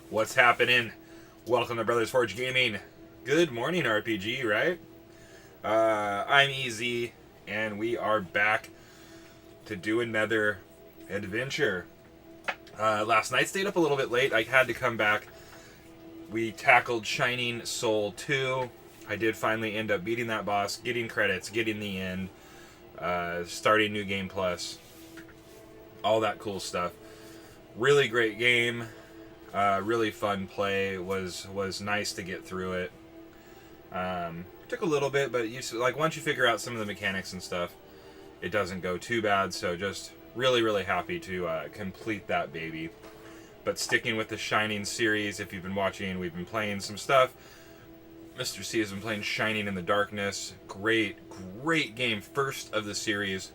What's happening? Welcome to Brothers Forge Gaming. Good morning, RPG, right? I'm EZ, and we are back to do another adventure. Last night stayed up a little bit late. I had to come back. We tackled Shining Soul 2. I did finally end up beating that boss, getting credits, getting the end, starting New Game Plus, all that cool stuff. Really great game. Really fun play. Was nice to get through it. Took a little bit, but once you figure out some of the mechanics and stuff, it doesn't go too bad. So just really happy to complete that baby. But sticking with the Shining series, if you've been watching, we've been playing some stuff. Mr. C has been playing Shining in the Darkness. Great game. First of the series.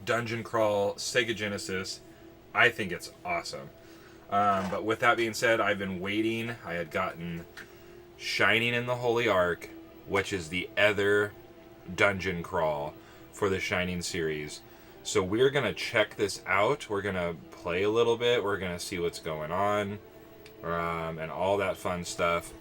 Dungeon crawl, Sega Genesis. I think it's awesome. But with that being said, I've been waiting. I had gotten Shining in the Holy Ark, which is the other dungeon crawl for the Shining series. So we're going to check this out. We're going to play a little bit. We're going to see what's going on, and all that fun stuff.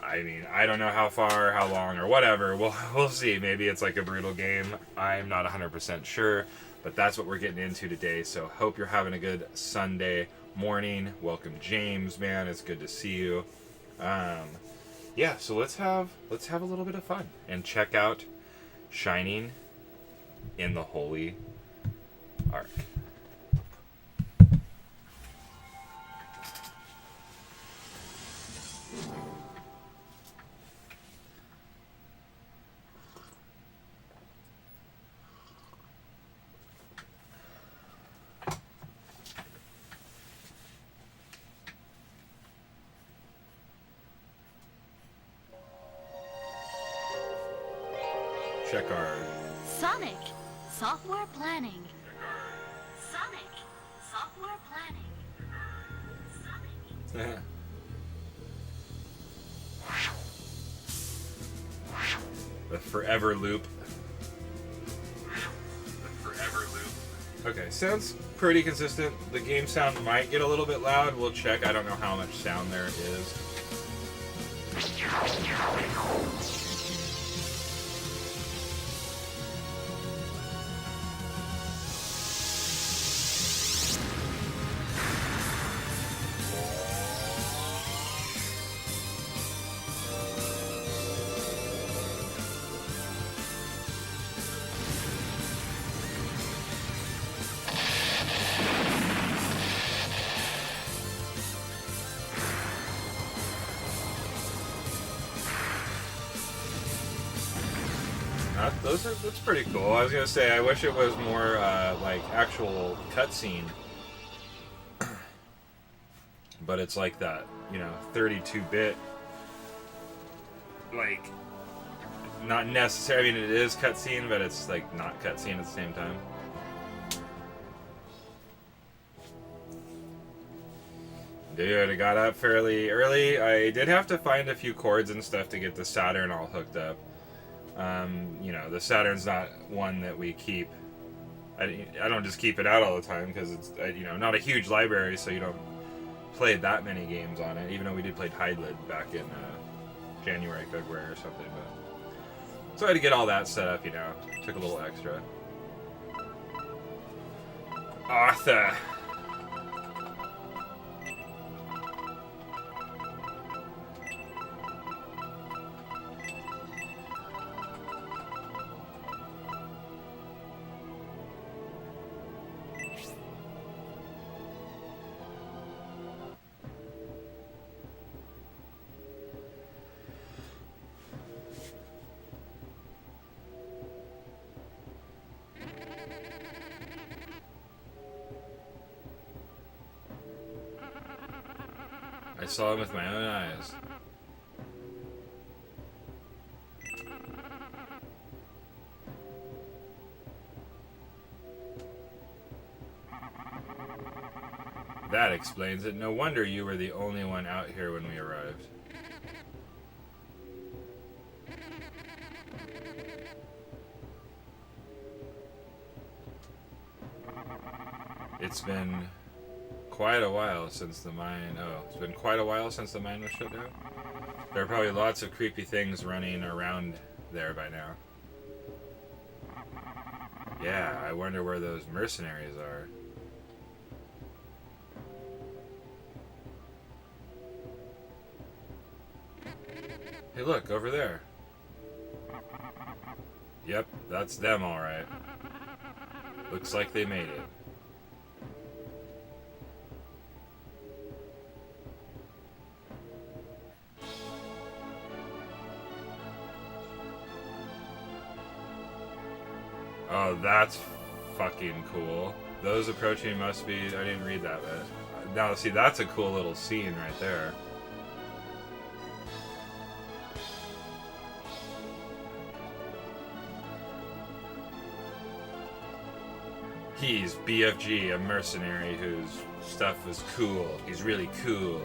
I mean, I don't know how far, how long, or whatever. We'll see. Maybe it's like a brutal game. I'm not 100% sure, but that's what we're getting into today. So hope you're having a good Sunday morning. Welcome, James, man. It's good to see you. Yeah, so let's have a little bit of fun and check out Shining in the Holy Ark. Check our Sonic software planning. Sonic software planning. The forever loop. Okay, sounds pretty consistent. The game sound might get a little bit loud. We'll check. I don't know how much sound there is. That's pretty cool. I was gonna say, I wish it was more like actual cutscene, but it's like that, 32-bit, like not necessary. I mean, it is cutscene, but it's like not cutscene at the same time. Dude, I got up fairly early. I did have to find a few cords and stuff to get the Saturn all hooked up. The Saturn's not one that we keep. I don't just keep it out all the time because it's not a huge library, so you don't play that many games on it. Even though we did play Hydlid back in January, February, or something. But so I had to get all that set up. Took a little extra. Arthur. I saw him with my own eyes. That explains it. No wonder you were the only one out here when we arrived. It's been quite a while since the mine... Oh, it's been quite a while since the mine was shut down? There are probably lots of creepy things running around there by now. Yeah, I wonder where those mercenaries are. Hey, look, over there. Yep, that's them, alright. Looks like they made it. Oh, that's fucking cool. Those approaching must be... I didn't read that bit. Now, see, that's a cool little scene right there. He's BFG, a mercenary whose stuff was cool. He's really cool.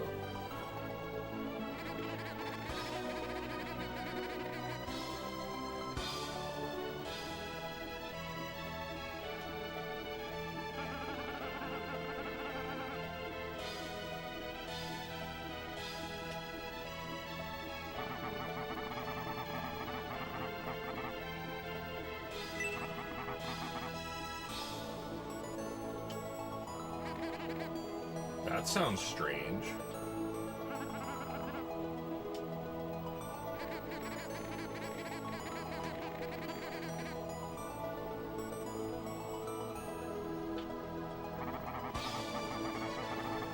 That sounds strange.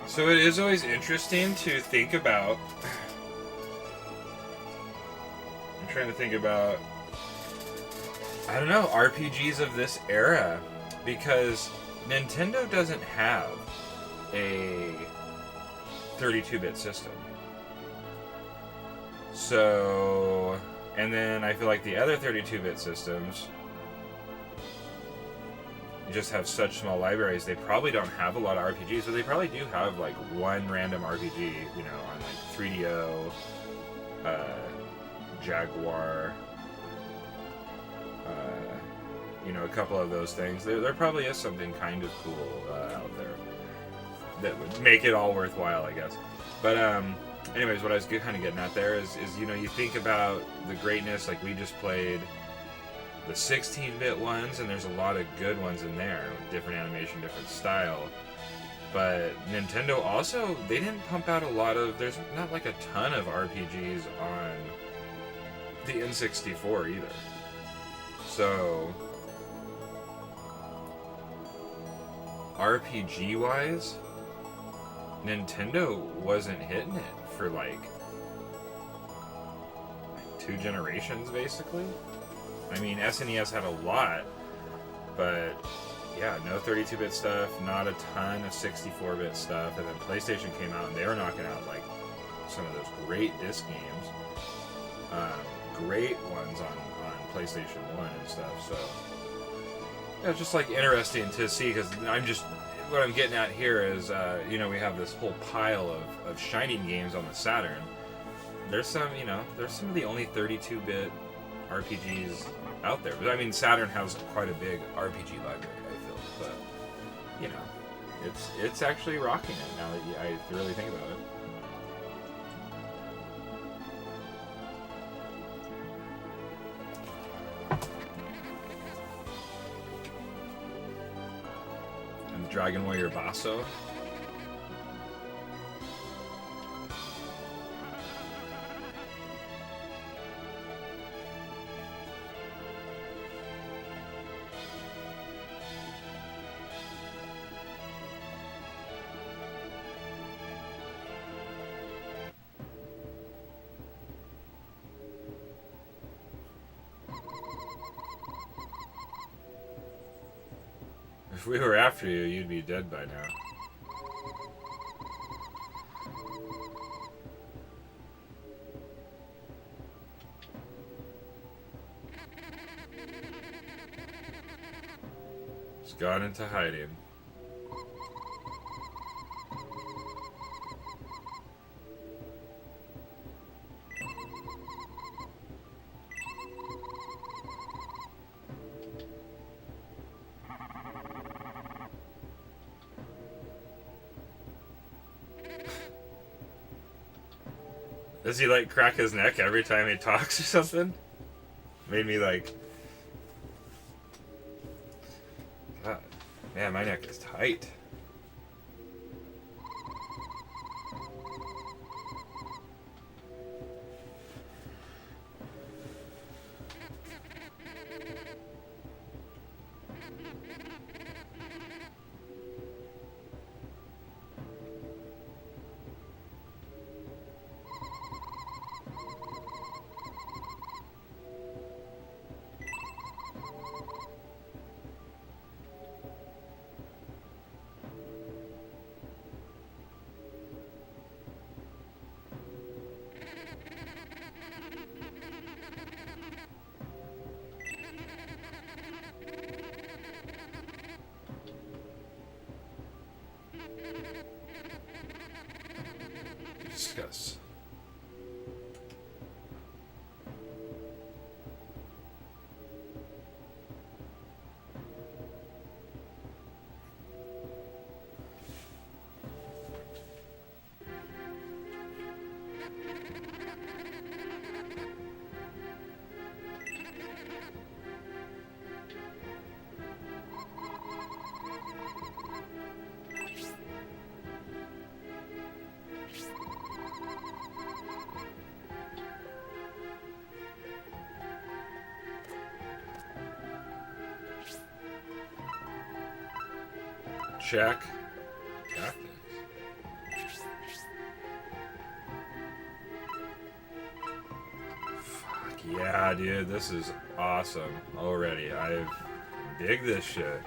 So it is always interesting to think about. I'm trying to think about, I don't know, RPGs of this era, because Nintendo doesn't have a 32-bit system. So, and then I feel like the other 32-bit systems just have such small libraries, they probably don't have a lot of RPGs, but they probably do have like one random RPG, you know, on like 3DO, Jaguar, you know, a couple of those things. There probably is something kind of cool out there that would make it all worthwhile, I guess. But anyways, what I was kind of getting at there is you know, you think about the greatness, like we just played the 16-bit ones, and there's a lot of good ones in there, with different animation, different style. But Nintendo also, they didn't pump out a lot of, there's not like a ton of RPGs on the N64 either. So, RPG-wise, Nintendo wasn't hitting it for like 2 generations, basically. I mean, SNES had a lot, but yeah, no 32-bit stuff, not a ton of 64-bit stuff, and then PlayStation came out and they were knocking out like some of those great disc games, great ones on PlayStation 1 and stuff. So yeah, it's just like interesting to see, because what I'm getting at here is, you know, we have this whole pile of Shining games on the Saturn. There's some of the only 32-bit RPGs out there. But I mean, Saturn has quite a big RPG library, I feel. But, you know, it's actually rocking it now that I really think about it. And Dragon Warrior Basso. If we were after you, you'd be dead by now. He's gone into hiding. Does he like crack his neck every time he talks or something? Made me like... God, man, my neck is tight. Discuss. Check. Tactics. Fuck yeah, dude. This is awesome already. I dig this shit.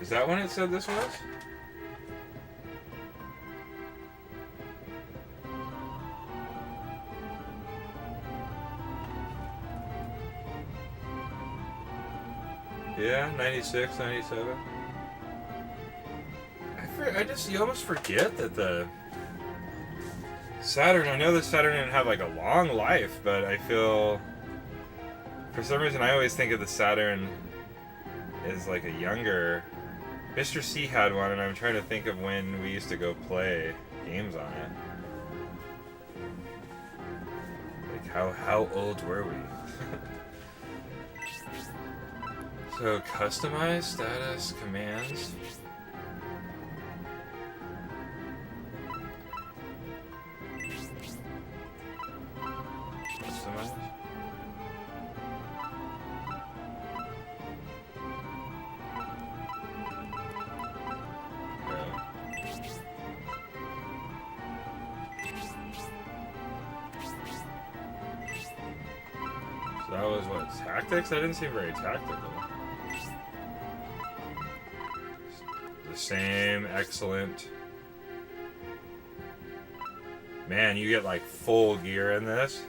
Is that when it said this was? Yeah, 96, 97. You almost forget that the Saturn, I know the Saturn didn't have like a long life, but I feel, for some reason I always think of the Saturn as like a younger, Mr. C had one and I'm trying to think of when we used to go play games on it. Like how old were we? So, customize status commands. Customize. Okay. So that was what? Tactics? That didn't seem very tactical. Same, excellent. Man, you get like full gear in this.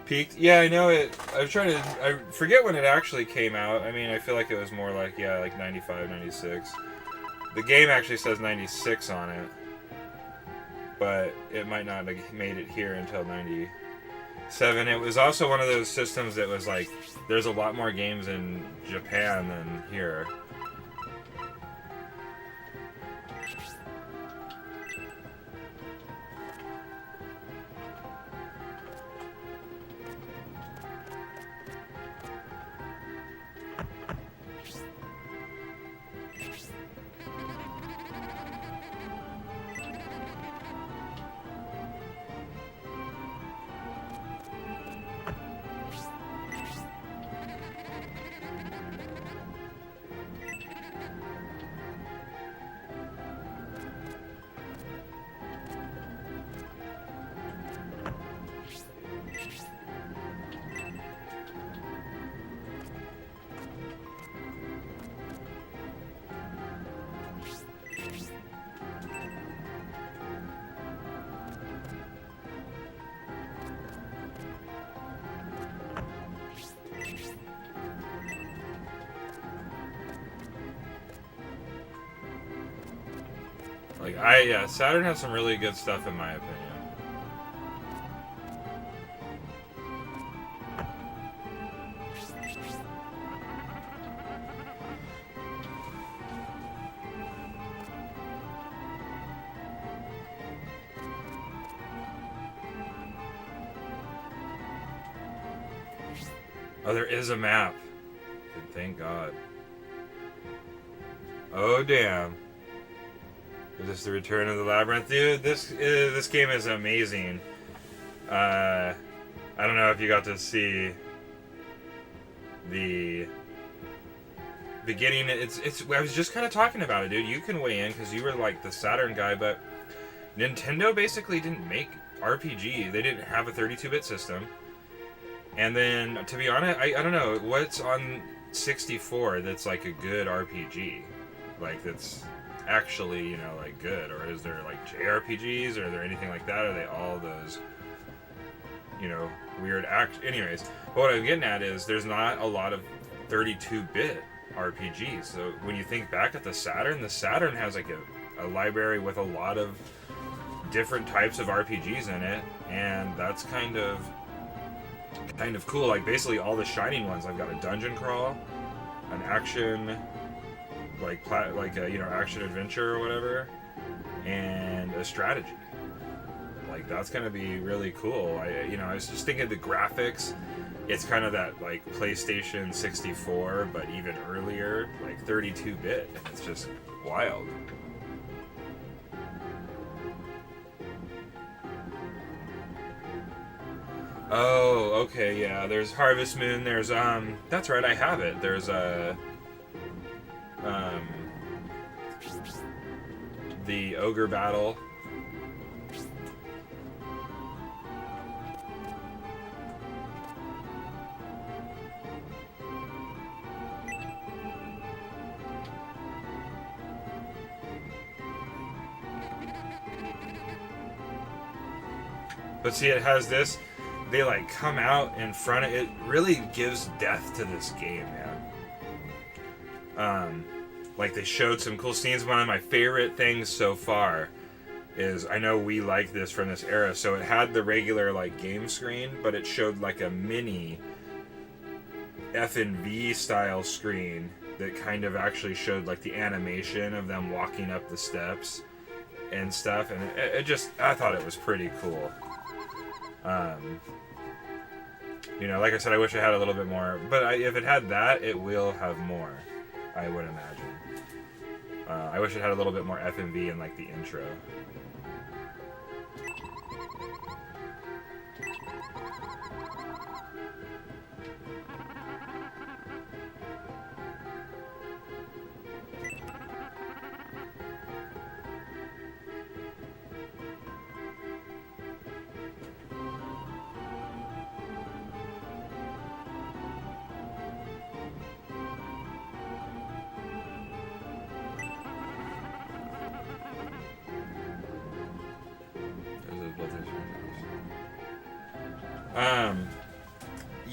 Peaked? Yeah, I know it. I forget when it actually came out. I mean, I feel like it was more like, yeah, like 95, 96. The game actually says 96 on it. But it might not have made it here until 97. It was also one of those systems that was like, there's a lot more games in Japan than here. Like, yeah, Saturn has some really good stuff in my opinion. Oh, there is a map. Thank God. Oh, damn. Is this the Return of the Labyrinth? Dude, this game is amazing. I don't know if you got to see the beginning. I was just kind of talking about it, dude. You can weigh in because you were like the Saturn guy, but Nintendo basically didn't make RPG. They didn't have a 32-bit system. And then, to be honest, I don't know what's on 64 that's like a good RPG, like that's actually, you know, like good. Or is there like JRPGs, or are there anything like that? Are they all those, you know, weird anyways, but what I'm getting at is there's not a lot of 32-bit RPGs. So when you think back at the Saturn has like a library with a lot of different types of RPGs in it, and that's kind of cool. Like basically all the Shining ones, I've got a dungeon crawl, an action, like a, you know, action adventure or whatever, and a strategy. Like that's gonna be really cool. I was just thinking the graphics, it's kind of that like PlayStation 64, but even earlier, like 32-bit, and it's just wild. Oh, okay, yeah. There's Harvest Moon. There's that's right. I have it. There's the ogre battle. But see, it has this. They like come out in front of it. Really gives depth to this game, man. Like they showed some cool scenes. One of my favorite things so far is, I know we like this from this era. So it had the regular like game screen, but it showed like a mini F&V style screen that kind of actually showed like the animation of them walking up the steps and stuff. And I thought it was pretty cool. You know, like I said, I wish it had a little bit more, but if it had that, it will have more, I would imagine. I wish it had a little bit more FMV in like the intro.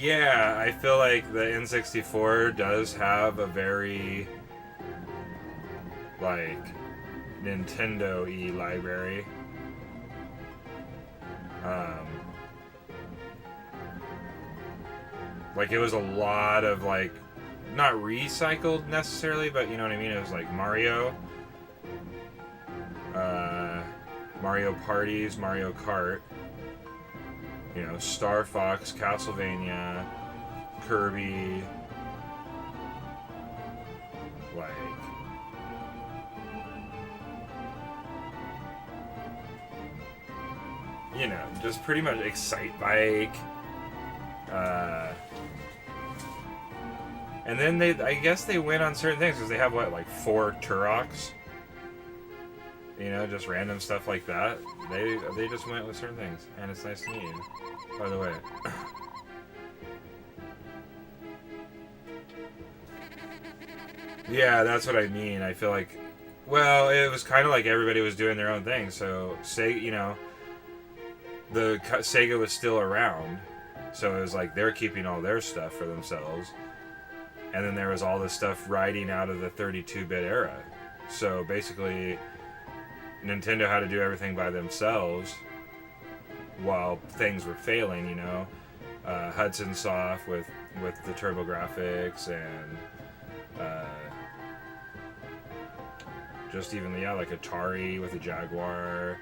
Yeah, I feel like the N64 does have a very, like, Nintendo-y library. Like, it was a lot of, like, not recycled necessarily, but you know what I mean? It was like Mario, Mario Parties, Mario Kart, you know, Star Fox, Castlevania, Kirby, like, you know, just pretty much Excite Bike, and then I guess they went on certain things, because they have, what, like 4 Turoks? You know, just random stuff like that. They just went with certain things, and it's nice to meet you, by the way. Yeah, that's what I mean. I feel like, well, it was kind of like everybody was doing their own thing. So, you know, the Sega was still around, so it was like they're keeping all their stuff for themselves. And then there was all this stuff riding out of the 32-bit era. So basically, Nintendo had to do everything by themselves while things were failing, you know. Hudson Soft with the TurboGrafx, and just even, yeah, like Atari with the Jaguar,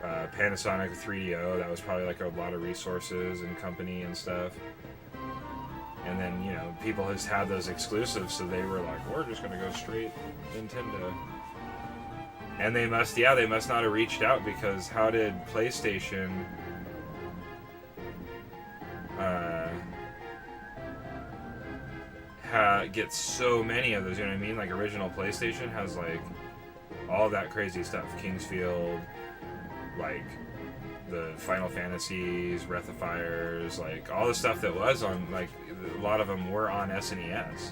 Panasonic with 3DO, that was probably like a lot of resources and company and stuff. And then, you know, people just had those exclusives, so they were like, we're just going to go straight Nintendo. And they must not have reached out, because how did PlayStation get so many of those, you know what I mean? Like, original PlayStation has, like, all that crazy stuff. Kingsfield, like, the Final Fantasies, Breath of Fires, like, all the stuff that was on, like, a lot of them were on SNES.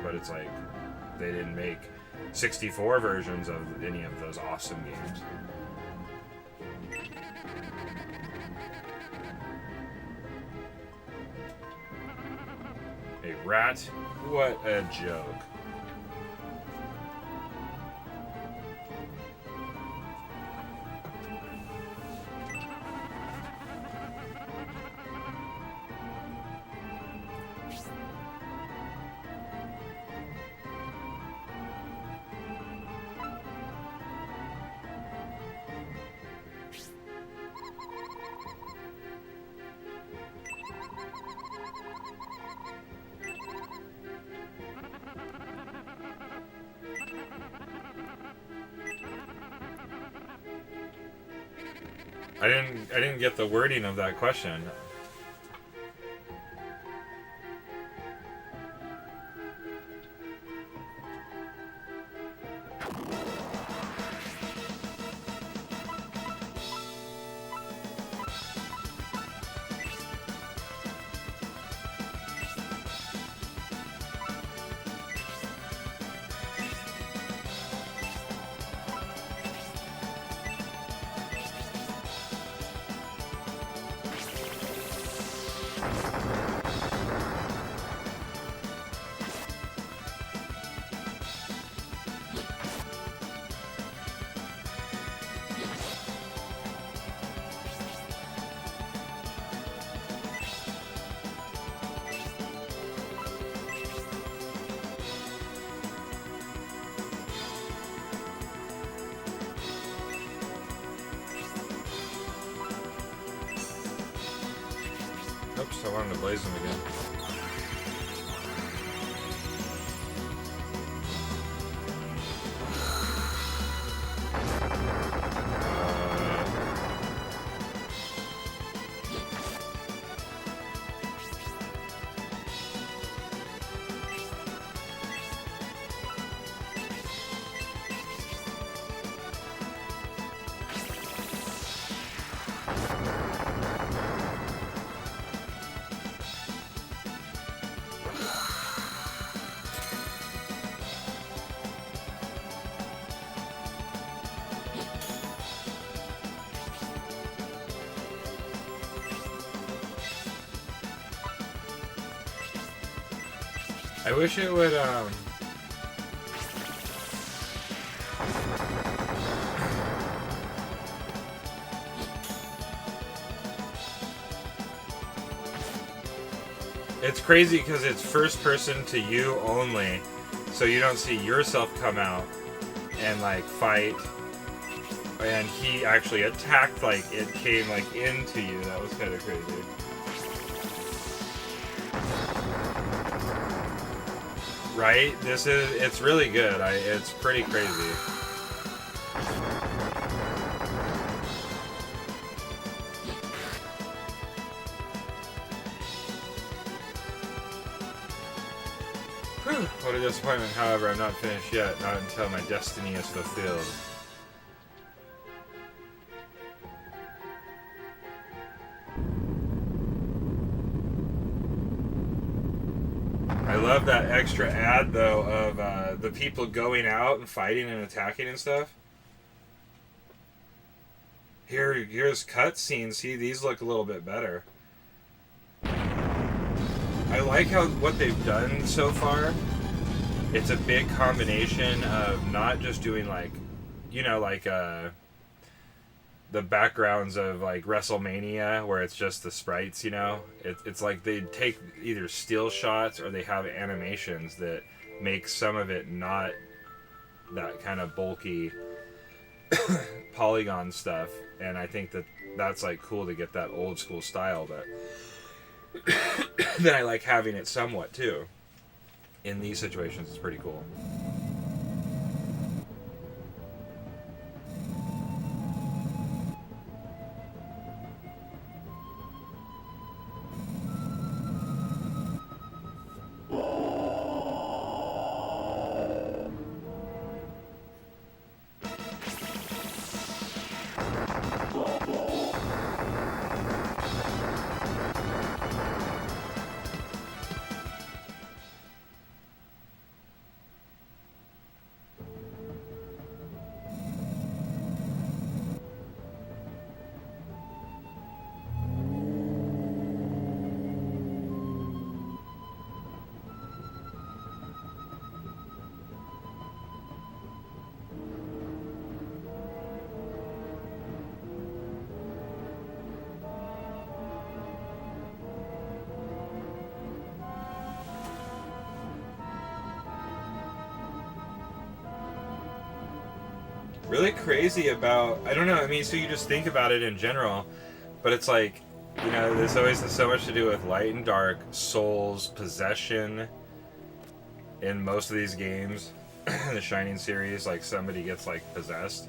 But it's like, they didn't make 64 versions of any of those awesome games. A rat? What a joke. I didn't get the wording of that question. Oops, I wanted to blaze them again. I wish it would, It's crazy because it's first person to you only, so you don't see yourself come out and, like, fight. And he actually attacked, like, it came, like, into you. That was kind of crazy. Right? It's really good. It's pretty crazy. Whew, what a disappointment. However, I'm not finished yet. Not until my destiny is fulfilled. I love that extra ad, though, of the people going out and fighting and attacking and stuff. Here's cutscenes. See, these look a little bit better. I like what they've done so far. It's a big combination of not just doing, like, you know, like the backgrounds of, like, WrestleMania, where it's just the sprites, you know? It's like they take either still shots or they have animations that make some of it not that kind of bulky polygon stuff. And I think that's, like, cool to get that old school style, but then I like having it somewhat too. In these situations, it's pretty cool. Really crazy about, I don't know, I mean, so you just think about it in general, but it's like, you know, this always has so much to do with light and dark, souls, possession. In most of these games, the Shining series, like somebody gets like possessed.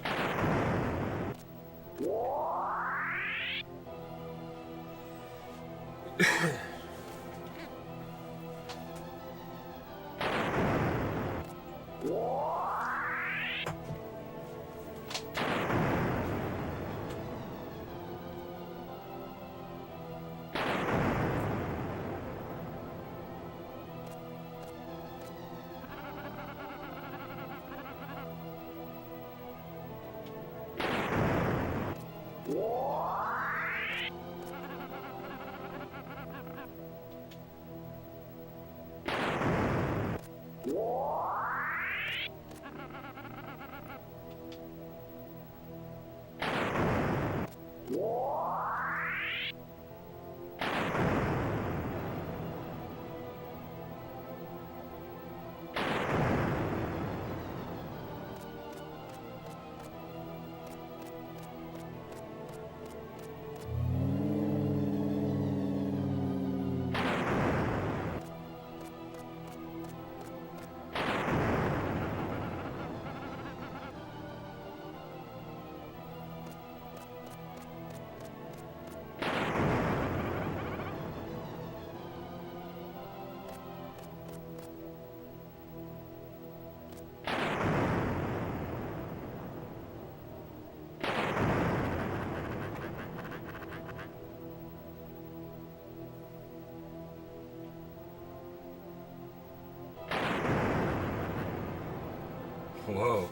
Whoa.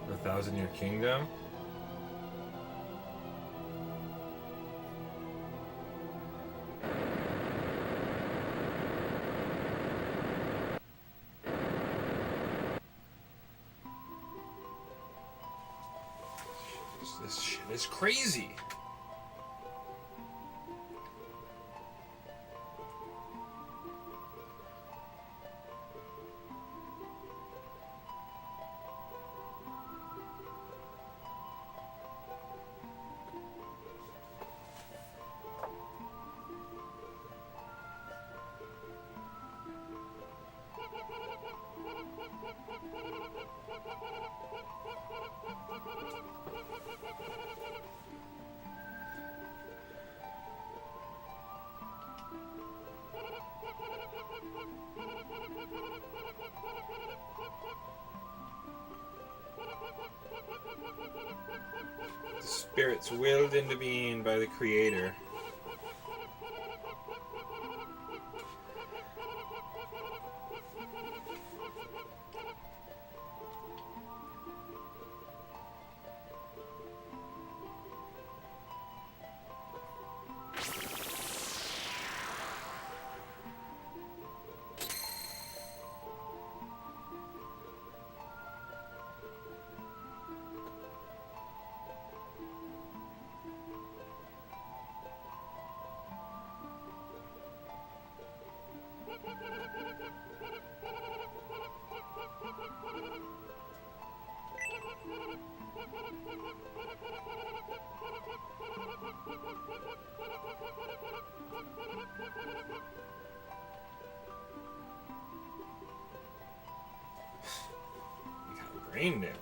The Thousand-Year Kingdom? This shit is crazy. The spirits willed into being by the Creator. You got brain damage.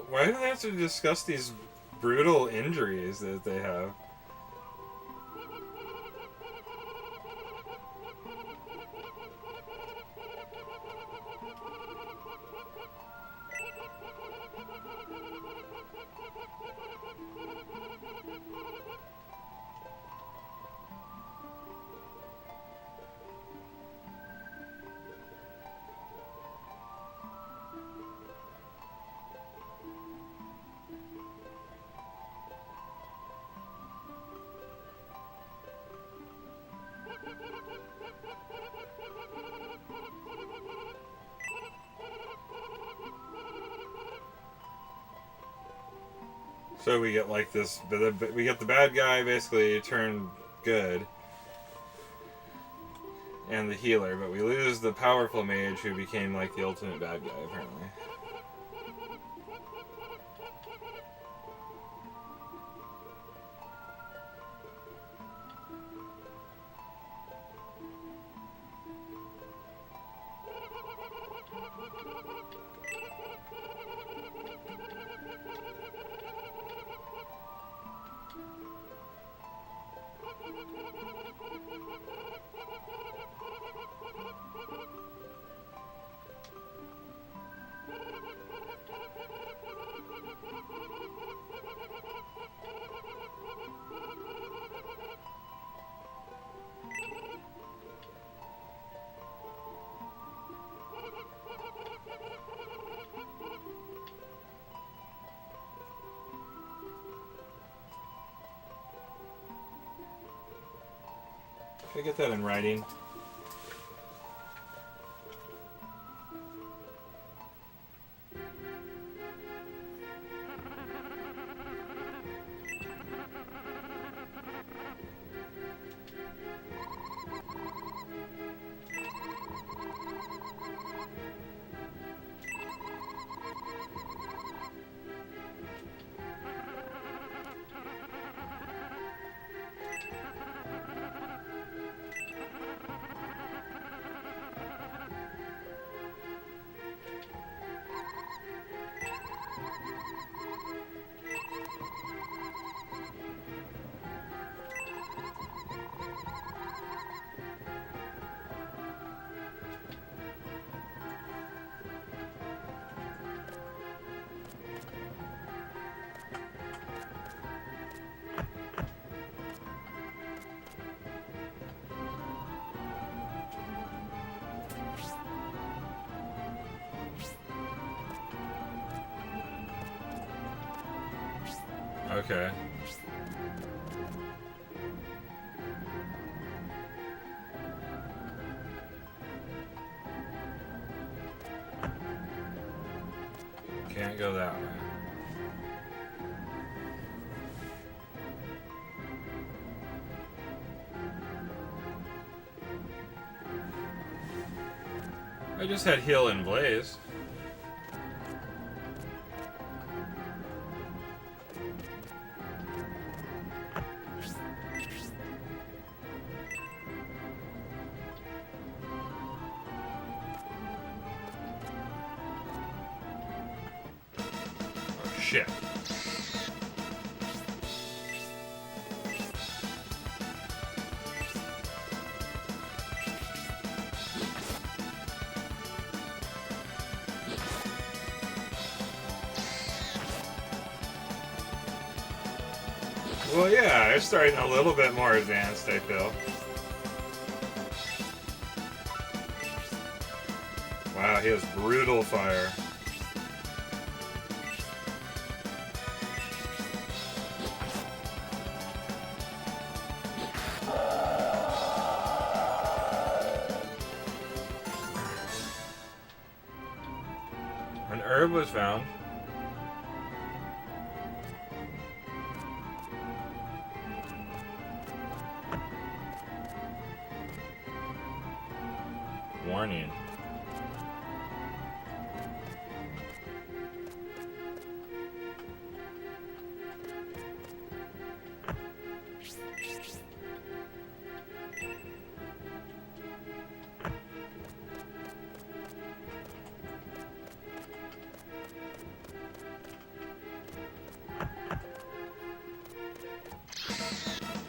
Why do they have to discuss these brutal injuries that they have? So we get like this, we get the bad guy basically turned good, and the healer, but we lose the powerful mage who became like the ultimate bad guy apparently. Can I get that in writing? Okay. Can't go that way. I just had heal and blaze. Oh shit. Well, yeah, they're starting a little bit more advanced, I feel. Wow, he has brutal fire. An herb was found. Warning.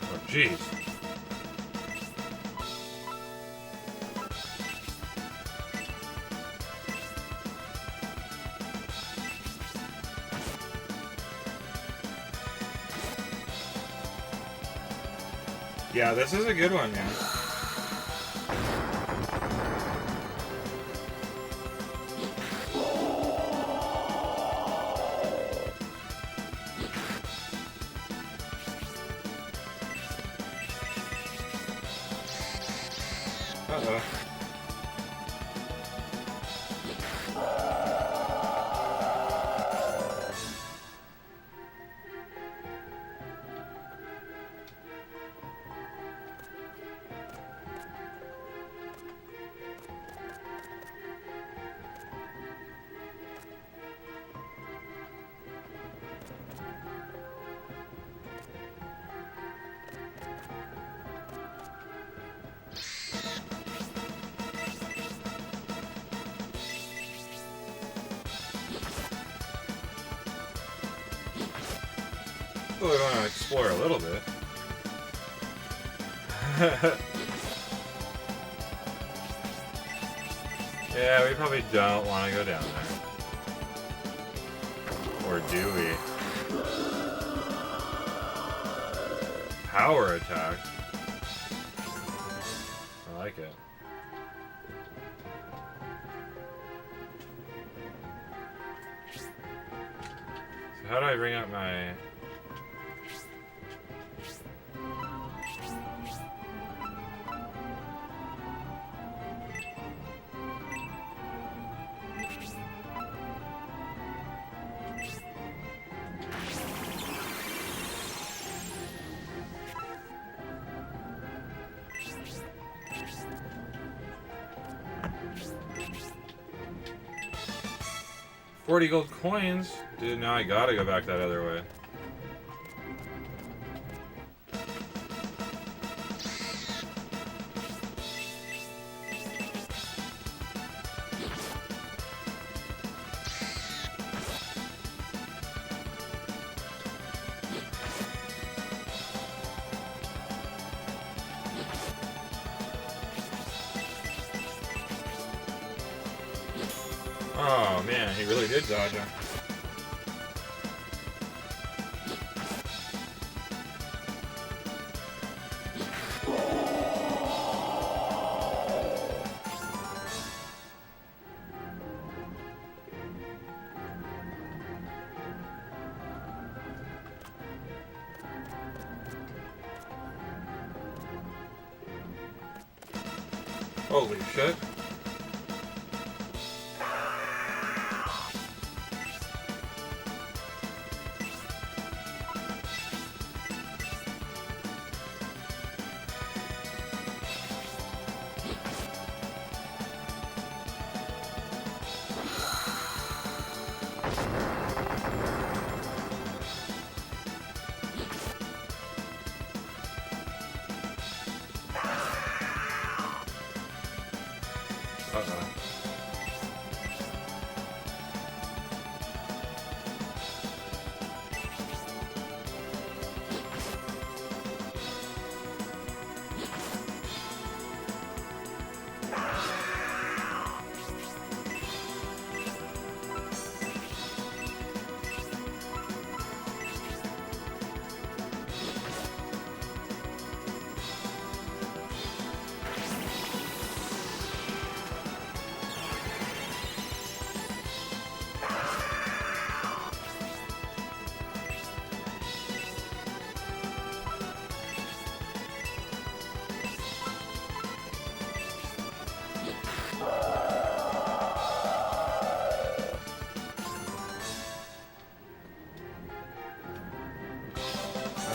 Oh, jeez. Yeah, this is a good one, man. Uh-oh. Well, we want to explore a little bit. Yeah, we probably don't want to go down there. Or do we? Power attack. I like it. So how do I bring up my... $40 gold coins? Dude, now I gotta go back that other way. Oh man, he really did dodge him. Holy shit. Uh-oh.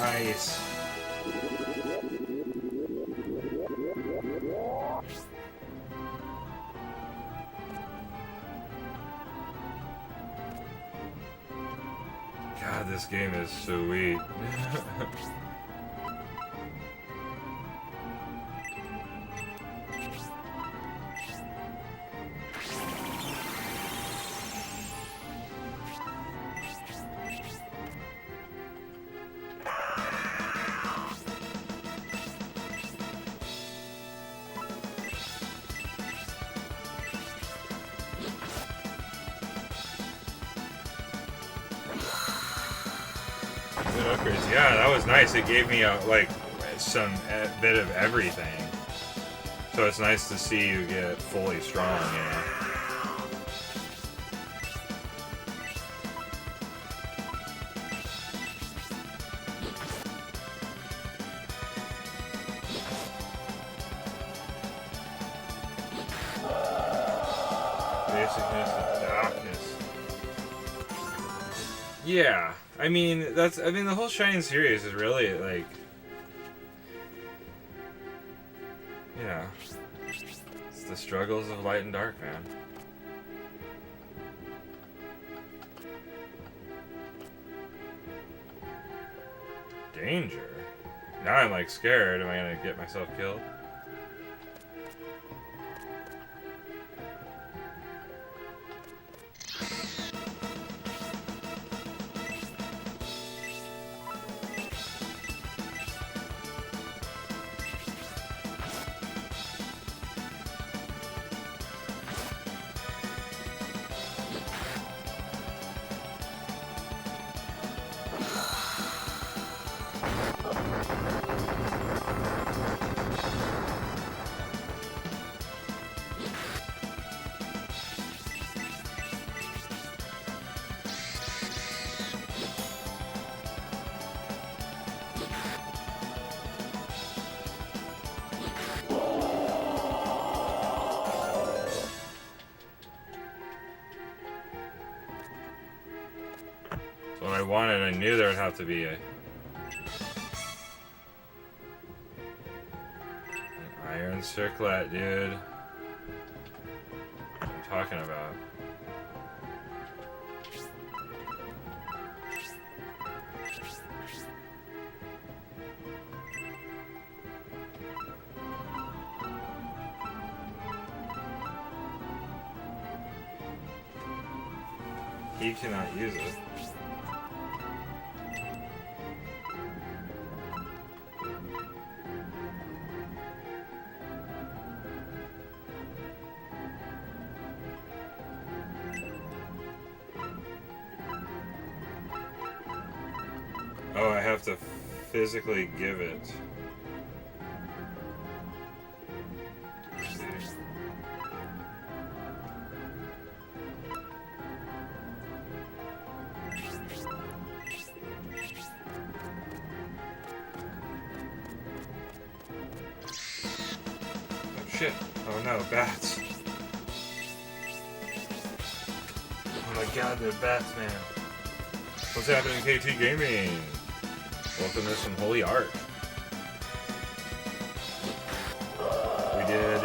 Nice. God, this game is sweet. Good upgrades. Yeah, that was nice. It gave me like some bit of everything. So it's nice to see you get fully strong, you know. Basicness of darkness. Yeah. I mean, the whole Shining series is really, like, you know, it's the struggles of light and dark, man. Danger? Now I'm, like, scared. Am I gonna get myself killed? What I wanted, I knew there would have to be an iron circlet, dude. What I'm talking about. He cannot use it. Oh, I have to physically give it. Oh shit. Oh no, bats. Oh my god, they're bats, man. What's happening, KT Gaming? Welcome to some Holy Ark. We did.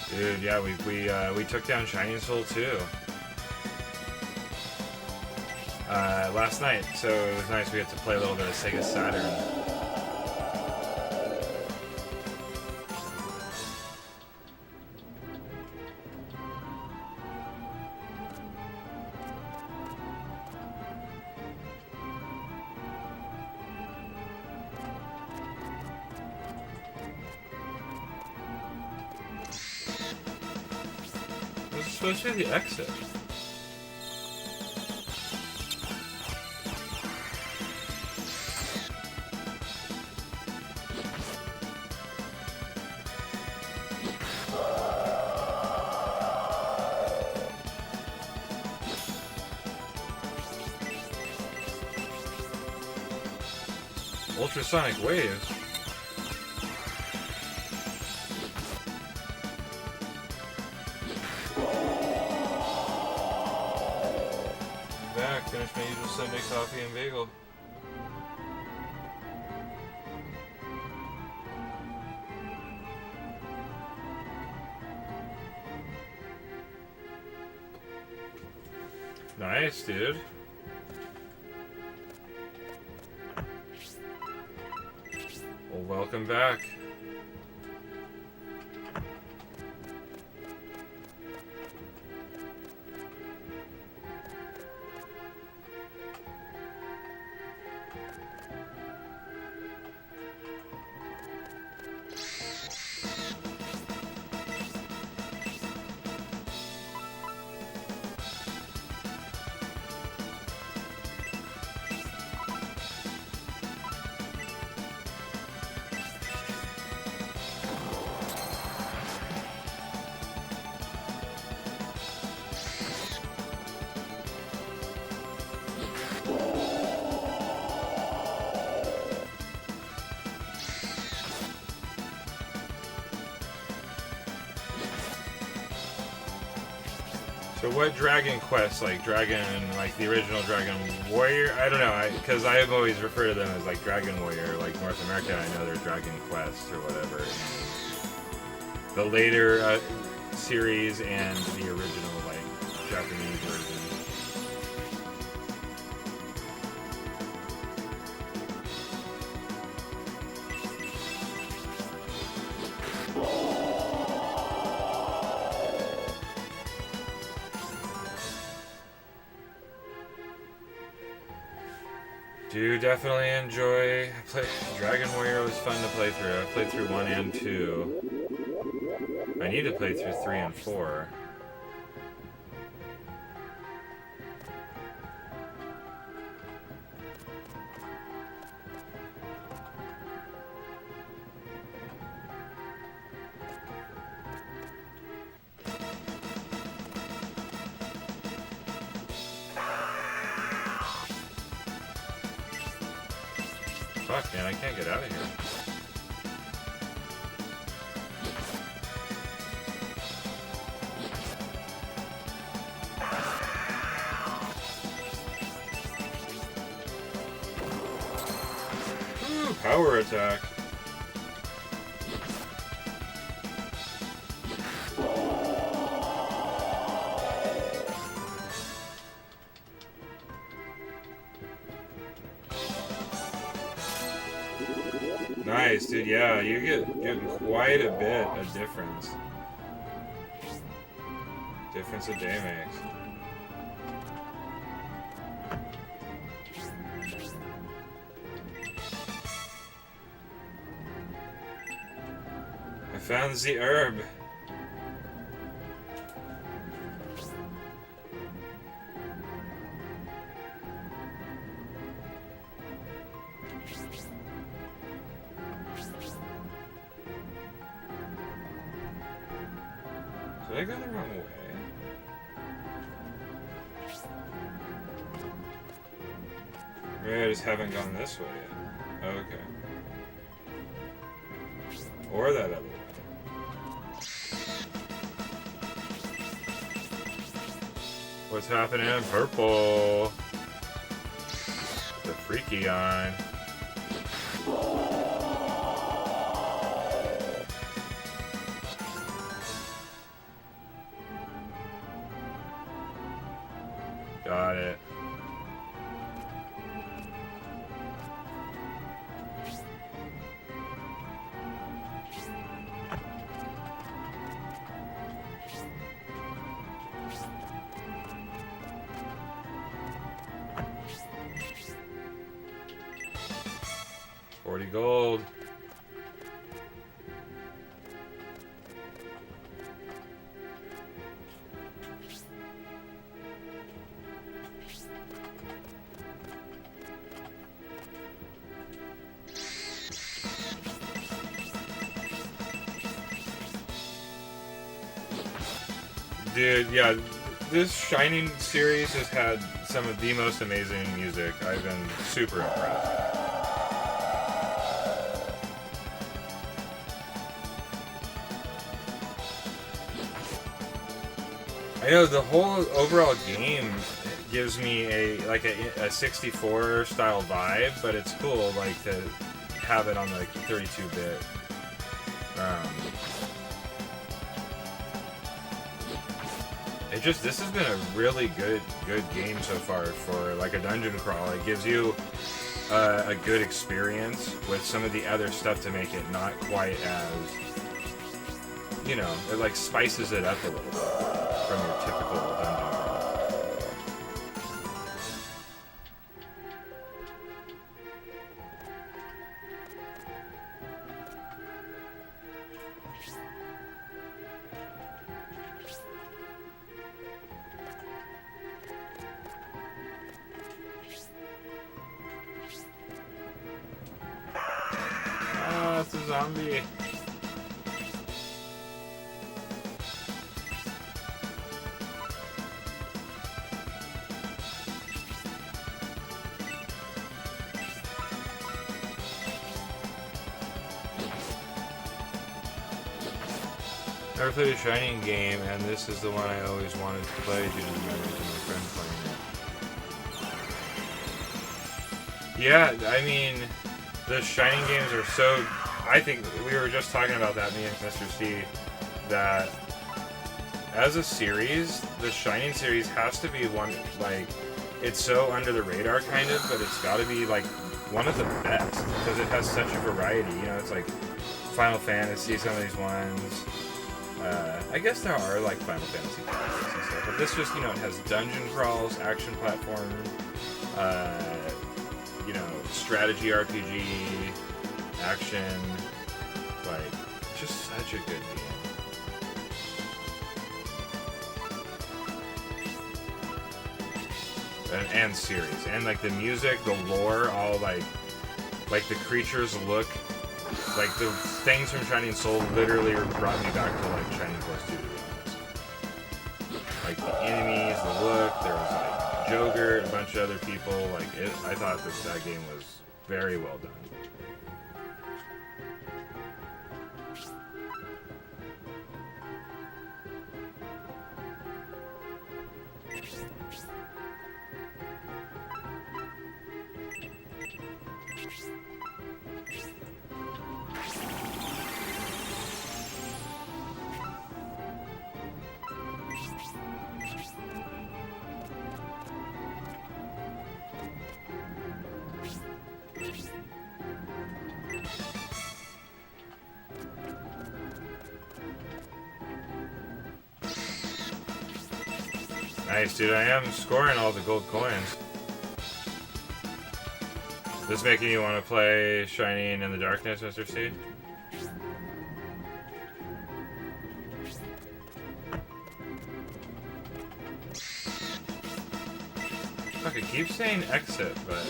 Dude, yeah, we took down Shining Soul too. Last night, so it was nice. We had to play a little bit of Sega Saturn. This is supposed to be the exit. Ultrasonic waves. Back, finish my usual Sunday coffee and bagel. Nice, dude. Well, welcome back. So what Dragon Quest, like the original Dragon Warrior? I don't know, because I've always referred to them as like Dragon Warrior, like North America. I know they're Dragon Quest or whatever. The later series and the original like Japanese version. Do definitely enjoy. Dragon Warrior was fun to play through. I played through 1 and 2. I need to play through 3 and 4. Fuck, man, I can't get out of here. Ooh, power attack. Nice, dude. Yeah, you get quite a bit of difference. Difference a day makes. I found the herb. Did I go the wrong way? Maybe I just haven't gone this way yet. Okay. Or that other way. What's happening in purple? The freaky eye. Got it. $40 gold. Dude, yeah, this Shining series has had some of the most amazing music. I've been super impressed. I know the whole overall game gives me a 64 style vibe, but it's cool like to have it on like 32-bit. This has been a really good game so far for like a dungeon crawl. It gives you a good experience with some of the other stuff to make it not quite as, you know, it like spices it up a little bit from your typical dungeon crawl. Ah, it's a zombie. Never played a Shining game, and this is the one I always wanted to play due to the memories of my friend playing it. Yeah, I mean, the Shining games are so... I think we were just talking about that, me and Mr. C, that as a series, the Shining series has to be one, like, it's so under the radar kind of, but it's got to be, like, one of the best, because it has such a variety, you know, it's like Final Fantasy, some of these ones... I guess there are like Final Fantasy classics and stuff, but this just, you know, it has dungeon crawls, action platform, you know, strategy RPG, action, like, just such a good game. And series, and like the music, the lore, all like the creatures look. Like, the things from Shining Soul literally brought me back to, like, Shining Force 2, to be honest. Like, the enemies, the look, there was, like, Joker, a bunch of other people, like, I thought that game was very well done. Nice, dude. I am scoring all the gold coins. This making you want to play Shining in the Darkness, Mr. C? Fuck, it keeps saying exit, but... I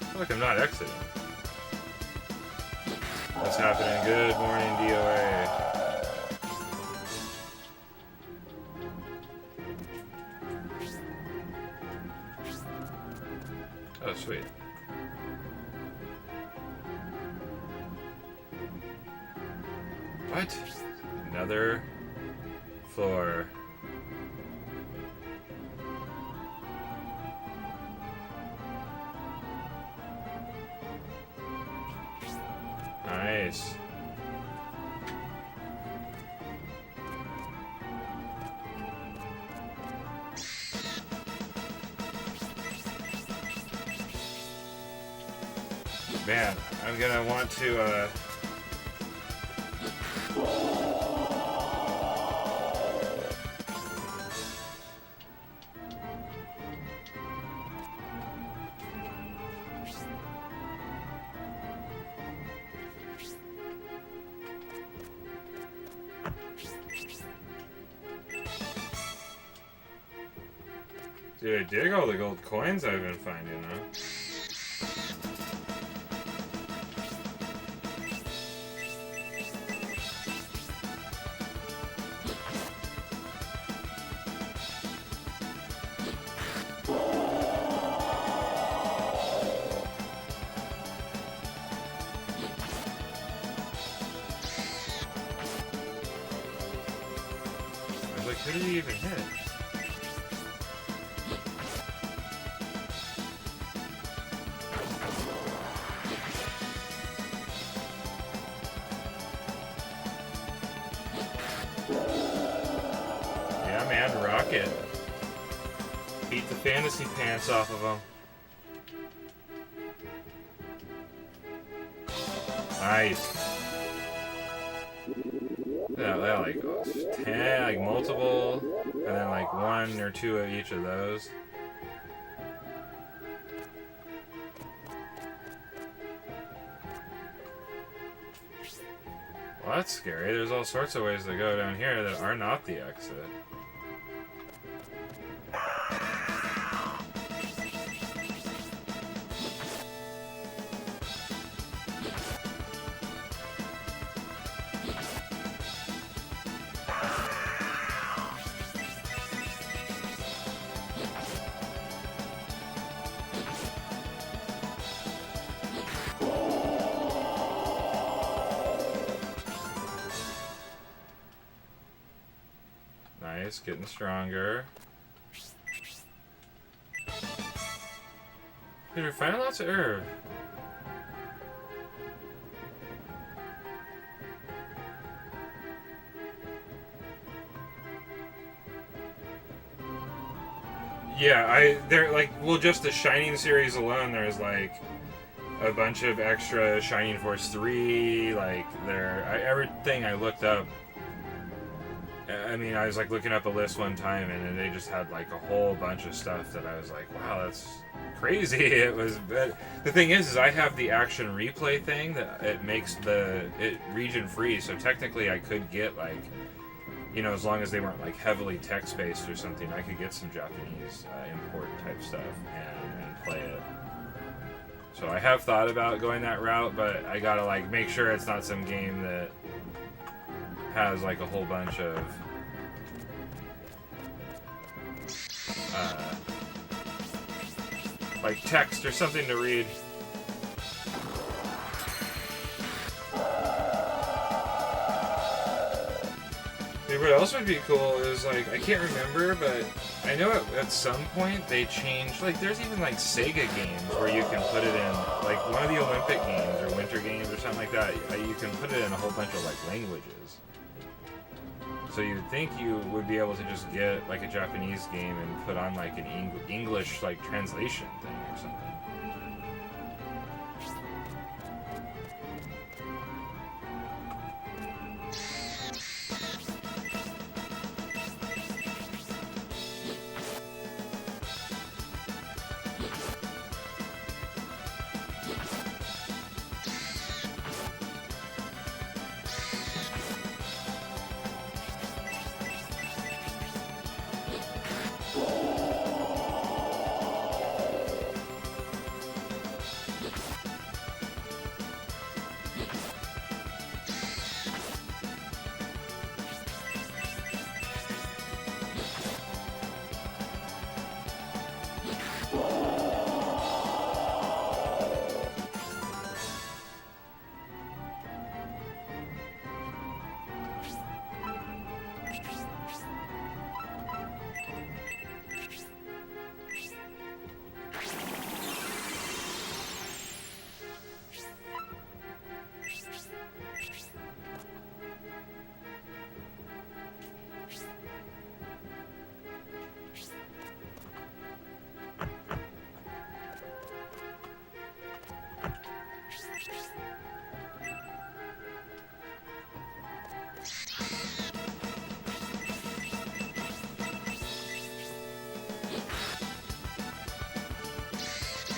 feel like I'm not exiting. What's happening? Good morning, DOA. Oh, sweet. What? Another floor. Nice. Man, I'm gonna want to, Dude, dig all the gold coins I've been finding, huh? did he even hit? Yeah, man, rocket. Beat the fantasy pants off of him. Nice. Yeah, like 10, like multiple, and then like 1 or 2 of each of those. Well, that's scary. There's all sorts of ways to go down here that are not the exit. Nice, getting stronger. Dude, you're finding lots of herb. Yeah, they're like, well, just the Shining series alone, there's like a bunch of extra Shining Force 3, like, everything I looked up. I mean, I was like looking up a list one time, and they just had like a whole bunch of stuff that I was like, wow, that's crazy. It was, but the thing is I have the action replay thing that it makes it region free, so technically I could get like, you know, as long as they weren't like heavily text based or something, I could get some Japanese import type stuff and play it. So I have thought about going that route, but I gotta like make sure it's not some game that has like a whole bunch of like text or something to read. Dude, what else would be cool is like, I can't remember, but I know at some point they changed, like there's even like Sega games where you can put it in, like one of the Olympic games or Winter Games or something like that, you can put it in a whole bunch of like languages. So you'd think you would be able to just get like a Japanese game and put on like an English like translation thing or something.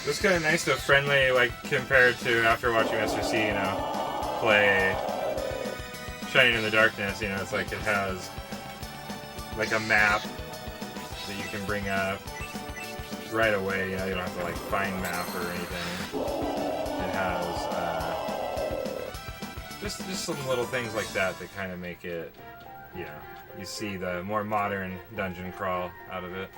It's kind of nice to friendly, like, compared to after watching Mr. C, you know, play Shining in the Darkness, you know, it's like it has, like, a map that you can bring up right away, you know, you don't have to, like, find map or anything. It has, just some little things like that that kind of make it, you know, you see the more modern dungeon crawl out of it.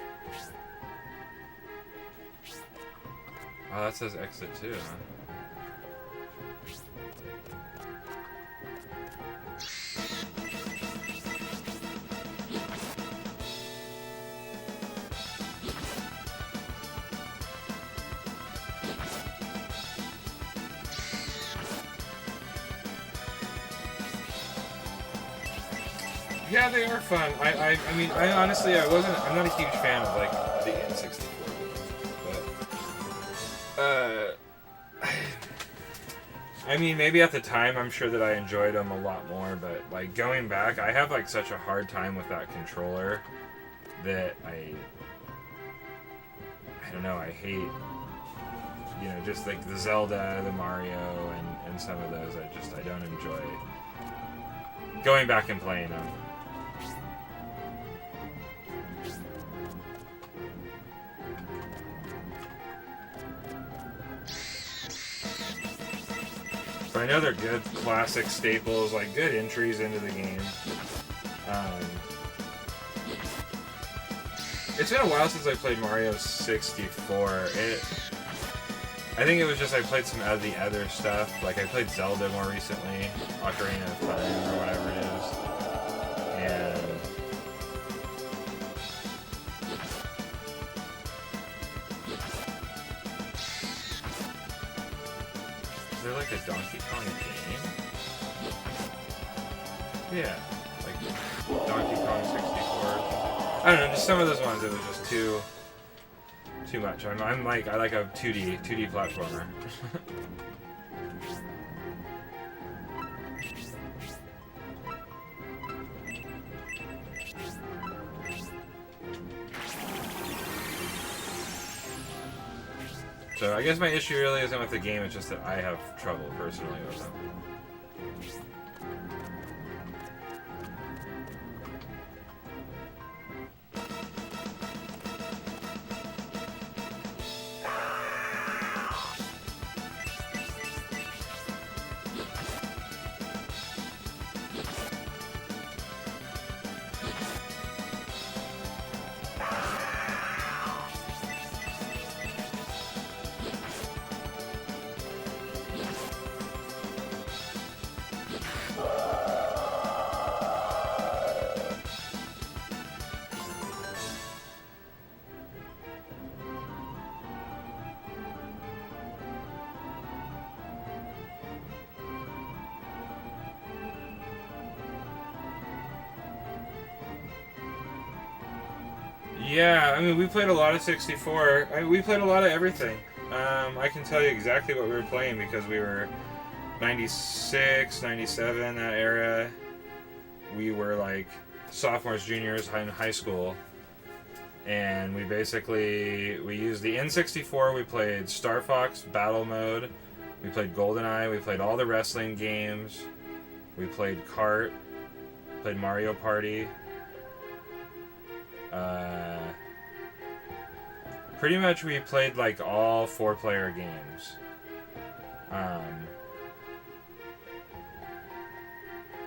Oh, that says exit too, huh? Yeah, they are fun. I mean, I honestly, I'm not a huge fan of, like, the N64 games, but, I mean, maybe at the time, I'm sure that I enjoyed them a lot more, but, like, going back, I have, like, such a hard time with that controller that I don't know, I hate, you know, just, like, the Zelda, the Mario, and some of those, I don't enjoy going back and playing them. But I know they're good classic staples, like good entries into the game. It's been a while since I played Mario 64. I think it was just I played some of the other stuff. Like I played Zelda more recently, Ocarina of Time or whatever it is. And is there like a Donkey Kong game? Yeah, like Donkey Kong 64 or something. I don't know, just some of those ones it was just too much. I'm like, I like a 2D platformer. So I guess my issue really isn't with the game, it's just that I have trouble personally with them. Yeah, I mean, we played a lot of 64. We played a lot of everything. I can tell you exactly what we were playing because we were 96, 97, that era. We were like sophomores, juniors in high school. And we used the N64. We played Star Fox Battle Mode. We played GoldenEye. We played all the wrestling games. We played Kart. Played Mario Party. Pretty much we played like all 4-player games.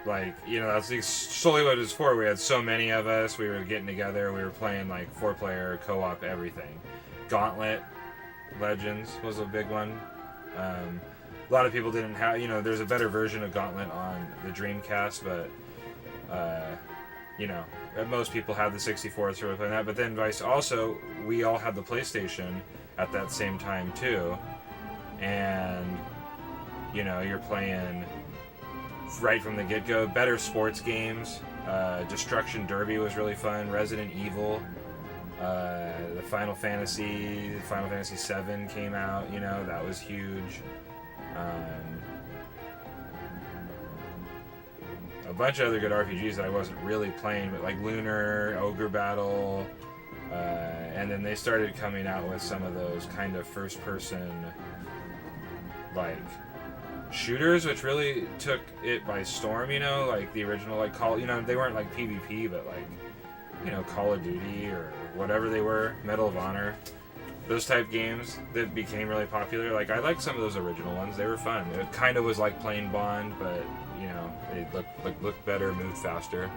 Like, you know, that's solely what it was for. We had so many of us, we were getting together, we were playing like 4-player co-op everything. Gauntlet Legends was a big one. A lot of people didn't have, you know, there's a better version of Gauntlet on the Dreamcast, but you know, most people had the 64, so we were playing that. But then we all had the PlayStation at that same time too. And, you know, you're playing right from the get-go. Better sports games. Destruction Derby was really fun. Resident Evil. The Final Fantasy VII came out, you know, that was huge. A bunch of other good RPGs that I wasn't really playing, but like Lunar, Ogre Battle, and then they started coming out with some of those kind of first-person like shooters, which really took it by storm. You know, like the original like Call, you know, they weren't like PvP, but like, you know, Call of Duty or whatever they were, Medal of Honor, those type games that became really popular. Like I liked some of those original ones; they were fun. It kind of was like playing Bond, but you know, they looked better, moved faster.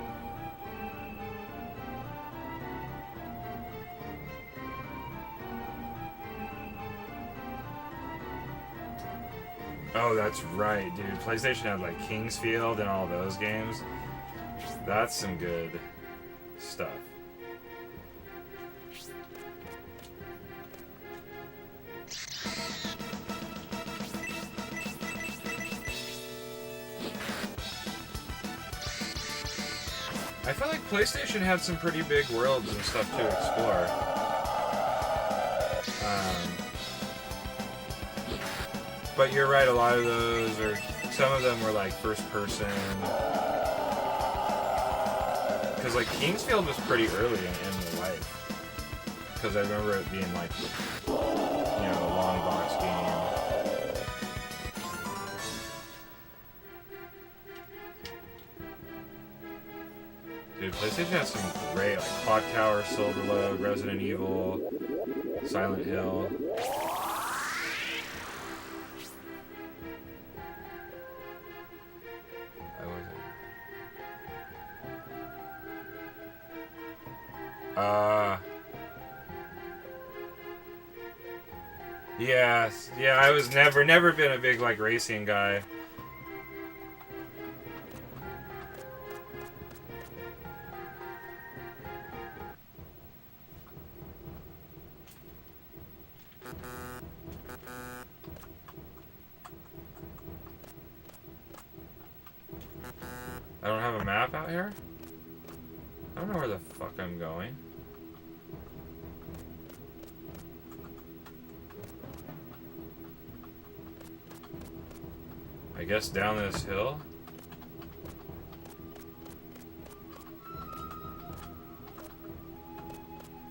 Oh, that's right, dude. PlayStation had like Kingsfield and all those games. That's some good stuff. I feel like PlayStation had some pretty big worlds and stuff to explore. But you're right, a lot of those, or some of them were like first person. Because like Kingsfield was pretty early in the life. Because I remember it being like, you know, a long box game. Dude, PlayStation has some great, like Clock Tower, Silverload, Resident Evil, Silent Hill. Yes, yeah, I was never been a big like racing guy. I don't have a map out here? I don't know where the fuck I'm going. I guess down this hill?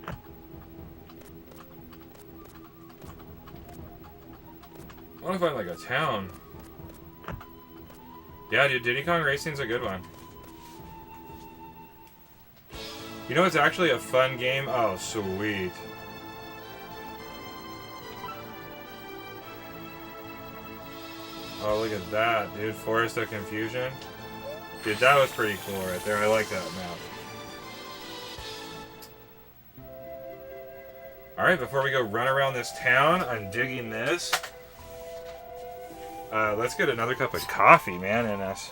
I want to find like a town. Yeah, dude, Diddy Kong Racing's a good one. You know, it's actually a fun game. Oh, sweet. Oh, look at that, dude. Forest of Confusion. Dude, that was pretty cool right there. I like that map. Alright, before we go run around this town, I'm digging this. Let's get another cup of coffee, man, and us.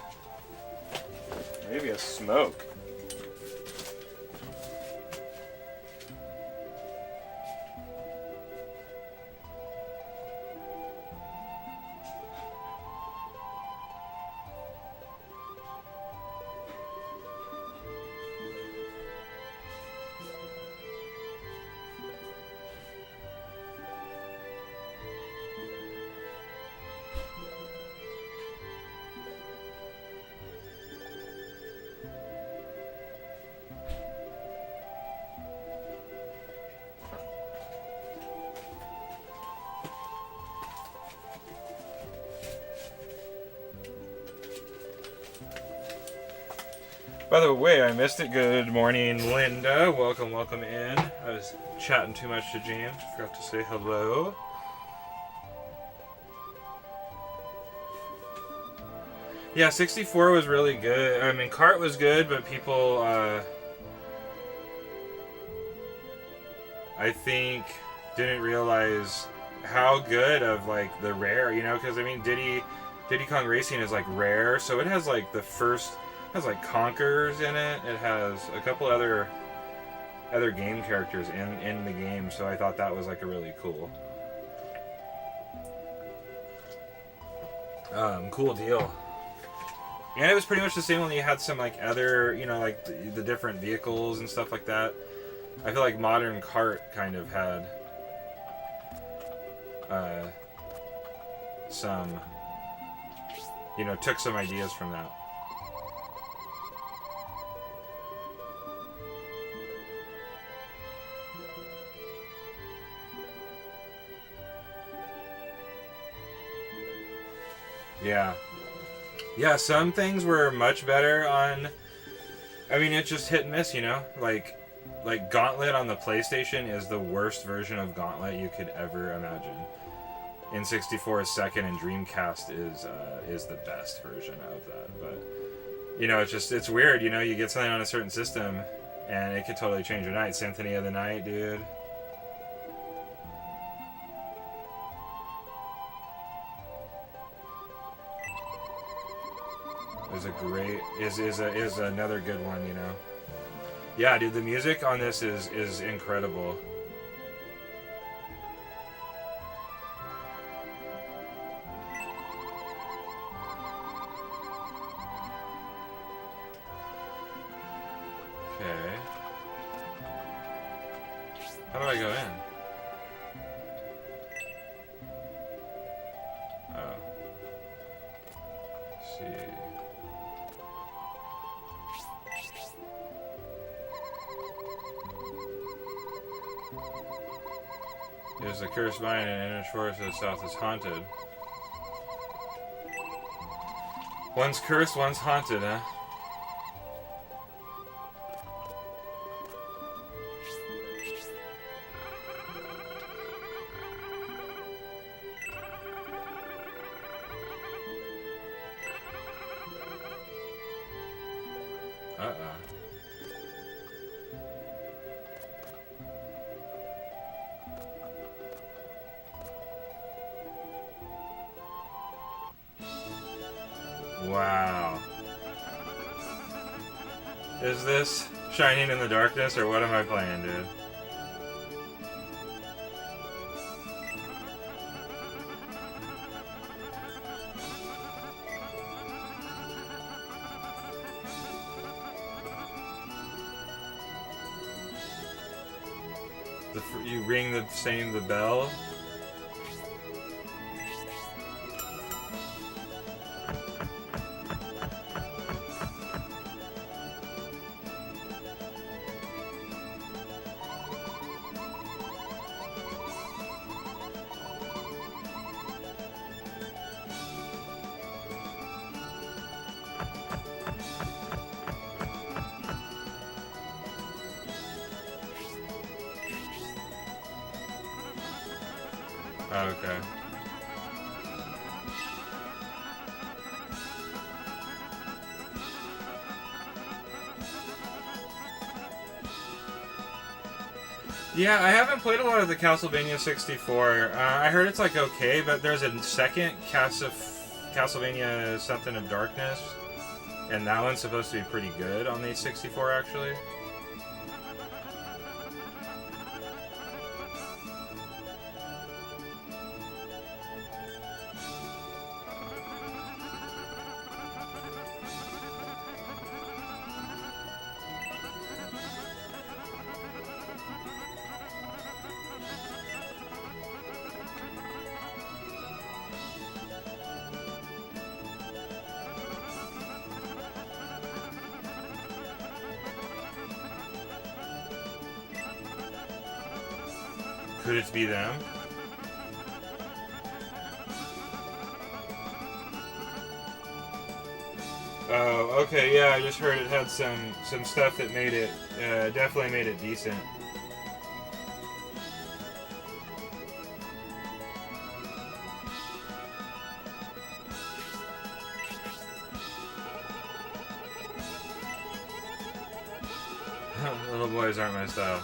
Maybe a smoke. By the way, I missed it. Good morning, Linda. Welcome in. I was chatting too much to James. Forgot to say hello. Yeah, 64 was really good. I mean, Kart was good, but people, I think, didn't realize how good of, like, the rare, you know? Because, I mean, Diddy Kong Racing is, like, rare, so it has, like, the first... It has like Conquerors in it. It has a couple other game characters in the game, so I thought that was like a really cool cool deal. And it was pretty much the same when you had some like other, you know, like the different vehicles and stuff like that. I feel like Modern Kart kind of had some, you know, took some ideas from that. Yeah, some things were much better on... I mean, it's just hit and miss, you know? Like Gauntlet on the PlayStation is the worst version of Gauntlet you could ever imagine. N64 is second, and Dreamcast is the best version of that. But, you know, it's weird, you know? You get something on a certain system, and it could totally change your night. Symphony of the Night, dude. Is another good one, you know. Yeah, dude, the music on this is incredible. How do I go in? Oh. Let's see. It is the cursed mine in inner forest to the south is haunted. One's cursed, one's haunted, huh? Wow. Is this Shining in the Darkness, or what am I playing, dude? You ring the bell? Oh, okay. Yeah, I haven't played a lot of the Castlevania 64. I heard it's like okay, but there's a second Castlevania Something of Darkness, and that one's supposed to be pretty good on the 64 actually. Could it be them? Oh, okay, yeah, I just heard it had some stuff that made it, definitely made it decent. Little boys aren't my style.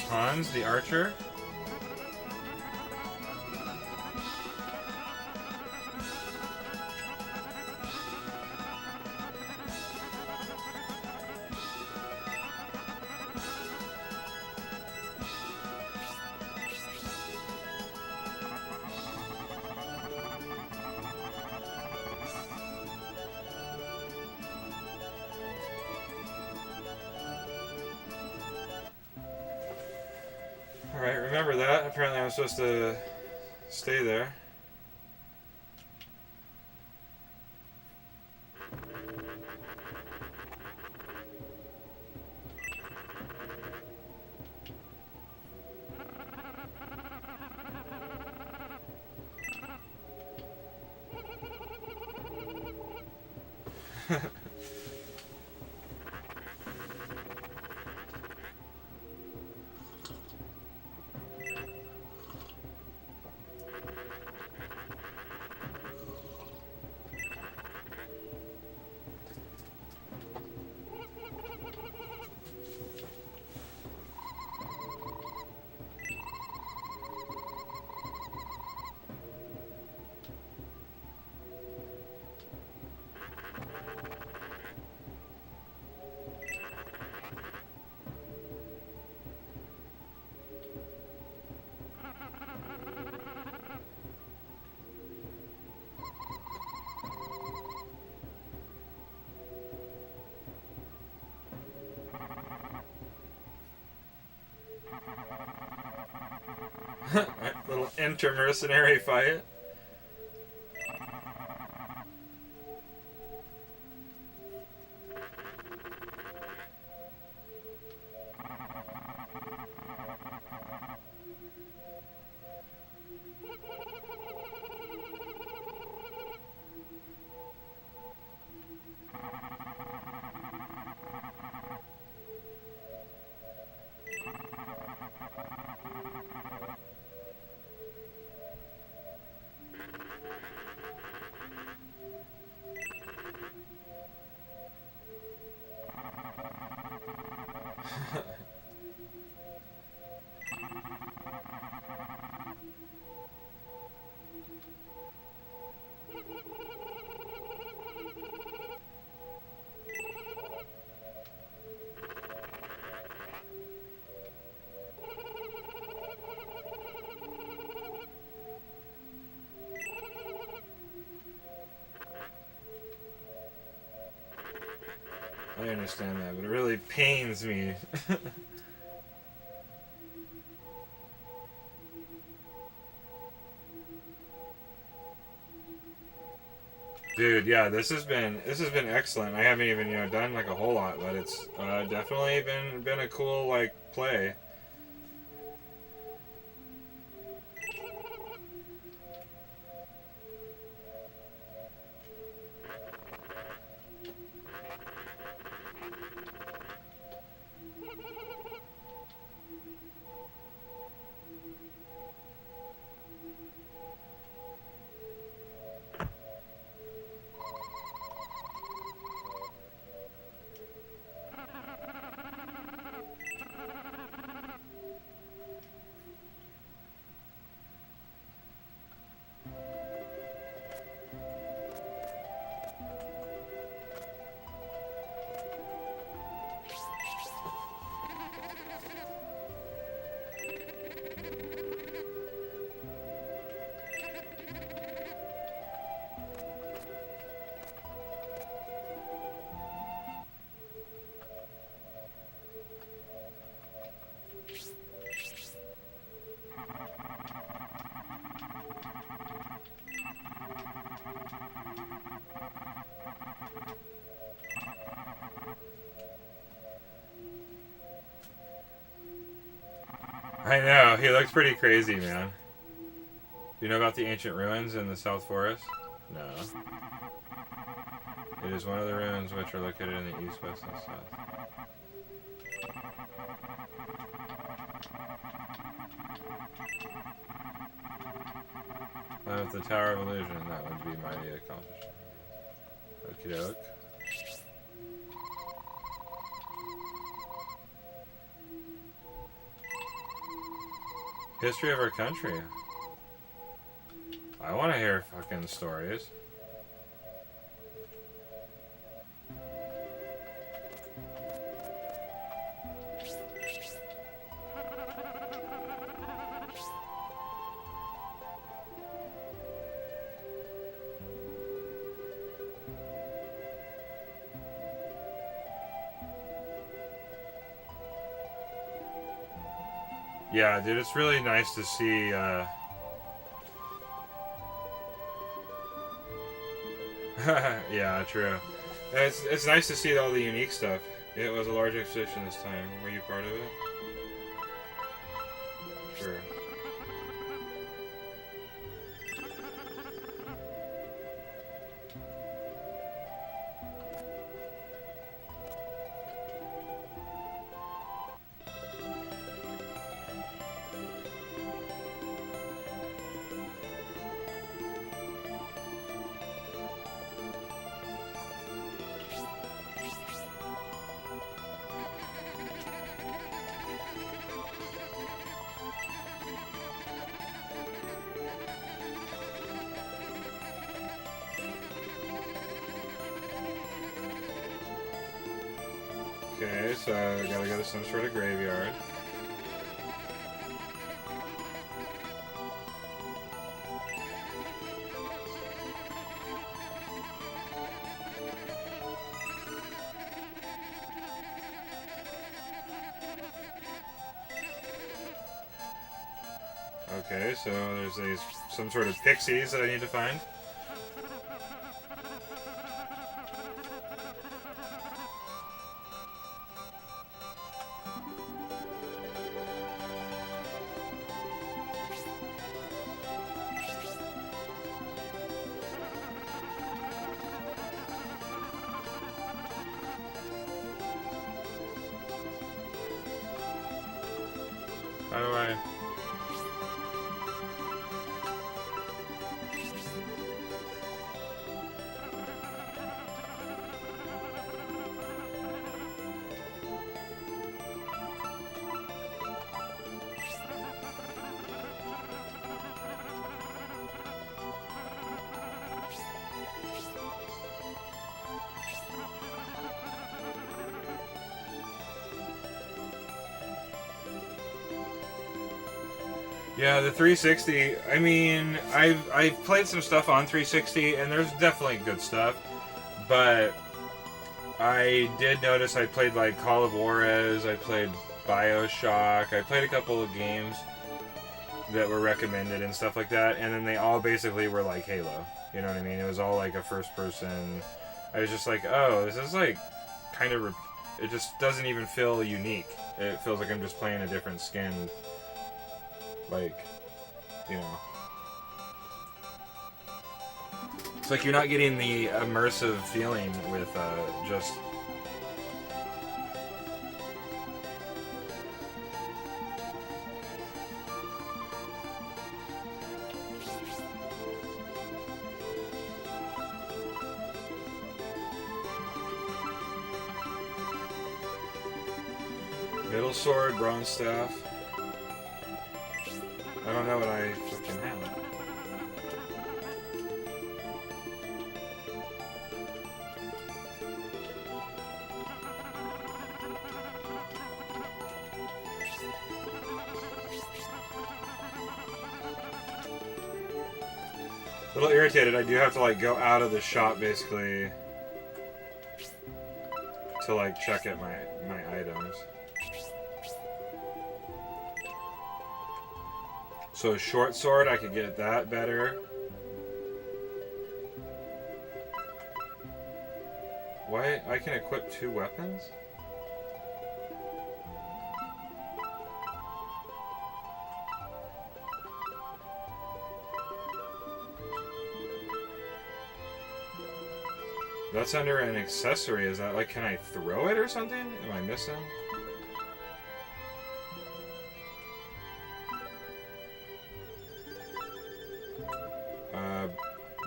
Hans, the archer? Alright, remember that. Apparently I'm supposed to stay there. Little inter-mercenary fight. I understand that, but it really pains me. Dude, yeah, this has been excellent. I haven't even done like a whole lot, but it's definitely been a cool like play. I know, he looks pretty crazy, man. Do you know about the ancient ruins in the South Forest? No. It is one of the ruins which are located in the east, west, and south. With the Tower of Illusion, that would be mighty accomplished. Okie doke. History of our country. I want to hear fucking stories. Yeah, dude, it's really nice to see, yeah, true. It's nice to see all the unique stuff. It was a large exhibition this time. Were you part of it? Sure. Okay, so I gotta go to some sort of graveyard. Okay, so there's some sort of pixies that I need to find. How do I... Yeah, the 360, I mean, I've played some stuff on 360, and there's definitely good stuff, but I did notice I played, like, Call of Juarez, I played BioShock, I played a couple of games that were recommended and stuff like that, and then they all basically were like Halo, you know what I mean? It was all, like, a first-person, I was just like, oh, this is, like, kind of, it just doesn't even feel unique. It feels like I'm just playing a different skin. Like, you know. It's like you're not getting the immersive feeling with just... Middle sword, bronze staff. I don't know what I fucking have. A little irritated. I do have to like go out of the shop basically to like check at my items. So a short sword, I could get that better. Why? I can equip 2 weapons? That's under an accessory. Is that like, can I throw it or something? Am I missing?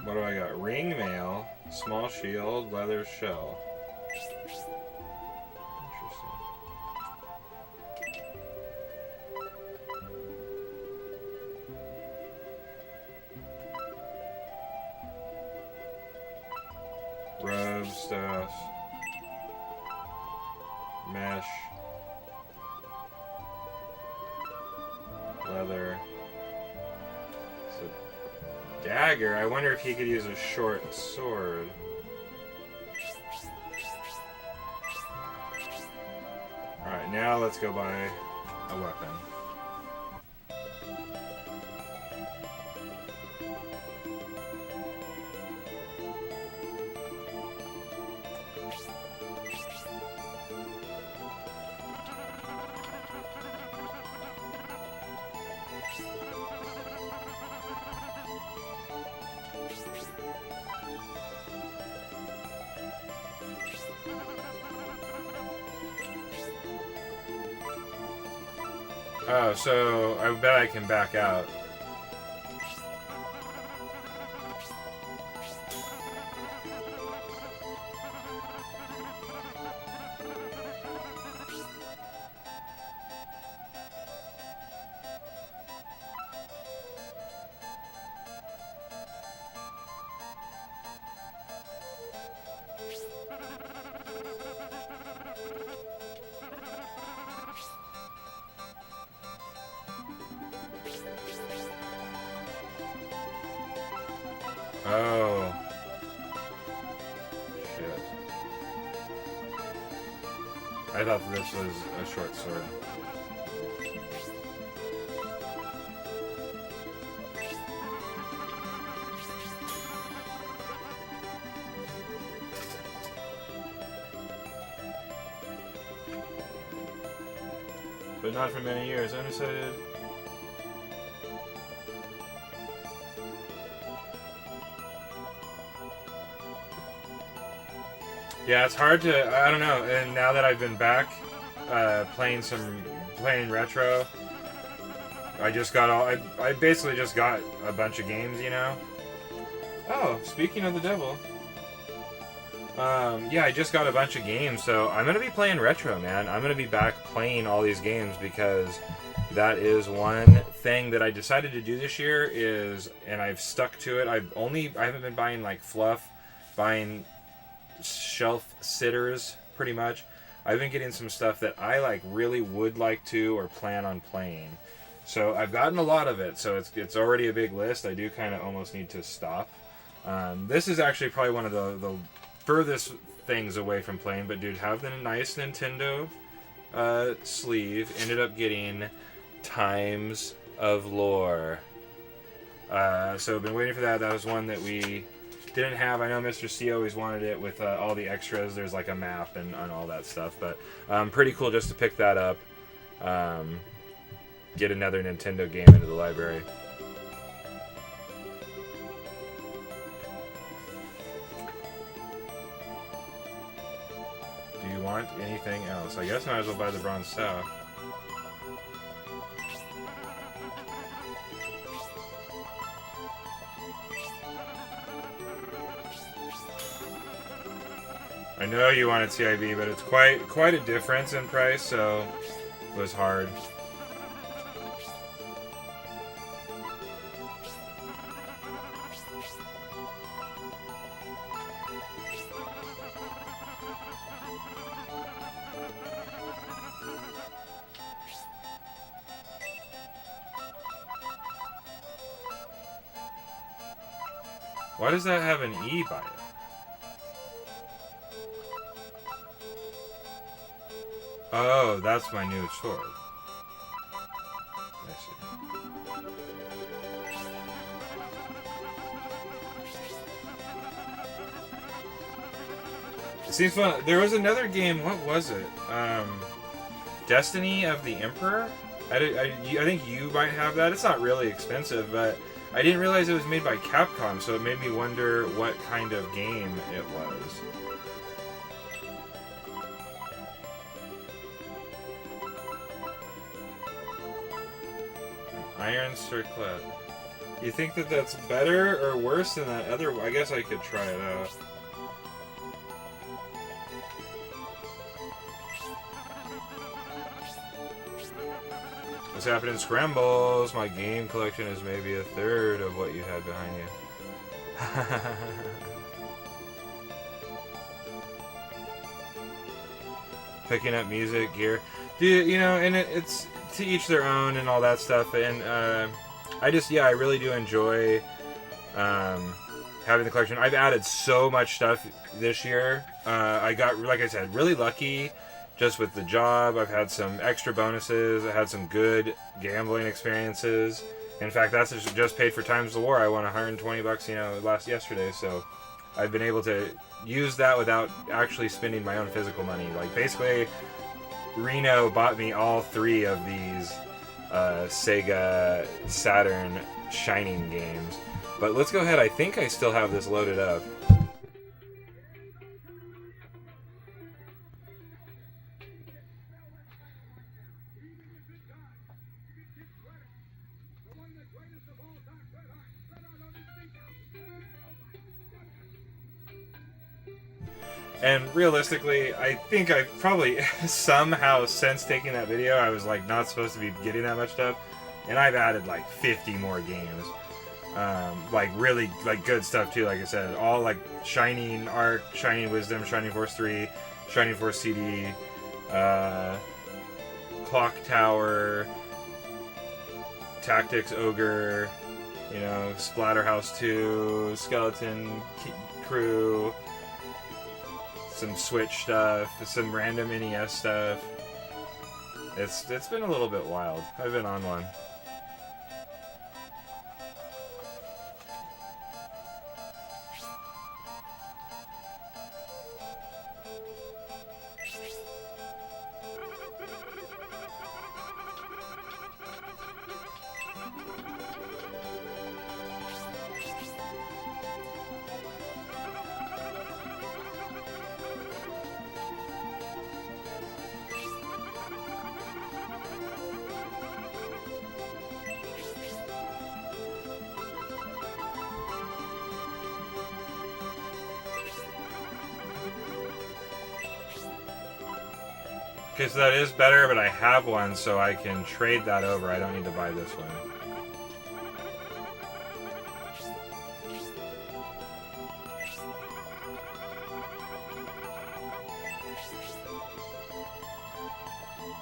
What do I got? Ring mail, small shield, leather shell. Interesting. Robe, staff, mesh, leather. Dagger. I wonder if he could use a short sword. Alright, now let's go buy a weapon. Oh, so I bet I can back out. Oh. Shit. I thought this was a short sword. But not for many years. Undecided. Yeah, it's hard to. I don't know. And now that I've been back, playing retro, I just got all. I basically just got a bunch of games, you know. Oh, speaking of the devil. Yeah, I just got a bunch of games, so I'm gonna be playing retro, man. I'm gonna be back playing all these games because that is one thing that I decided to do this year and I've stuck to it. I haven't been buying like fluff, buying shelf sitters pretty much. I've been getting some stuff that I like really would like to or plan on playing. So I've gotten a lot of it, so it's already a big list. I do kind of almost need to stop. This is actually probably one of the furthest things away from playing, but dude, have the nice Nintendo sleeve. Ended up getting Times of Lore. So I've been waiting for that. That was one that we didn't have. I know Mr. C always wanted it with all the extras. There's like a map and all that stuff, but pretty cool just to pick that up. Get another Nintendo game into the library. Do you want anything else? I guess I might as well buy the bronze staff. I know you wanted CIB, but it's quite a difference in price, so it was hard. Why does that have an E by it? Oh, that's my new sword. I see. It seems fun. There was another game. What was it? Destiny of the Emperor? I think you might have that. It's not really expensive, but I didn't realize it was made by Capcom, so it made me wonder what kind of game it was. Iron Circlet. You think that that's better or worse than that other? I guess I could try it out. What's happening? Scrambles. My game collection is maybe a third of what you had behind you. Picking up music, gear. Dude, you know, and it's to each their own and all that stuff. And I really do enjoy having the collection. I've added so much stuff this year. I got, like I said, really lucky just with the job. I've had some extra bonuses. I had some good gambling experiences. In fact, that's just paid for Times of War. I won $120, you know, yesterday. So I've been able to use that without actually spending my own physical money. Like, basically, Reno bought me all 3 of these Sega Saturn Shining games. But let's go ahead. I think I still have this loaded up. And realistically, I think I probably somehow, since taking that video, I was like not supposed to be getting that much stuff, and I've added like 50 more games, like really like good stuff too. Like I said, all like Shining Ark, Shining Wisdom, Shining Force 3, Shining Force CD, Clock Tower, Tactics Ogre, You know, Splatterhouse 2, Crew, some Switch stuff, some random NES stuff. It's been a little bit wild. I've been on one. Okay, so that is better, but I have one, so I can trade that over. I don't need to buy this one.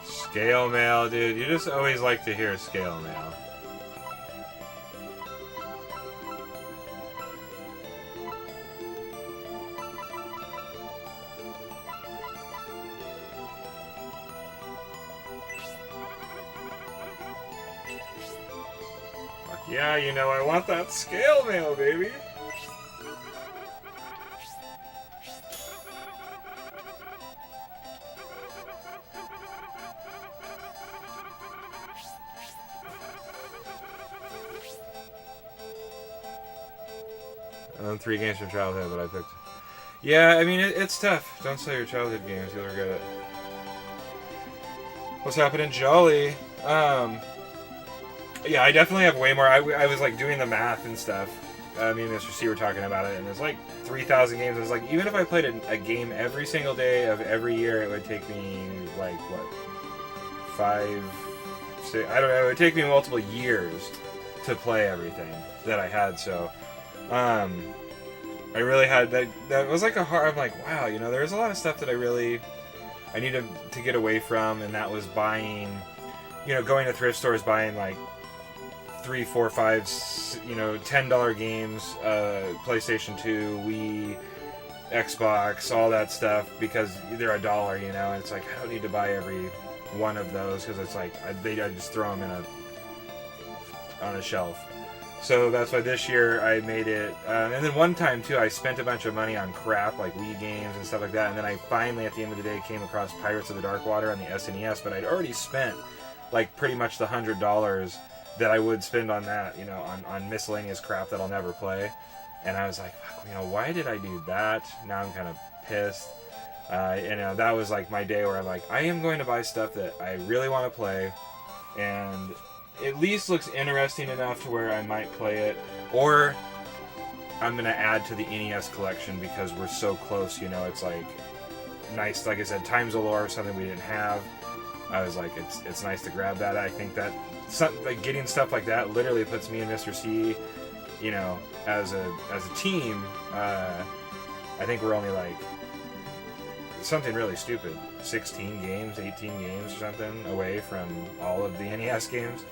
Scale mail, dude. You just always like to hear scale mail. Yeah, you know, I want that scale mail, baby. And then 3 games from childhood that I picked. Yeah, I mean, it's tough. Don't sell your childhood games, you'll regret it. What's happening, Jolly? Yeah, I definitely have way more. I was like doing the math and stuff. Me and Mr. C were talking about it, and there's like 3,000 games. I was like, even if I played a game every single day of every year, it would take me like what, 5, 6? I don't know. It would take me multiple years to play everything that I had. So, I really had that. That was like a hard. I'm like, wow, you know, there's a lot of stuff that I needed to get away from, and that was buying, you know, going to thrift stores, buying like 3, 4, 5, you know, $10 games, PlayStation 2, Wii, Xbox, all that stuff, because they're $1, you know, and it's like, I don't need to buy every one of those, because it's like, I just throw them on a shelf. So that's why this year I made it, and then one time too, I spent a bunch of money on crap, like Wii games and stuff like that, and then I finally, at the end of the day, came across Pirates of the Dark Water on the SNES, but I'd already spent, like, pretty much the $100 that I would spend on that, you know, on miscellaneous crap that I'll never play. And I was like, fuck, you know, why did I do that? Now I'm kind of pissed. You know, that was like my day where I'm like, I am going to buy stuff that I really want to play, and at least looks interesting enough to where I might play it, or I'm going to add to the NES collection because we're so close, you know, it's like nice, like I said, Times of Lore, something we didn't have. I was like, it's nice to grab that. I think that like getting stuff like that literally puts me and Mr. C, you know, as a team. I think we're only like something really stupid, 16 games, 18 games or something away from all of the NES games.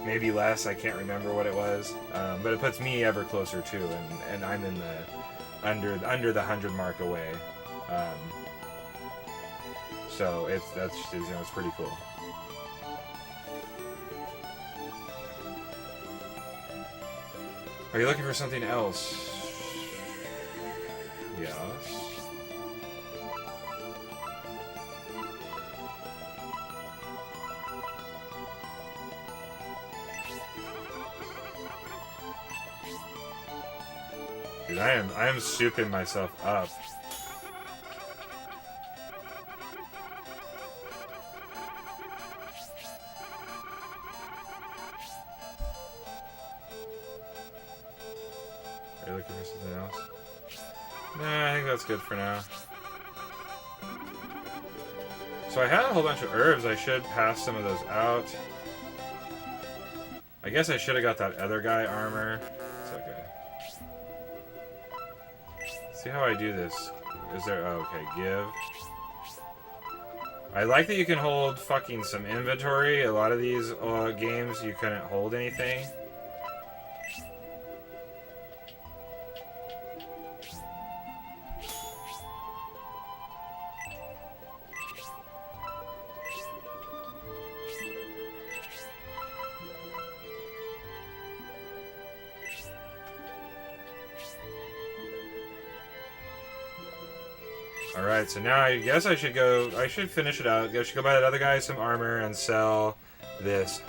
Maybe less. I can't remember what it was, but it puts me ever closer too, and I'm in the under the 100 mark away. So that's you know, it's pretty cool. Are you looking for something else? Yes. Dude, I am souping myself up. Are you looking for something else? Nah, I think that's good for now. So I had a whole bunch of herbs. I should pass some of those out. I guess I should have got that other guy armor. It's okay. See how I do this. Is there... Oh, okay, give. I like that you can hold fucking some inventory. A lot of these games, you couldn't hold anything. Alright, so now I guess I should finish it out. I should go buy that other guy some armor and sell this.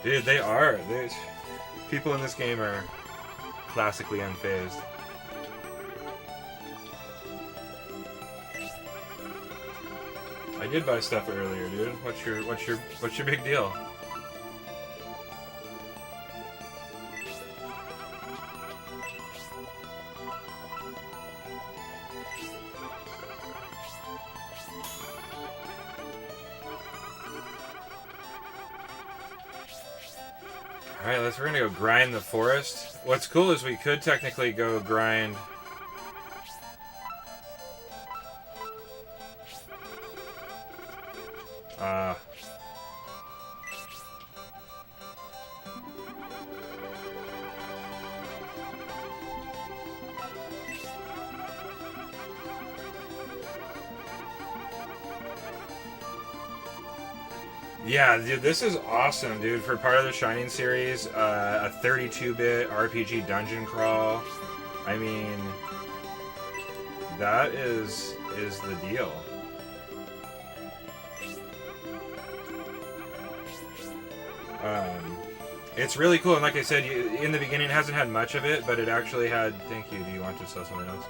Dude, people in this game are classically unfazed. I did buy stuff earlier, dude. What's your big deal? Alright, we're gonna go grind the forest. What's cool is we could technically go grind... Yeah, dude, this is awesome, dude. For part of the Shining series, a 32-bit RPG dungeon crawl. I mean, that is the deal. It's really cool, and like I said, in the beginning, it hasn't had much of it, but it actually had. Thank you. Do you want to sell something else?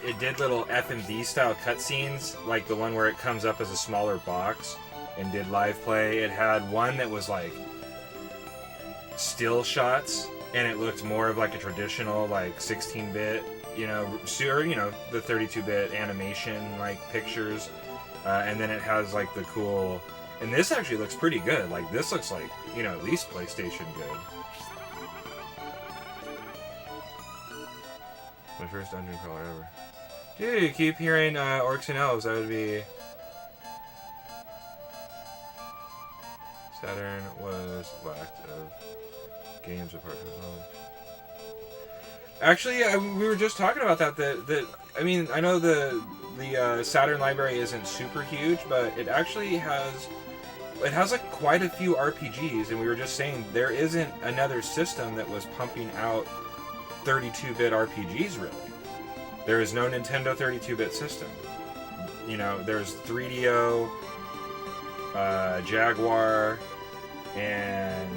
It did little FMV style cutscenes, like the one where it comes up as a smaller box. And did live play. It had one that was like still shots, and it looked more of like a traditional like 16-bit, you know, the 32-bit animation like pictures, and then it has like the cool. And this actually looks pretty good. Like this looks like, you know, at least PlayStation good. My first dungeon crawler ever. Dude, you keep hearing orcs and elves. That would be. Saturn was lacked of games apart from knowledge. Actually, we were just talking about that. I mean, I know the Saturn library isn't super huge, but it actually has like quite a few RPGs, and we were just saying there isn't another system that was pumping out 32-bit RPGs really. There is no Nintendo 32-bit system. You know, there's 3DO. Jaguar, and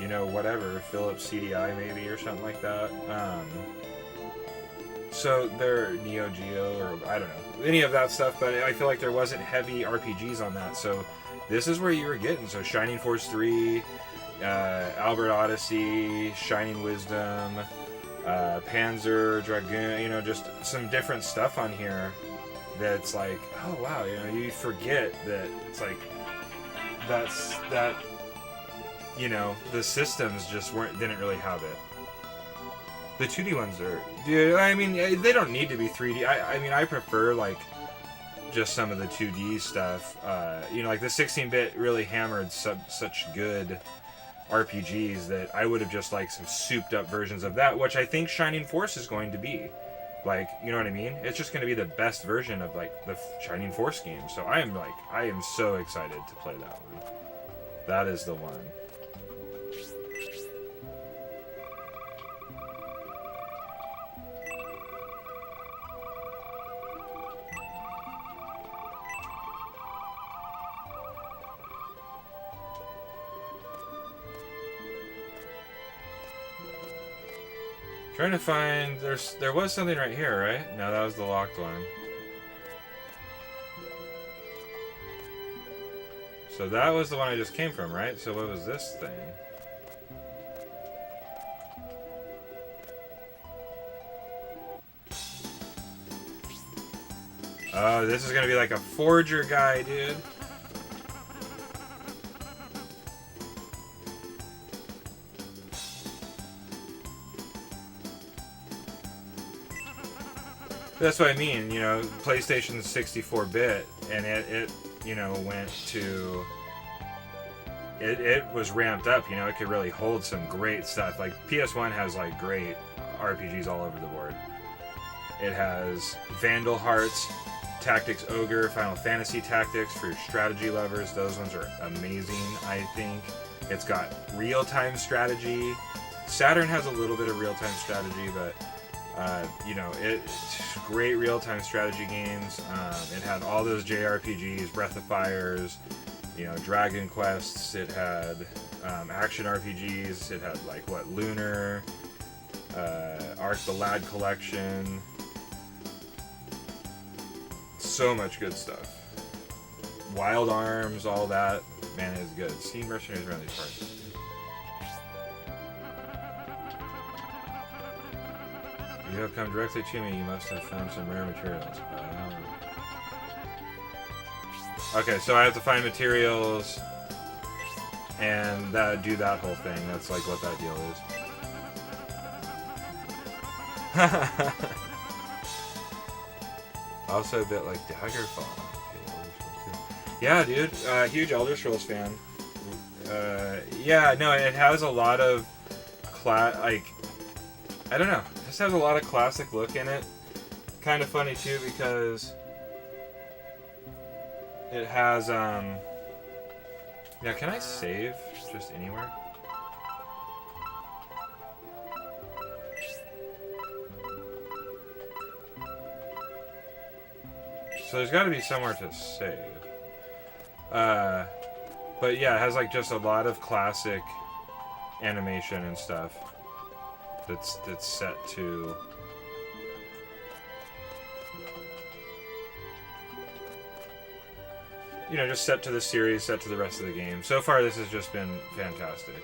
you know, whatever, Philips CDI maybe or something like that. So they're Neo Geo or I don't know any of that stuff, but I feel like there wasn't heavy RPGs on that. So this is where you were getting. So Shining Force 3, Albert Odyssey, Shining Wisdom, Panzer Dragoon. You know, just some different stuff on here. That's like, oh wow, you know, you forget that it's like that you know, the systems just didn't really have it. The 2D ones are, dude, I mean, they don't need to be 3D. I mean, I prefer like just some of the 2D stuff. You know, like the 16-bit really hammered such good RPGs that I would have just liked some souped up versions of that, which I think Shining Force is going to be. Like, you know what I mean? It's just going to be the best version of, like, the Shining Force game. So I am so excited to play that one. That is the one. Trying to find, there was something right here, right? No, that was the locked one. So that was the one I just came from, right? So what was this thing? Oh, this is gonna be like a forger guy, dude. That's what I mean, you know, PlayStation's 64-bit, and it you know, went to... It was ramped up, you know, it could really hold some great stuff. Like, PS1 has, like, great RPGs all over the board. It has Vandal Hearts, Tactics Ogre, Final Fantasy Tactics for strategy lovers. Those ones are amazing, I think. It's got real-time strategy. Saturn has a little bit of real-time strategy, but you know, it's great real-time strategy games. It had all those JRPGs, Breath of Fires, you know, Dragon Quests. It had action RPGs. It had like what, Lunar, Ark the Lad Collection. So much good stuff. Wild Arms, all that. Man, it's good. Steam Mercenaries around these parts. You have come directly to me. You must have found some rare materials. Okay, so I have to find materials and do that whole thing. That's like what that deal is. Also a bit like Daggerfall. Yeah, dude. Huge Elder Scrolls fan. Yeah, no, it has a lot of I don't know. It just has a lot of classic look in it. Kind of funny too because it has yeah, can I save just anywhere? So there's got to be somewhere to save. But yeah, it has like just a lot of classic animation and stuff that's set to you know, just set to the series, set to the rest of the game. So far this has just been fantastic.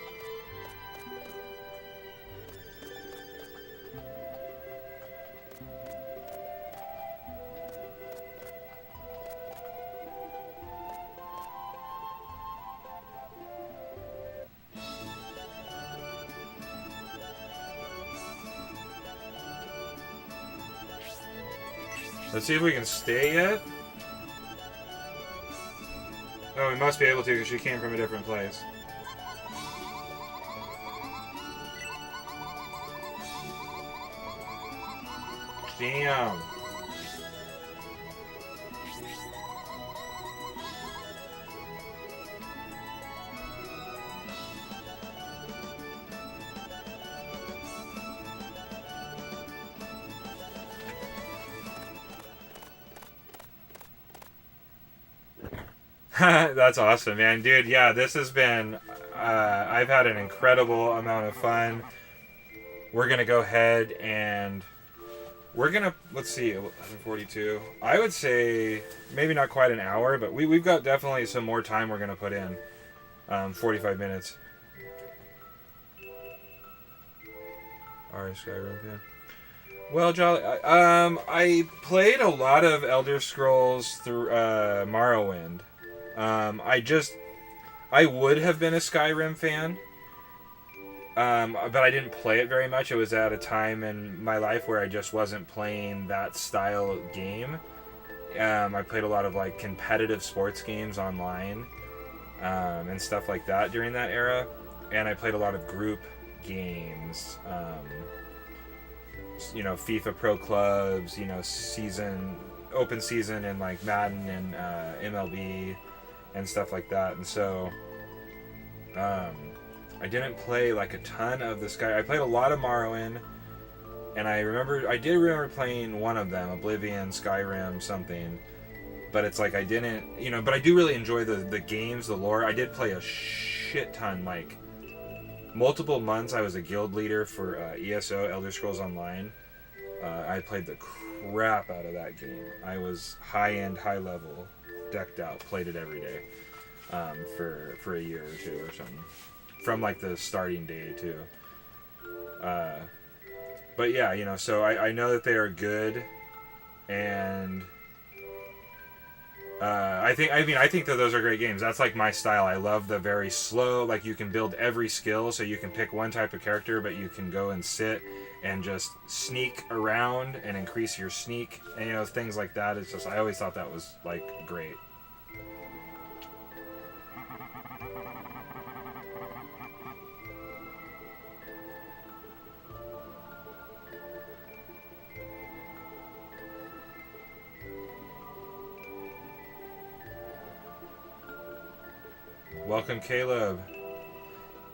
Let's see if we can stay yet. Oh, we must be able to because she came from a different place. Damn. That's awesome, man. Dude, yeah, this has been... I've had an incredible amount of fun. We're going to go ahead and... We're going to... Let's see, 11:42. I would say maybe not quite an hour, but we've got definitely some more time we're going to put in. 45 minutes. Alright, Skyrim, yeah. Well, Jolly, I played a lot of Elder Scrolls through Morrowind. I would have been a Skyrim fan, but I didn't play it very much. It was at a time in my life where I just wasn't playing that style of game. I played a lot of like competitive sports games online, and stuff like that during that era, and I played a lot of group games, you know, FIFA Pro Clubs, you know, open season and like Madden and MLB and stuff like that. And so I didn't play like a ton of the Sky. I played a lot of Morrowind, and I did remember playing one of them, Oblivion, Skyrim, something. But it's like I didn't, you know, but I do really enjoy the games, the lore. I did play a shit ton, like multiple months. I was a guild leader for ESO, Elder Scrolls Online. I played the crap out of that game. I was high-end, high-level, decked out, played it every day for a year or two or something. From like the starting day too. But yeah, you know, so I know that they are good, and I think that those are great games. That's like my style. I love the very slow, like you can build every skill, so you can pick one type of character, but you can go and sit and just sneak around and increase your sneak, and you know, things like that. It's just, I always thought that was like great. Welcome, Caleb.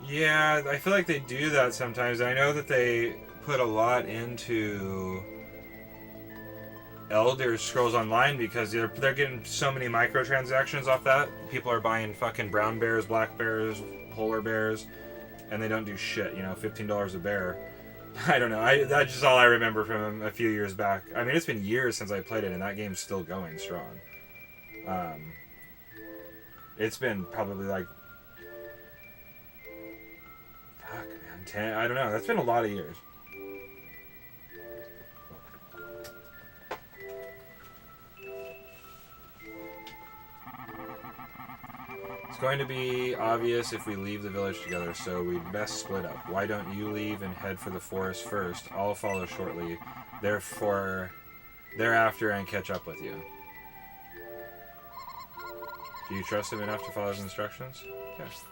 Yeah, I feel like they do that sometimes. I know that they put a lot into Elder Scrolls Online because they're getting so many microtransactions off that. People are buying fucking brown bears, black bears, polar bears, and they don't do shit. You know, $15 a bear. I don't know. That's just all I remember from a few years back. I mean, it's been years since I played it, and that game's still going strong. It's been probably like, fuck, man, 10. I don't know. That's been a lot of years. It's going to be obvious if we leave the village together, so we'd best split up. Why don't you leave and head for the forest first? I'll follow shortly, thereafter, and catch up with you. Do you trust him enough to follow his instructions? Yes.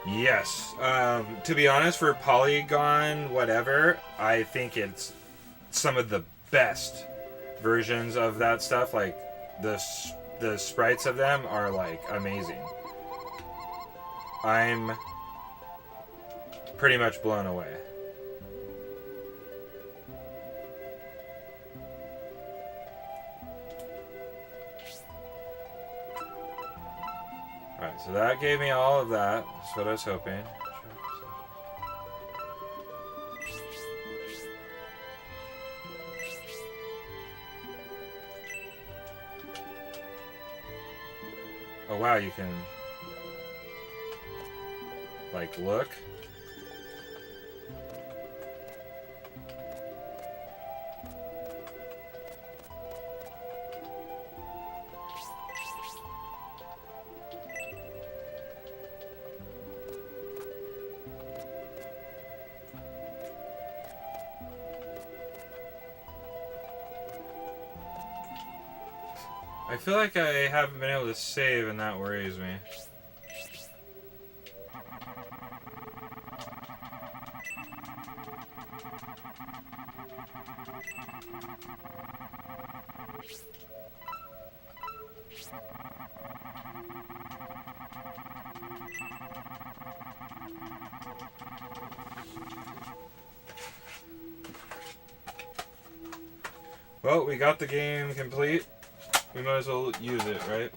Yes. To be honest, for Polygon, whatever, I think it's some of the best versions of that stuff. Like, the sprites of them are, like, amazing. I'm pretty much blown away. Alright, so that gave me all of that. That's what I was hoping. Oh wow, you can like look. I feel like I haven't been able to save, and that worries me. Well, we got the game complete. We might as well use it, right?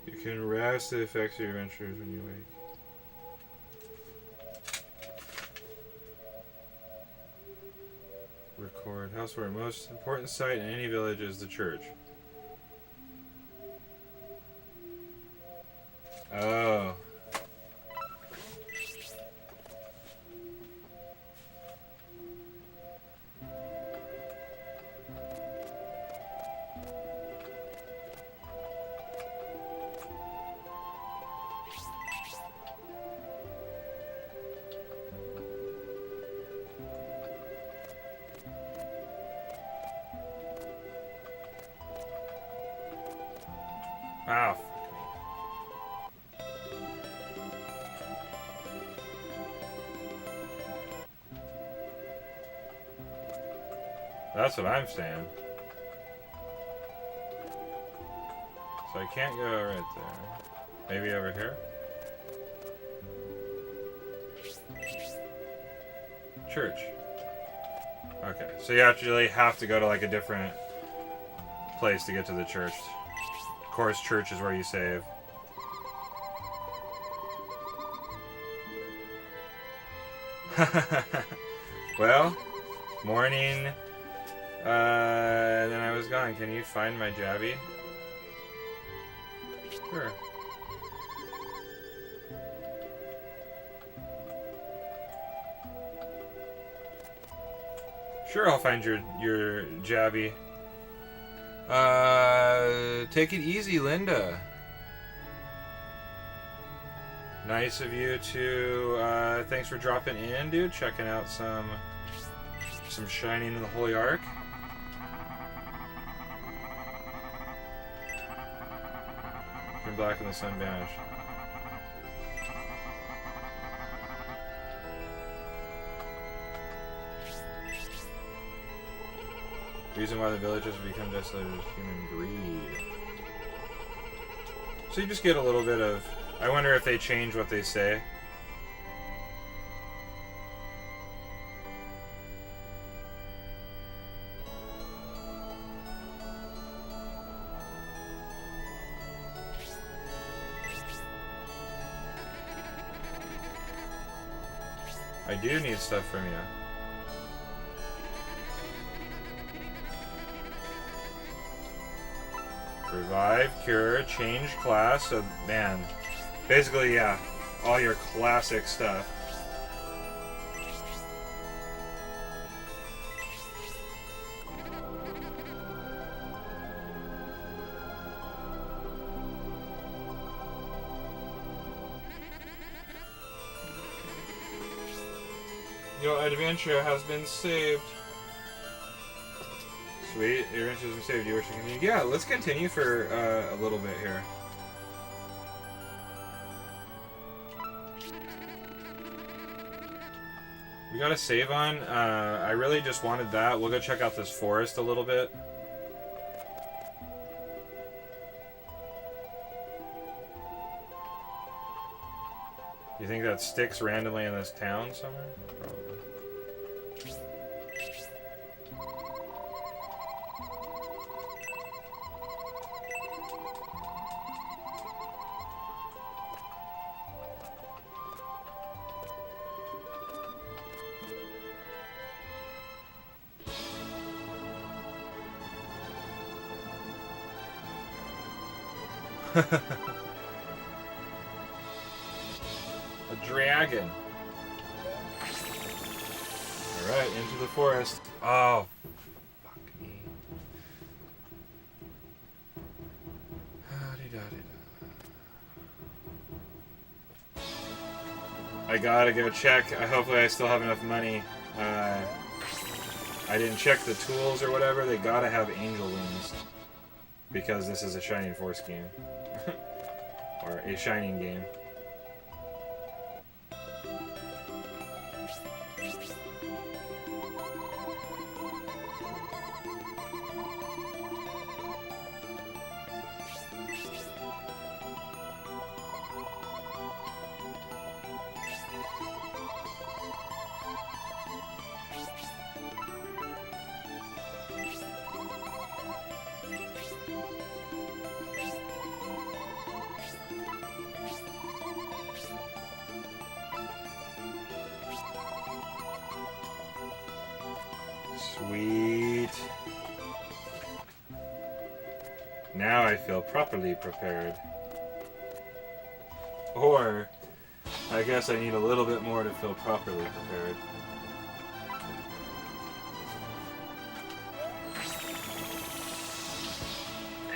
You can rouse the effects of your adventures when you wake. Record. Housework. Most important site in any village is the church. Oh. Ah, that's what I'm saying. So I can't go right there. Maybe over here? Church. Okay, so you actually have to go to like a different place to get to the church. Of course, church is where you save. Well, morning. Then I was gone. Can you find my Jabby? Sure. Sure, I'll find your Jabby. Take it easy, Linda. Nice of you to, thanks for dropping in, dude. Checking out some Shining the Holy Ark. From Black and the Sun vanished. Reason why the villages have become desolated is human greed. So you just get a little bit of... I wonder if they change what they say. I do need stuff from you. Revive, cure, change class. So, man, basically, yeah, all your classic stuff. Your adventure has been saved. Sweet, your adventure has been saved. You wish to continue? Yeah, let's continue for a little bit here. We got a save on. I really just wanted that. We'll go check out this forest a little bit. You think that sticks randomly in this town somewhere? Probably. A dragon. Alright, into the forest. Oh, fuck me. I gotta go check. Hopefully I still have enough money. I didn't check the tools or whatever. They gotta have angel wings. Because this is a Shining Force game. Or a Shining game. Sweet. Now I feel properly prepared. Or, I guess I need a little bit more to feel properly prepared.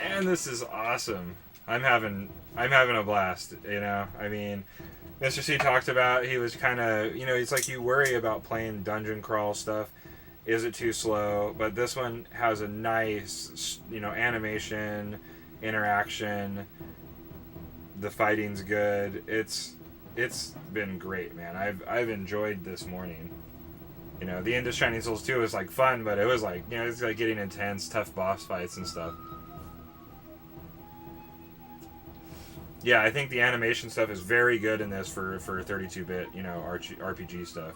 And this is awesome. I'm having a blast, you know? I mean, Mr. C talked about, he was kind of, you know, it's like you worry about playing dungeon crawl stuff. Is it too slow? But this one has a nice, you know, animation, interaction. The fighting's good. It's been great, man. I've enjoyed this morning. You know, the end of Shining Souls 2 was like fun, but it was like, you know, it's like getting intense, tough boss fights and stuff. Yeah, I think the animation stuff is very good in this for 32-bit, you know, RPG stuff.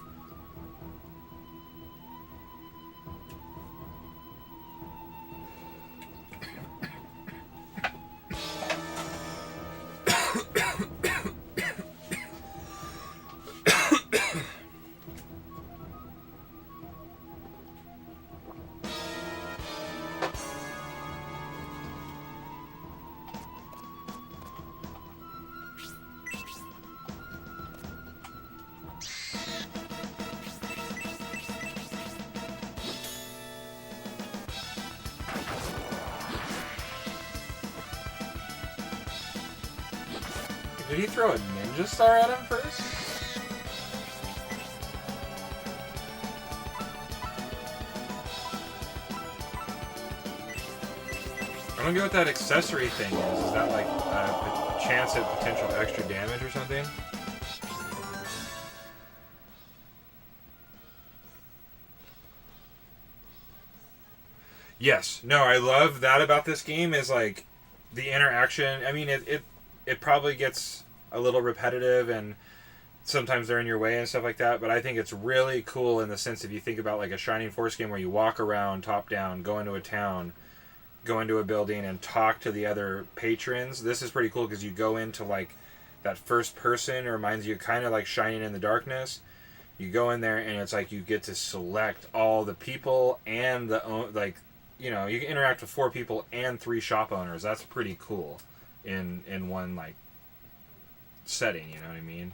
Did he throw a ninja star at him first? I don't get what that accessory thing is. Is that like a chance at potential extra damage or something? Yes. No, I love that about this game is like the interaction. I mean, it probably gets a little repetitive and sometimes they're in your way and stuff like that, but I think it's really cool in the sense if you think about like a Shining Force game where you walk around top down, go into a town, go into a building and talk to the other patrons. This is pretty cool because you go into like that first person. It reminds you kind of like Shining in the Darkness. You go in there and it's like you get to select all the people and the like, you know, you can interact with 4 people and 3 shop owners. That's pretty cool in one like setting, you know what I mean?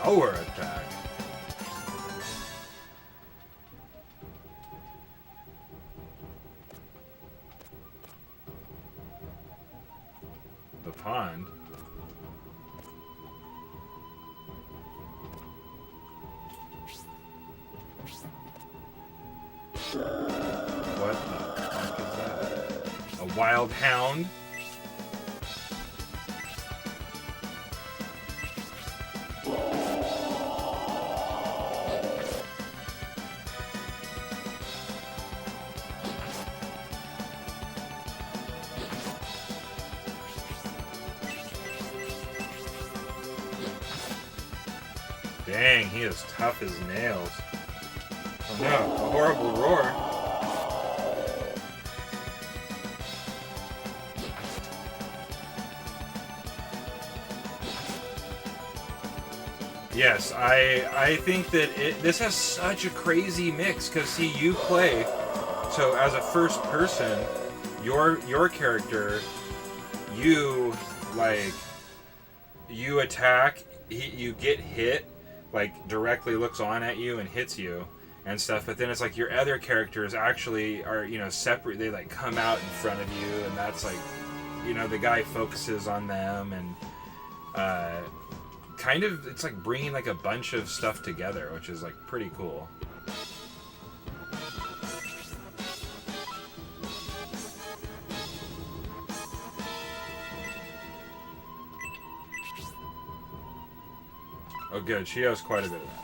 Power attack. The pond. What the fuck is that? A wild hound? Dang, he is tough as nails. Oh no, a horrible roar. Yes, I think that this has such a crazy mix, because see, you play, so as a first person, your character, you attack, you get hit, like directly looks on at you and hits you and stuff, but then it's like your other characters actually are, you know, separate, they like come out in front of you, and that's like, you know, the guy focuses on them, and kind of, it's like bringing like a bunch of stuff together, which is like pretty cool. Oh good, she has quite a bit of magic.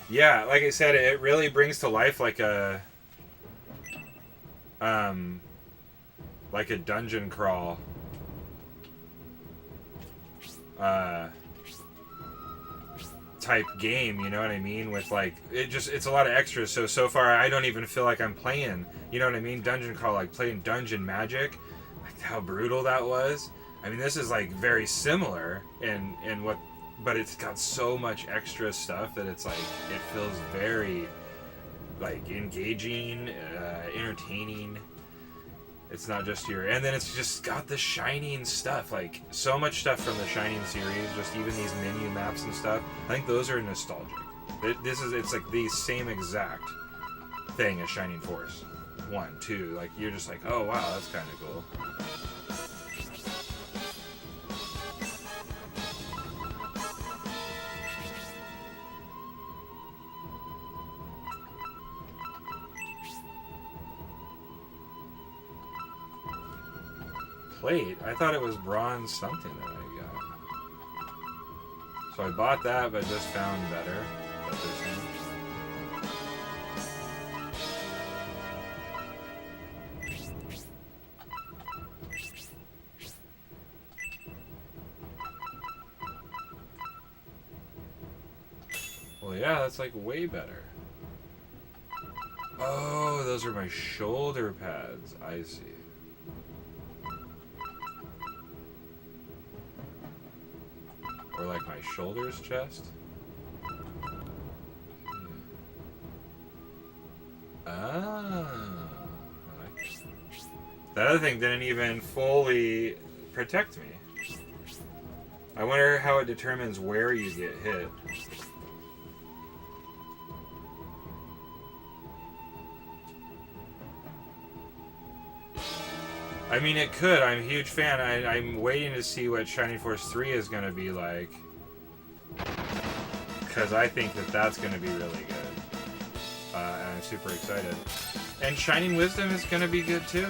Yeah, like I said, it really brings to life like a like a dungeon crawl type game, you know what I mean? With like, it's a lot of extras. So far I don't even feel like I'm playing, you know what I mean? Dungeon crawl, like playing Dungeon Magic, like how brutal that was. I mean, this is like very similar in what, but it's got so much extra stuff that it's like, it feels very like engaging, entertaining. It's not just and then it's just got the Shining stuff, like so much stuff from the Shining series, just even these menu maps and stuff. I think those are nostalgic. It's like the same exact thing as Shining Force 1, 2. Like, you're just like, oh wow, that's kind of cool. Plate? I thought it was bronze something that I got. So I bought that, but just found better. Well, yeah, that's like way better. Oh, those are my shoulder pads. I see. Or like my shoulders, chest. Ah. That other thing didn't even fully protect me. I wonder how it determines where you get hit. I mean, it could. I'm a huge fan. I'm waiting to see what Shining Force 3 is going to be like. Because I think that that's going to be really good. And I'm super excited. And Shining Wisdom is going to be good too.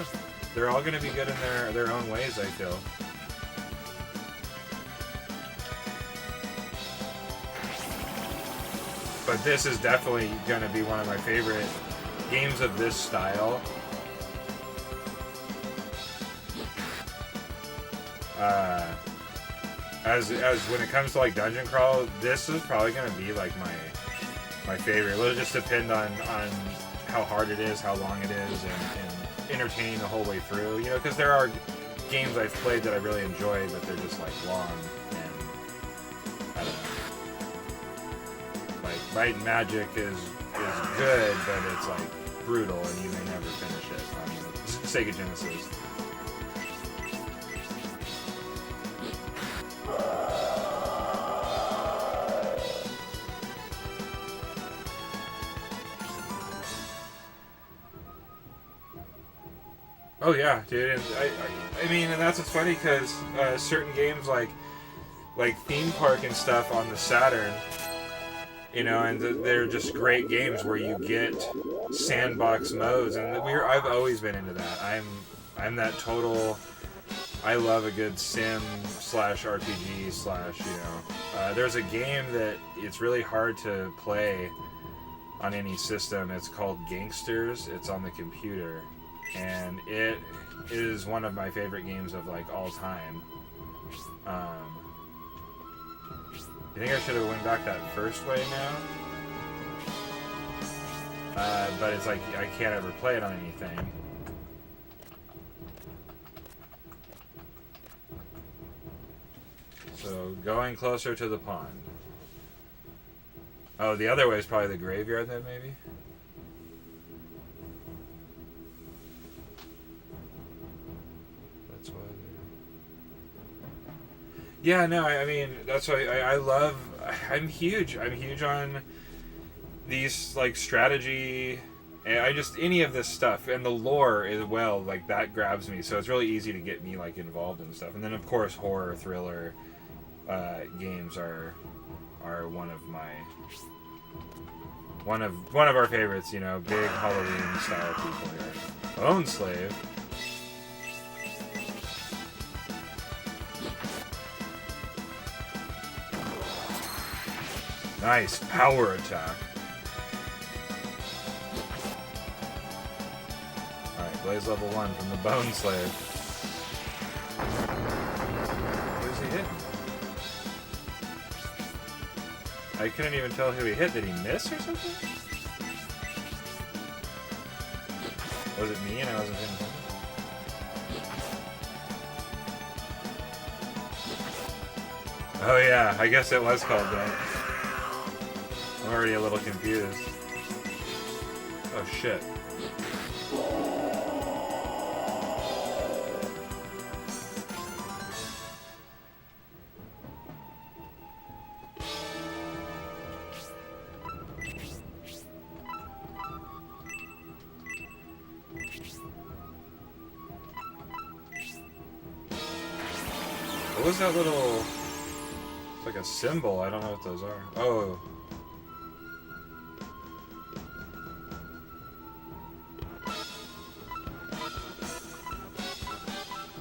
They're all going to be good in their own ways, I feel. But this is definitely going to be one of my favorite games of this style. As when it comes to like dungeon crawl, this is probably gonna be like my favorite. It'll just depend on how hard it is, how long it is, and entertaining the whole way through. You know, because there are games I've played that I really enjoy, but they're just like long and I don't know. Like Might and Magic is good, but it's like brutal, and you may never finish it on Sega Genesis. Oh yeah, dude. And I mean, and that's what's funny because certain games like Theme Park and stuff on the Saturn, you know, and they're just great games where you get sandbox modes, and I've always been into that. I'm that total. I love a good sim / RPG / you know. There's a game that it's really hard to play on any system. It's called Gangsters. It's on the computer. And it is one of my favorite games of like all time. I think I should have went back that first way now. But it's like I can't ever play it on anything. So going closer to the pond. Oh, the other way is probably the graveyard then, maybe? Yeah, no, I mean, that's why I love, I'm huge on these, like, strategy, and any of this stuff, and the lore as well, like, that grabs me, so it's really easy to get me, like, involved in stuff, and then, of course, horror, thriller, games are one of our favorites, you know, big Halloween style people here. Bone Slave. Nice power attack. Alright, Blaze level 1 from the Bone Slave. Who's he hitting? I couldn't even tell who he hit. Did he miss or something? Was it me and I wasn't paying attention? Oh yeah, I guess it was called that. I'm already a little confused. Oh shit. What was that little... It's like a symbol. I don't know what those are. Oh.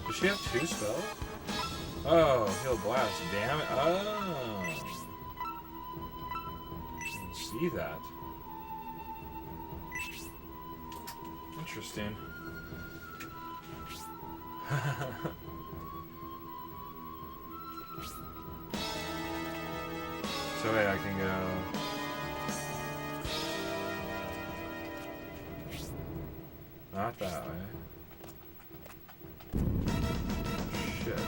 Does she have 2 spells? Oh, he'll blast. Damn it. Oh. Didn't see that. Interesting. So wait, I can go... Not that way. Shit.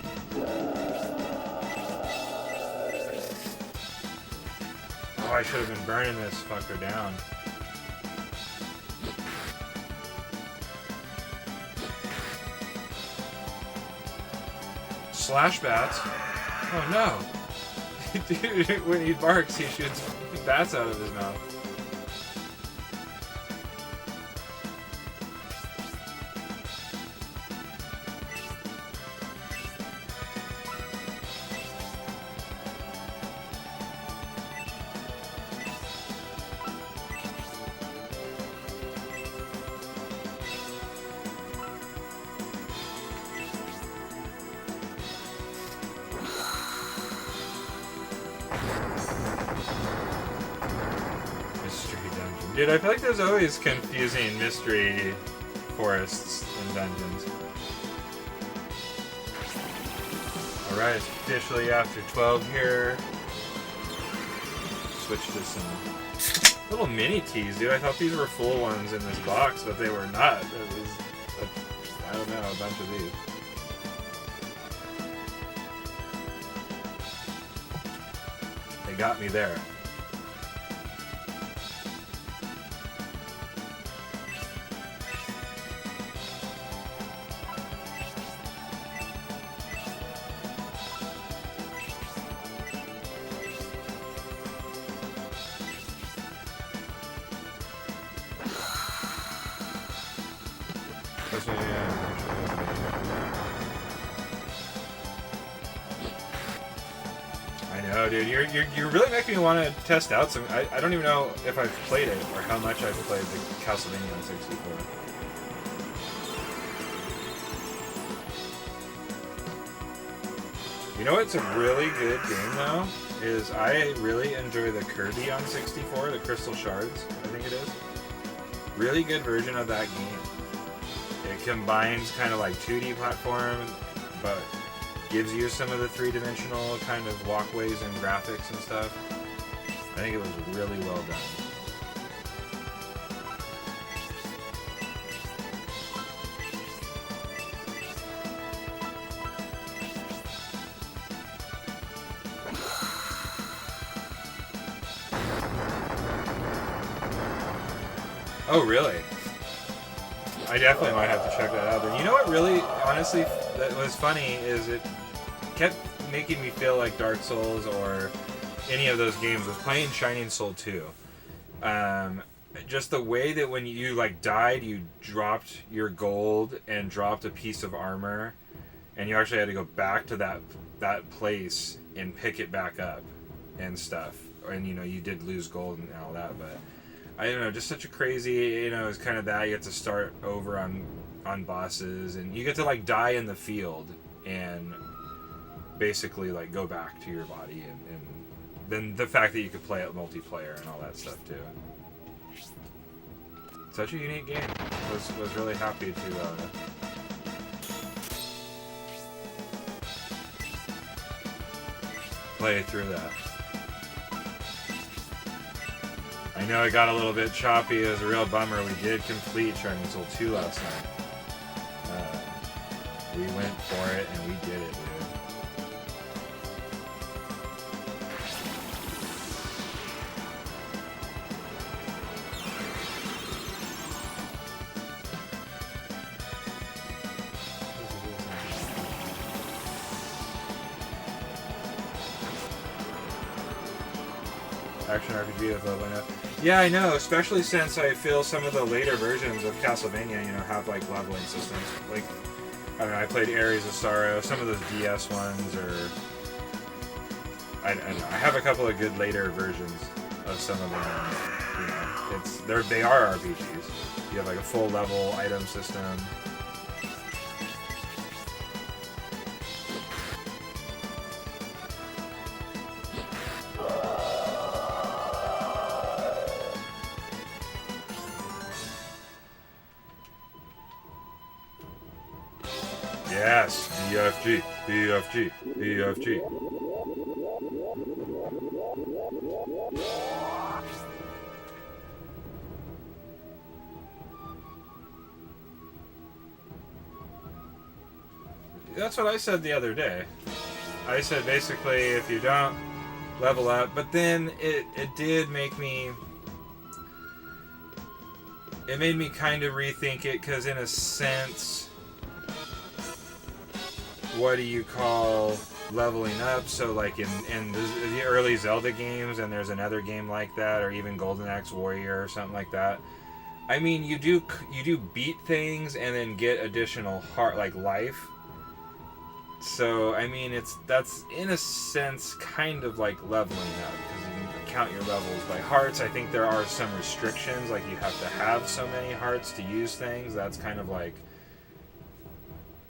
Oh, I should have been burning this fucker down. Slash bats? Oh no! Dude, when he barks, he shoots bats out of his mouth. Dude, I feel like there's always confusing mystery forests and dungeons. Alright, it's officially after 12 here. Switch to some little mini teas, dude. I thought these were full ones in this box, but they were not. It was, I don't know, a bunch of these. They got me there. I know, dude. You're really making me want to test out some. I don't even know if I've played it or how much I've played the Castlevania on 64. You know what's a really good game though? Is I really enjoy the Kirby on 64, the Crystal Shards, I think it is. Really good version of that game. It combines kind of like 2D platform, but gives you some of the three-dimensional kind of walkways and graphics and stuff. I think it was really well done. Oh, really? I definitely might have to check that out. And you know what really, honestly, that was funny is it kept making me feel like Dark Souls or any of those games was playing Shining Soul 2. Just the way that when you like died, you dropped your gold and dropped a piece of armor, and you actually had to go back to that place and pick it back up and stuff. And you know, you did lose gold and all that, but I don't know, just such a crazy, you know, it's kind of that. You get to start over on bosses, and you get to like die in the field and basically like go back to your body, and then the fact that you could play it multiplayer and all that stuff too. such a unique game. Was really happy to play through that. I know it got a little bit choppy. It was a real bummer. We did complete Shining the Soul 2 last night. We went for it and we did it, dude. Action RPG with leveling up. Yeah, I know, especially since I feel some of the later versions of Castlevania, have like leveling systems. Like, I don't know, I played Ares of Sorrow, some of those DS ones, or I don't know. I have a couple of good later versions of some of them. They are RPGs. You have like a full level item system. Yes, BFG, BFG, BFG. That's what I said the other day. I said basically if you don't level up, but then it did make me... It made me kind of rethink it, because in a sense... What do you call leveling up? So like in the early Zelda games, and there's another game like that, or even Golden Axe Warrior or something like that. I mean, you do beat things and then get additional heart, like life. So I mean, that's in a sense kind of like leveling up, because you can count your levels by hearts. I think there are some restrictions, like you have to have so many hearts to use things. That's kind of like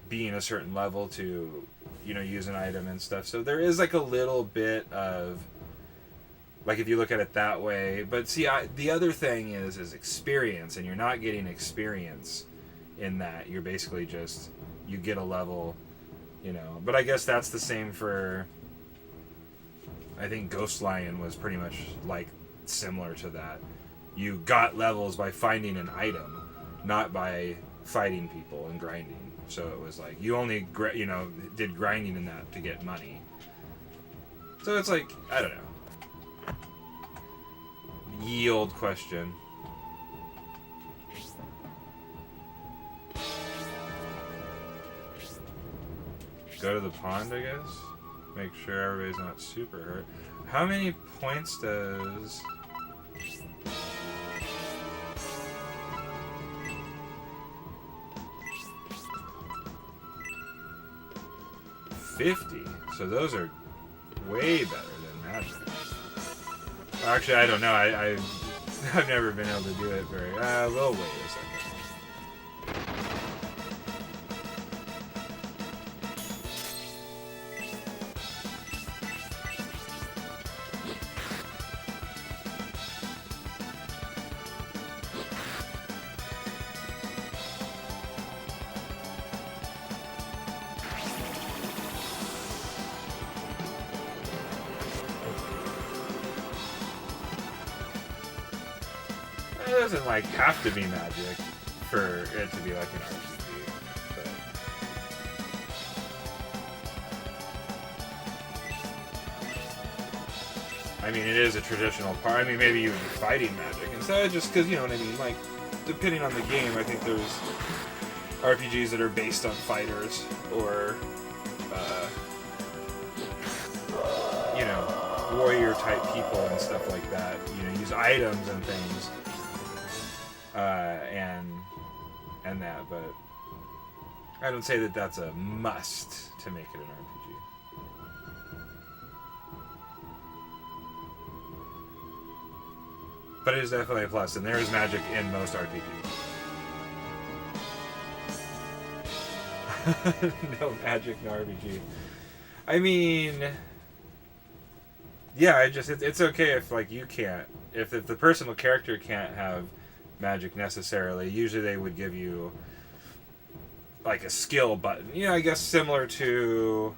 being a certain level to, use an item and stuff. So there is like a little bit of, like if you look at it that way. But see, the other thing is experience, and you're not getting experience in that. You're basically just, you get a level, But I guess that's the same for, I think Ghost Lion was pretty much like similar to that. You got levels by finding an item, not by fighting people and grinding. So it was like, you only, did grinding in that to get money. So it's like, I don't know. Ye old question. Go to the pond, I guess? Make sure everybody's not super hurt. How many points does... 50. So those are way better than magic. Actually, I don't know. I've never been able to do it very... we'll wait a second. It doesn't like have to be magic for it to be like an RPG, but I mean, it is a traditional part. I mean, maybe you would be fighting magic instead, just because, you know what I mean. Like, depending on the game, I think there's RPGs that are based on fighters or warrior type people and stuff like that. Use items and things. And that, but I don't say that that's a must to make it an RPG. But it is definitely a plus, and there is magic in most RPGs. No magic, no RPG. I mean, yeah, it's okay if like you can't, if the personal character can't have magic necessarily. Usually they would give you like a skill button. You know, I guess similar to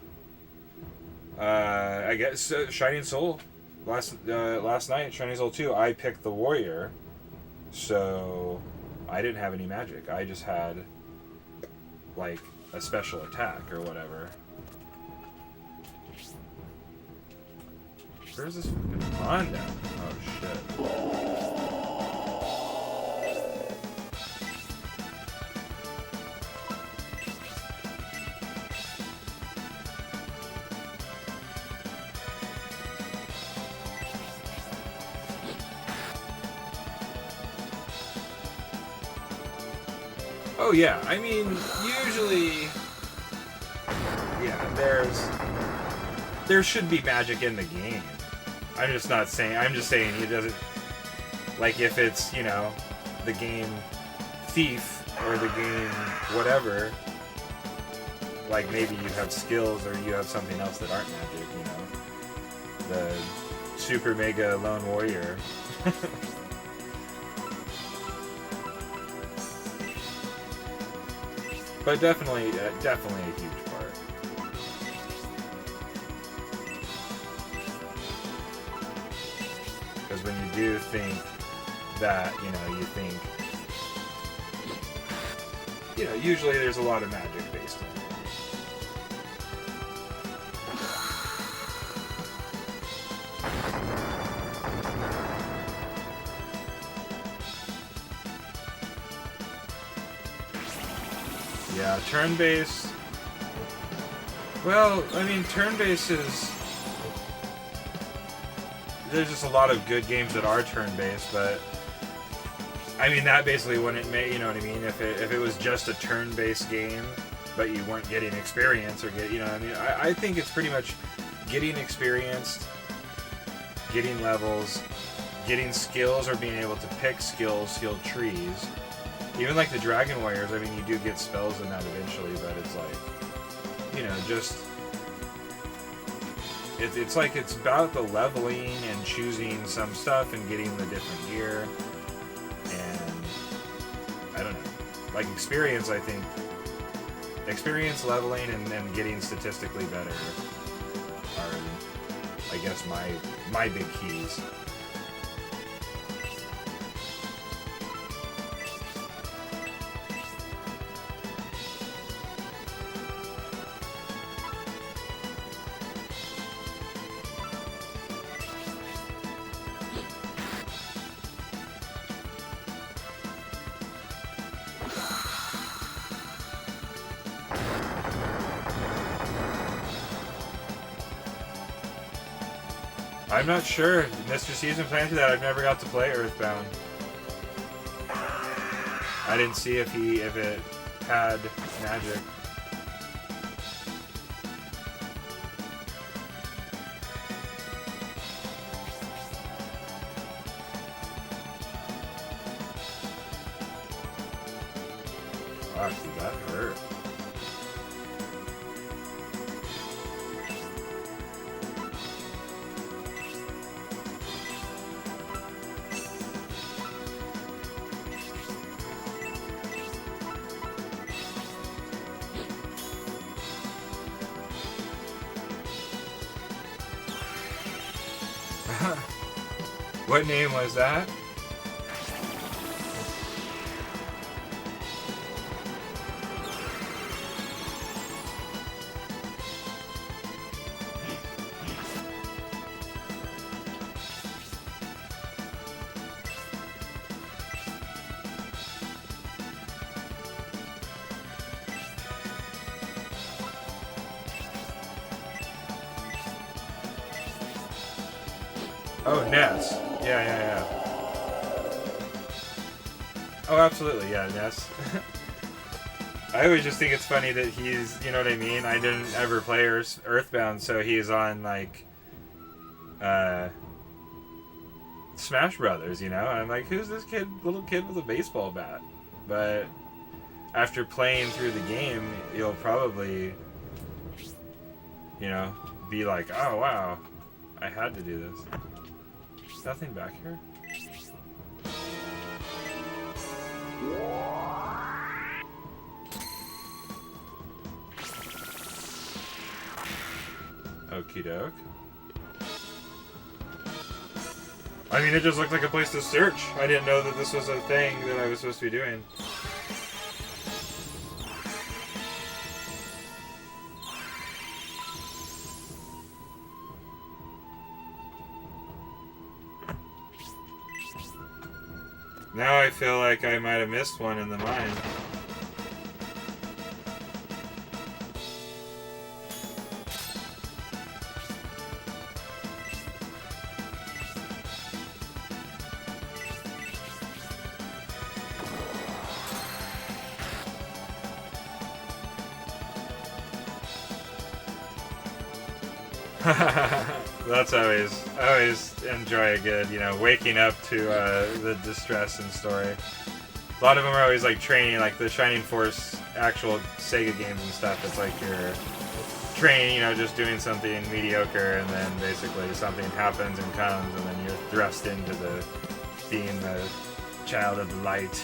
I guess Shining Soul. Last night, Shining Soul 2, I picked the warrior, so I didn't have any magic. I just had like a special attack or whatever. Where's this fucking pond at? Oh shit. Oh yeah, I mean, usually, yeah, there should be magic in the game. I'm just not saying, I'm just saying it doesn't, like if it's, you know, the game Thief or the game whatever, like maybe you have skills or you have something else that aren't magic, you know, the Super Mega Lone Warrior. But definitely a huge part. Because when you do think that, you know, usually there's a lot of magic based in it. Yeah, turn-based. Well, I mean, turn-based is. There's just a lot of good games that are turn-based, but I mean that basically wouldn't make, you know what I mean? If it was just a turn-based game, but you weren't getting experience or you know what I mean? I think it's pretty much getting experienced, getting levels, getting skills or being able to pick skill trees. Even like the Dragon Warriors, I mean, you do get spells in that eventually, but it's like, you know, just... It's like it's about the leveling and choosing some stuff and getting the different gear. And, I don't know. Like experience, I think. Experience, leveling, and then getting statistically better are, I guess, my big keys. I'm not sure. Mr. Season planted that. I've never got to play Earthbound. I didn't see if it had magic. Gosh, dude, that hurt. What name was that? Oh, Ness. Yeah. Oh, absolutely, yeah, Ness. I always just think it's funny that he's, you know what I mean? I didn't ever play Earthbound, so he's on, like, Smash Brothers, you know? And I'm like, who's this little kid with a baseball bat? But after playing through the game, you'll probably, you know, be like, oh, wow, I had to do this. There's nothing back here? Okie doke. I mean, it just looked like a place to search. I didn't know that this was a thing that I was supposed to be doing. Now I feel like I might have missed one in the mine. That's I always enjoy a good, you know, waking up to the distress in story. A lot of them are always like training, like the Shining Force actual Sega games and stuff. It's like you're training, you know, just doing something mediocre, and then basically something happens and comes, and then you're thrust into being the child of the light.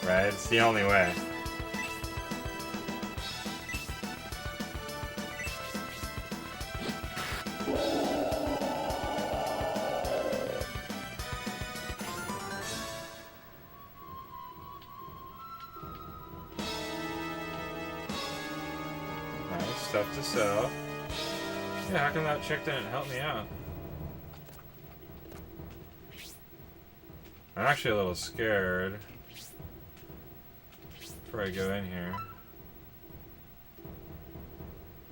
Right? It's the only way. Nice stuff to sell. Yeah, how come that chick didn't help me out? I'm actually a little scared before I go in here. I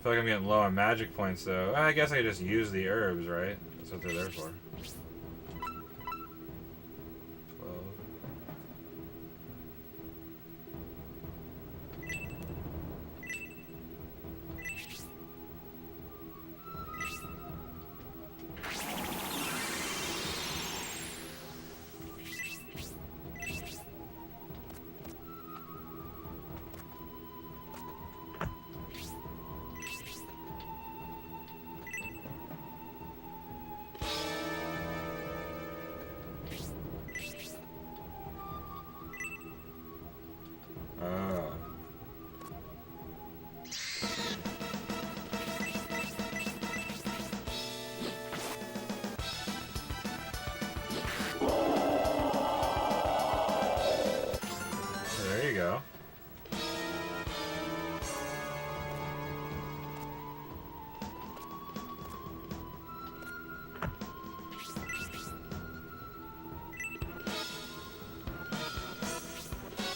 feel like I'm getting low on magic points though. I guess I could just use the herbs, right? That's what they're there for. 12. Oh. There you go.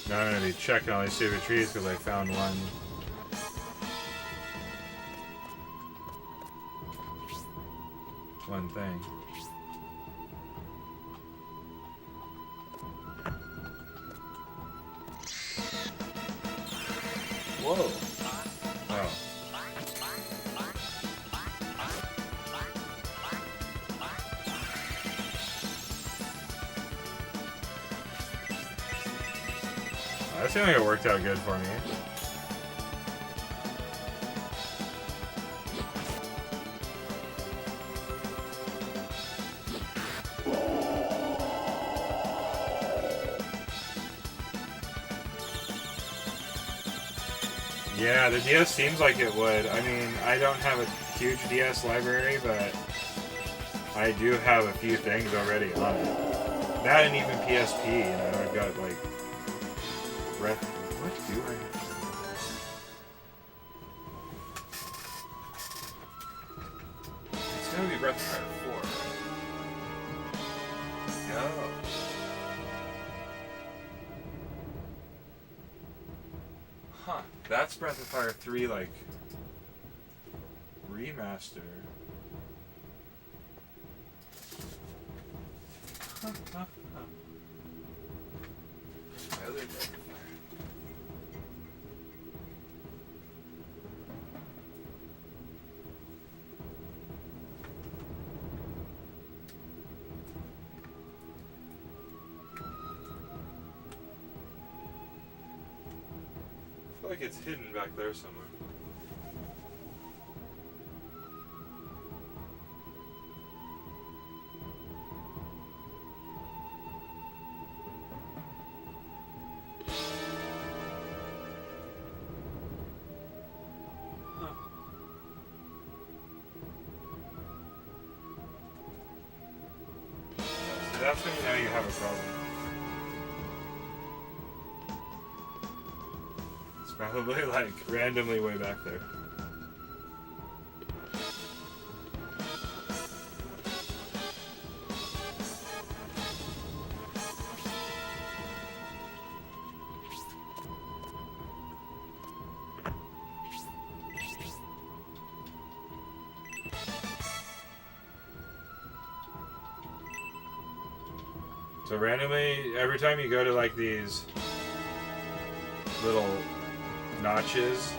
Now I'm going to be checking all these stupid trees because I found one thing. Whoa. Oh. That seemed like it worked out good for me. Yeah, the DS seems like it would. I mean, I don't have a huge DS library, but I do have a few things already on it. That and even PSP, you know, I've got like... What do I have? It's gotta be Breath of Fire 4. No. Huh. That's Breath of Fire 3, like, remaster. I feel like it's hidden back there somewhere. That's when you know you have a problem. It's probably like randomly way back there. So randomly, every time you go to like these little notches,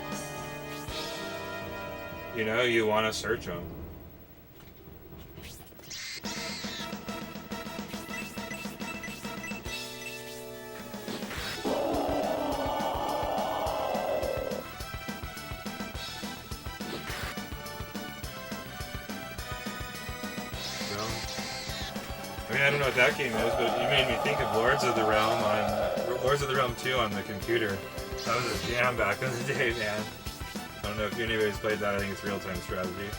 you know, you want to search them. I mean, I don't know what that game is, but you made me think of Lords of the Realm 2 on the computer. That was a jam back in the day, man. I don't know if anybody's played that. I think it's real-time strategy.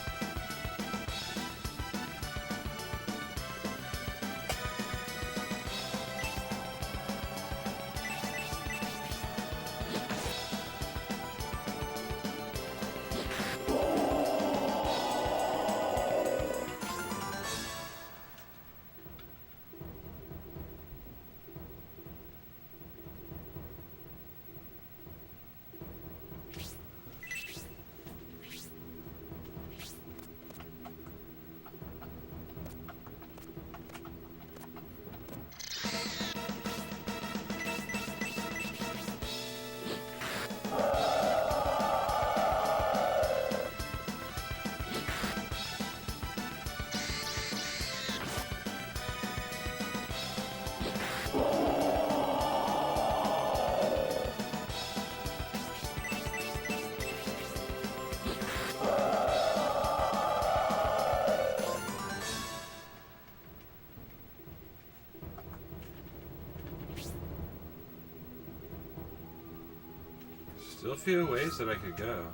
Still a few ways that I could go.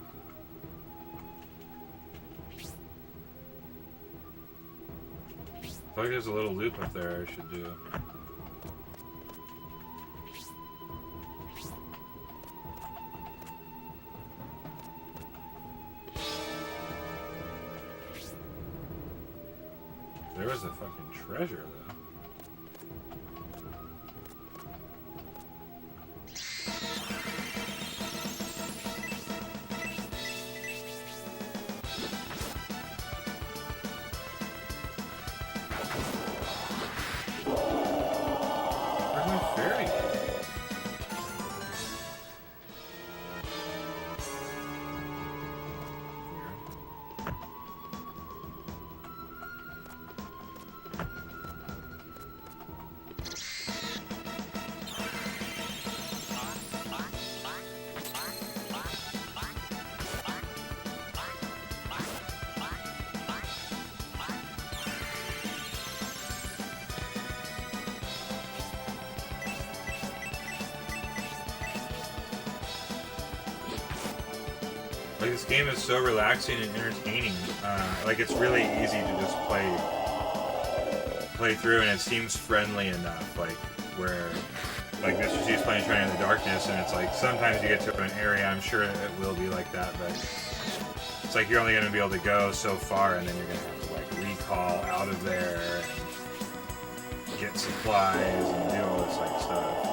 I feel like there's a little loop up there I should do. There was a fucking treasure though. Like, this game is so relaxing and entertaining. Like, it's really easy to just play through, and it seems friendly enough. Like, where, like, Mr. C's playing Shining in the Darkness, and it's like, sometimes you get to an area, I'm sure it will be like that, but it's like you're only going to be able to go so far, and then you're going to have to, like, recall out of there, and get supplies, and do all this, like, stuff.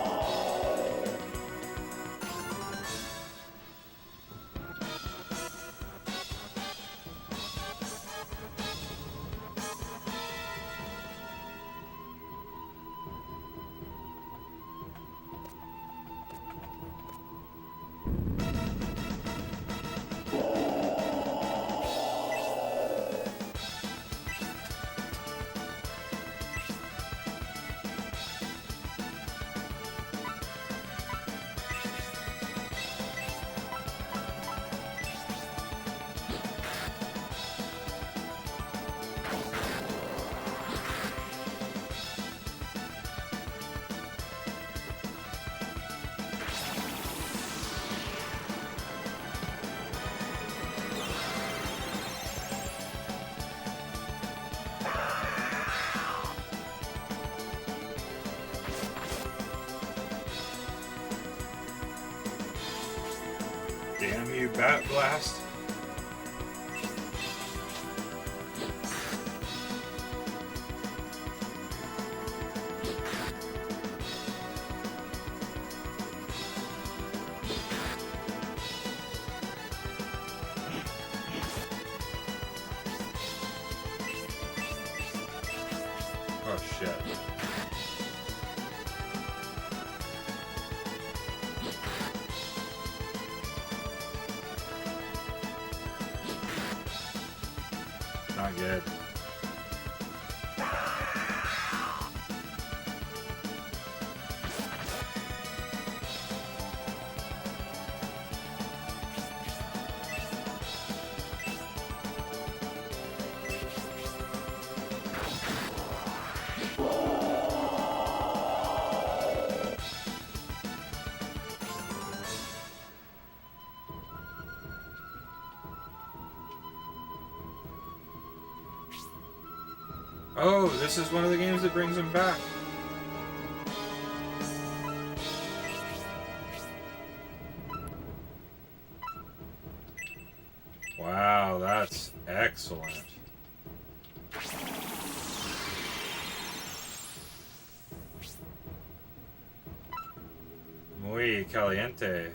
you bat blast. Oh shit. Not good. Oh, this is one of the games that brings him back. Wow, that's excellent. Muy caliente.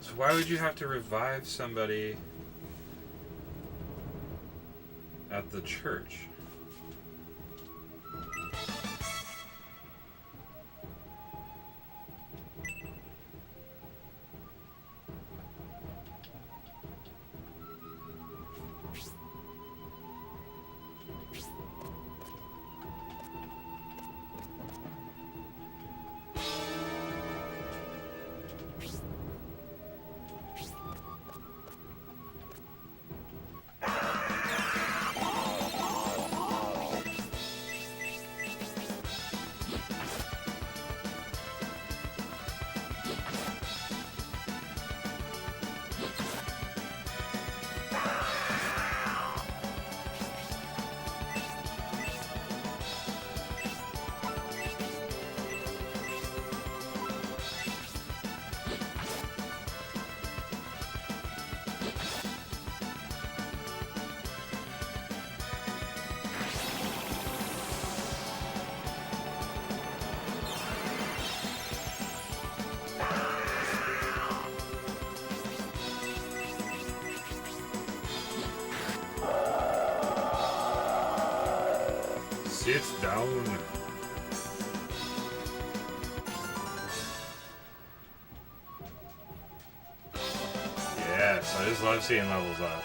So why would you have to revive somebody at the church? Sit down. Yes, I just love seeing levels up.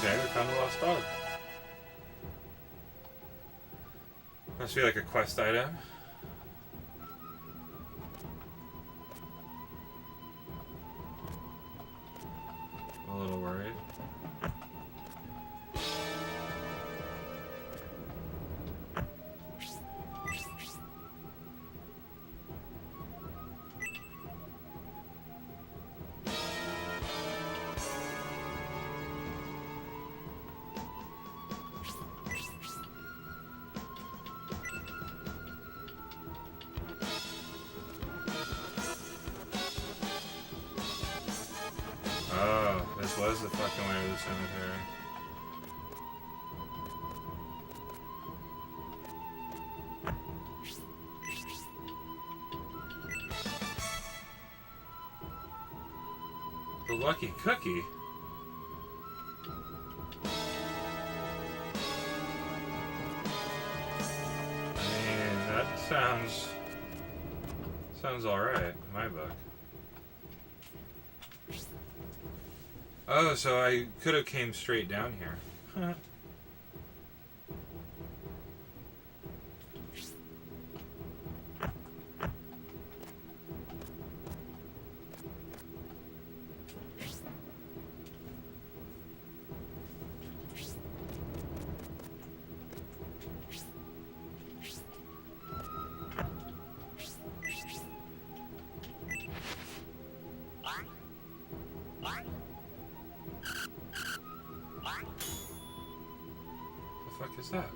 Okay, we found a lost dog. Must be like a quest item. A little worried. is the fucking way to the cemetery. The lucky cookie? I mean, that sounds alright in my book. Oh, so I could have came straight down here. The fuck is that?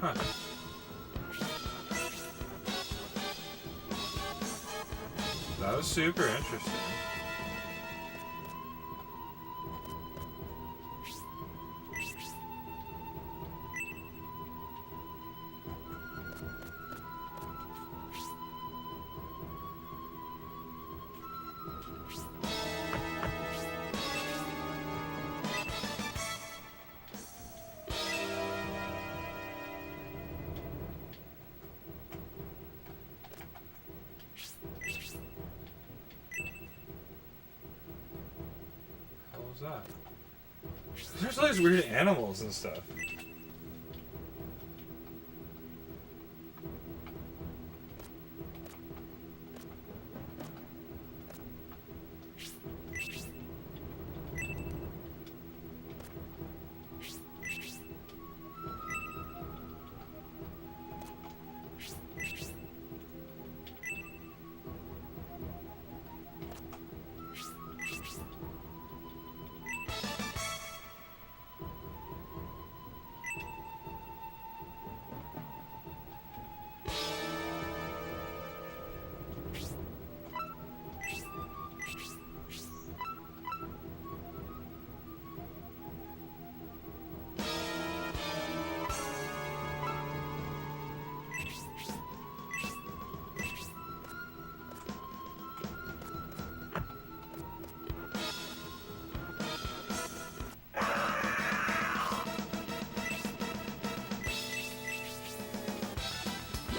Huh. That was super interesting. That? There's all these weird animals and stuff.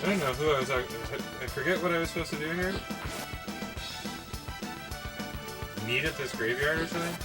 I don't know who I was. I forget what I was supposed to do here. Meet at this graveyard or something?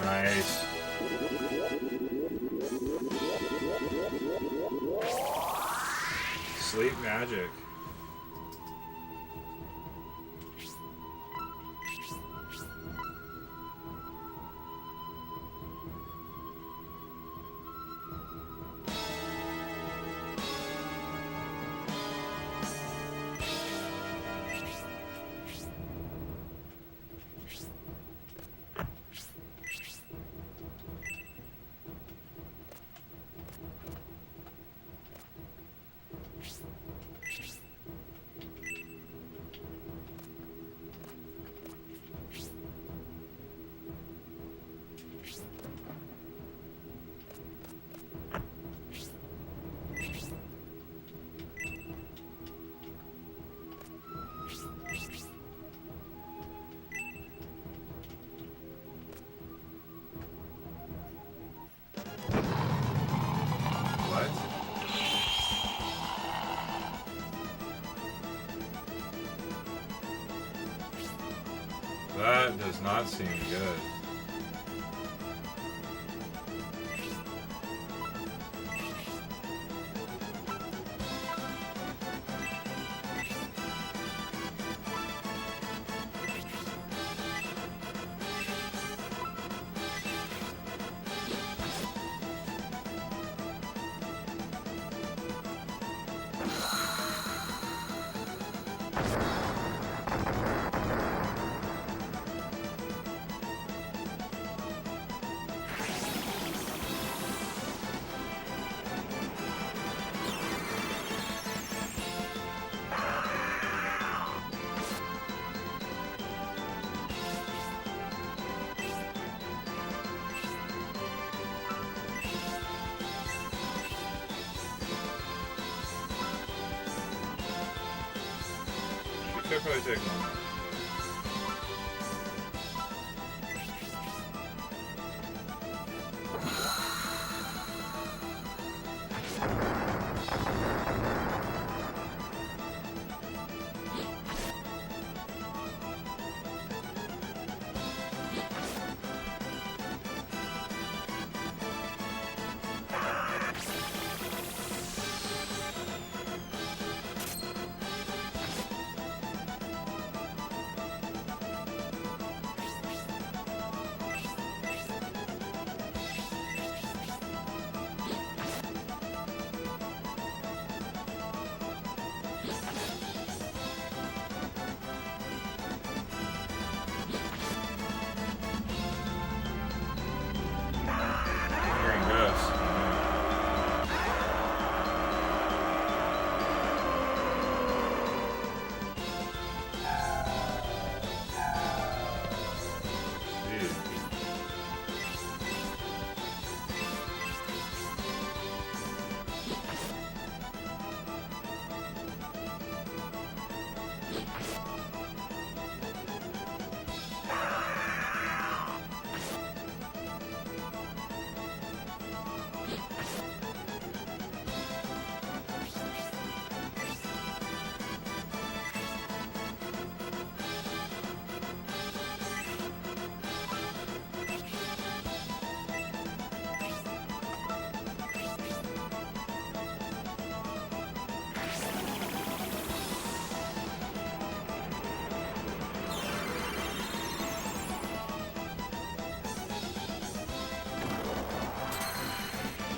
Nice. Sleep magic. That does not seem good. Should probably take one.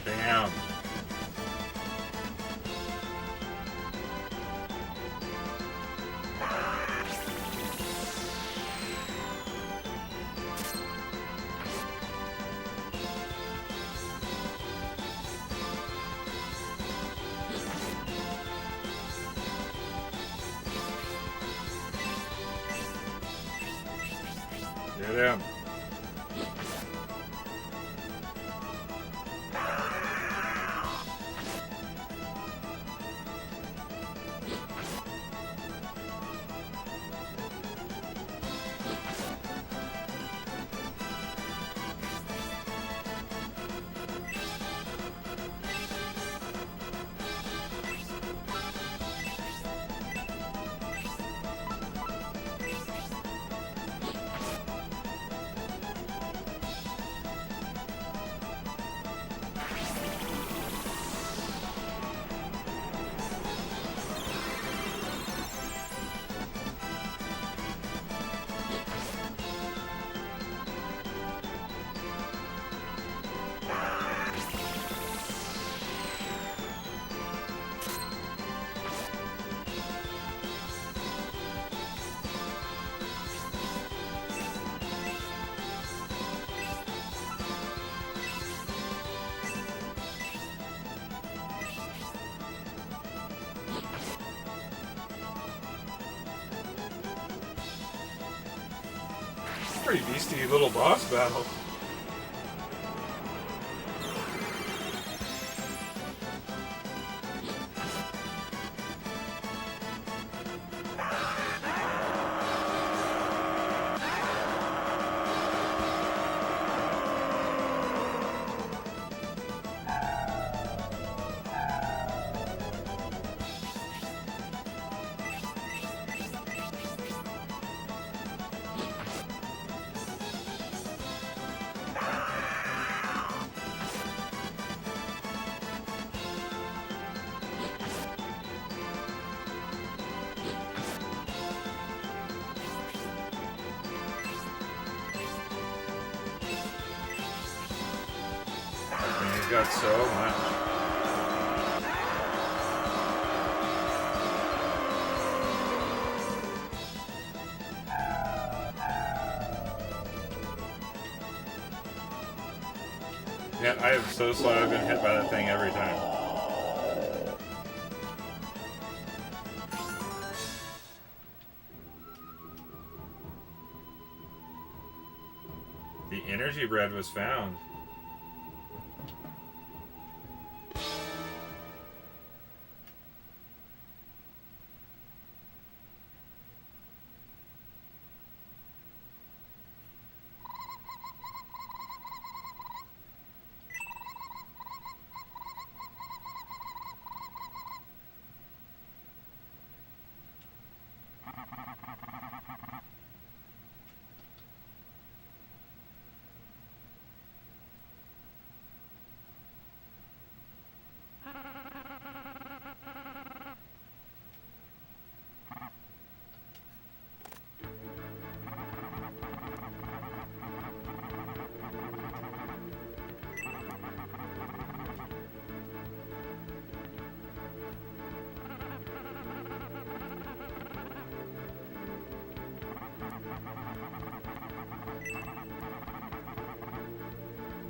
Damn. Get him. Pretty beastie little boss battle. got so much. Yeah, I am so slow. I've been hit by that thing every time. The energy bread was found.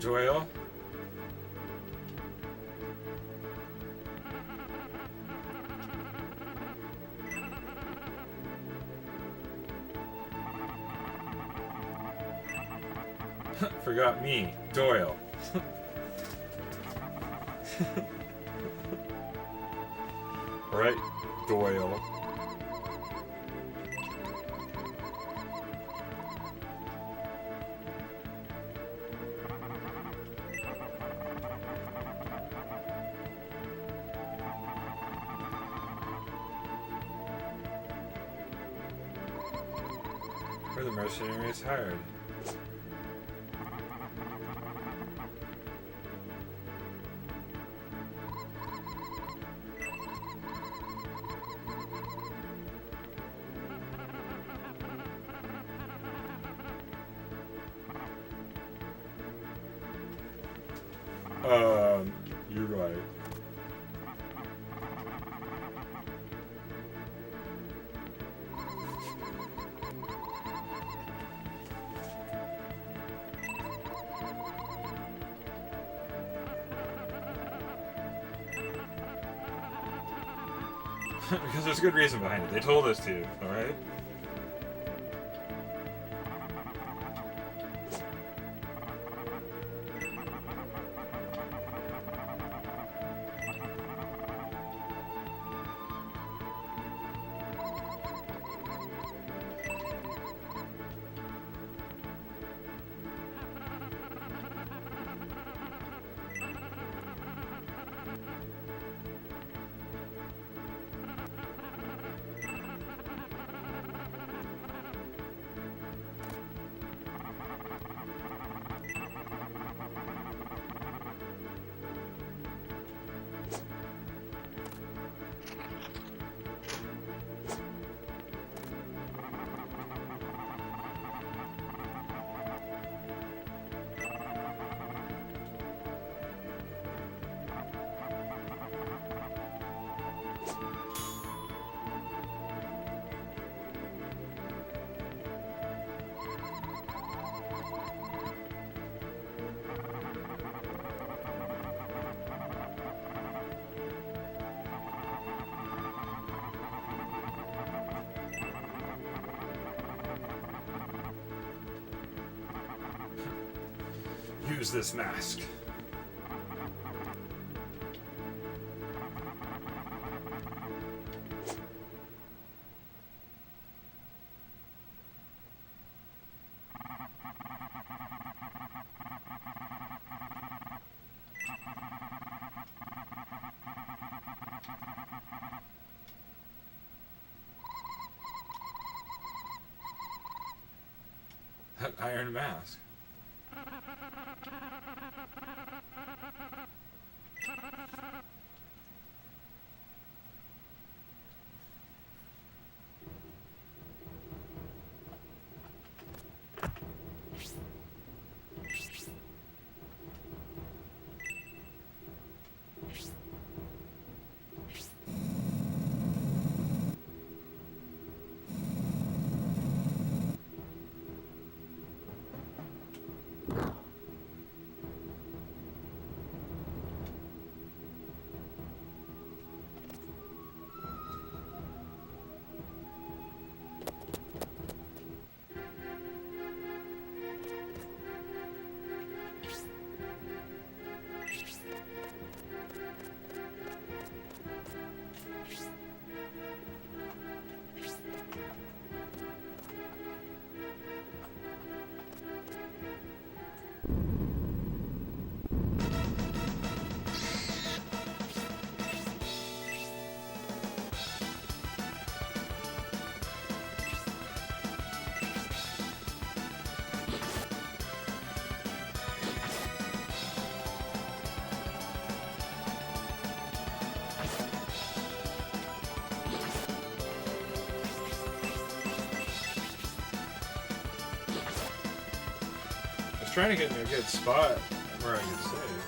Doyle? Forgot me, Doyle. Right, Doyle. Where the mercenaries hired. You're right. Because there's good reason behind it. They told us to, alright? Use this mask. That iron mask. Trying to get in a good spot where I can save.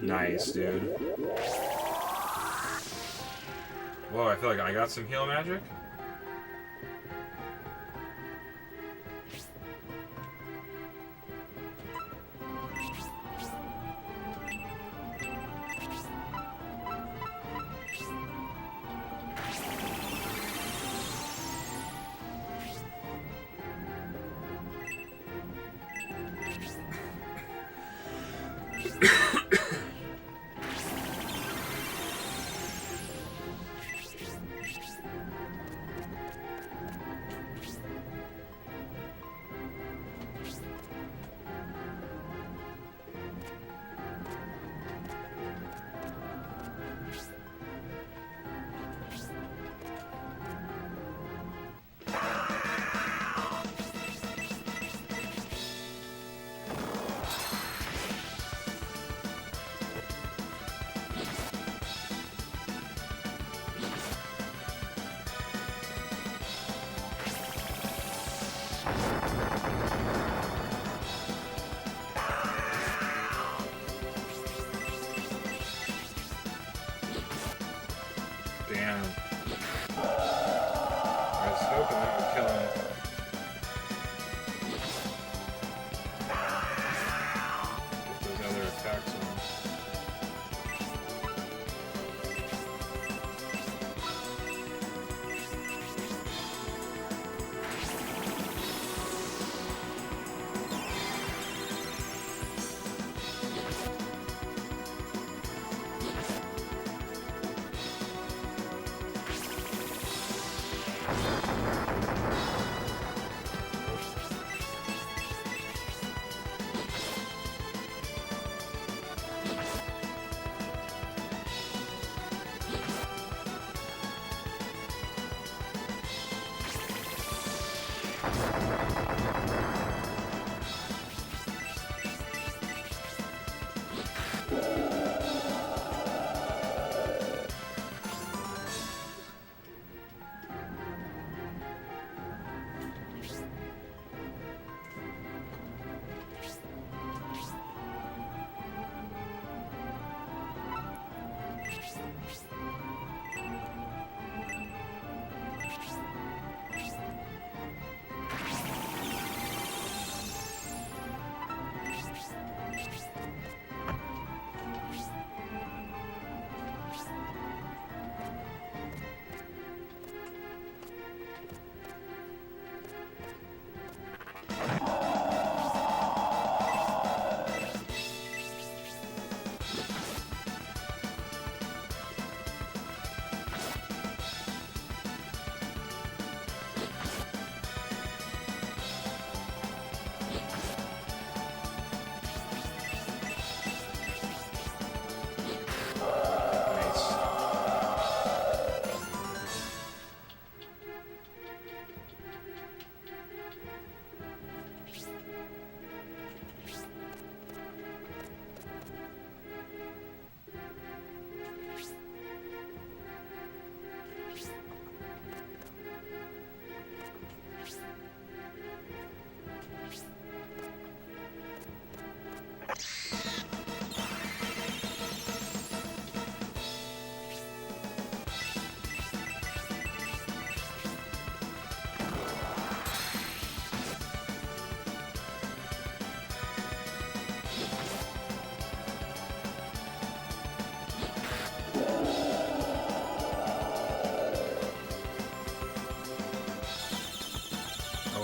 Nice, dude. Whoa, I feel like I got some heal magic.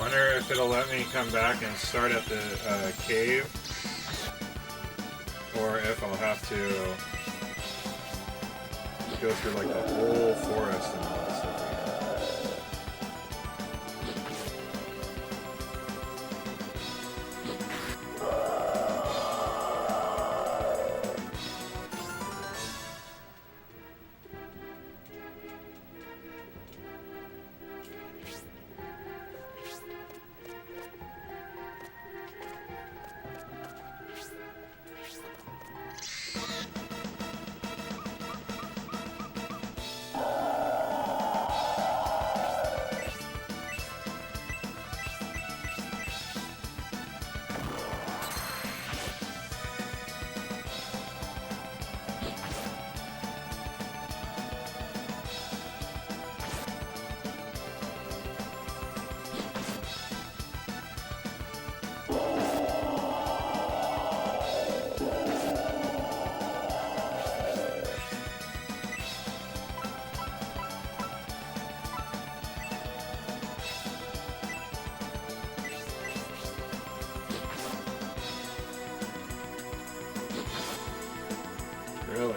wonder if it'll let me come back and start at the cave, or if I'll have to go through like the whole forest and all that stuff again. Really?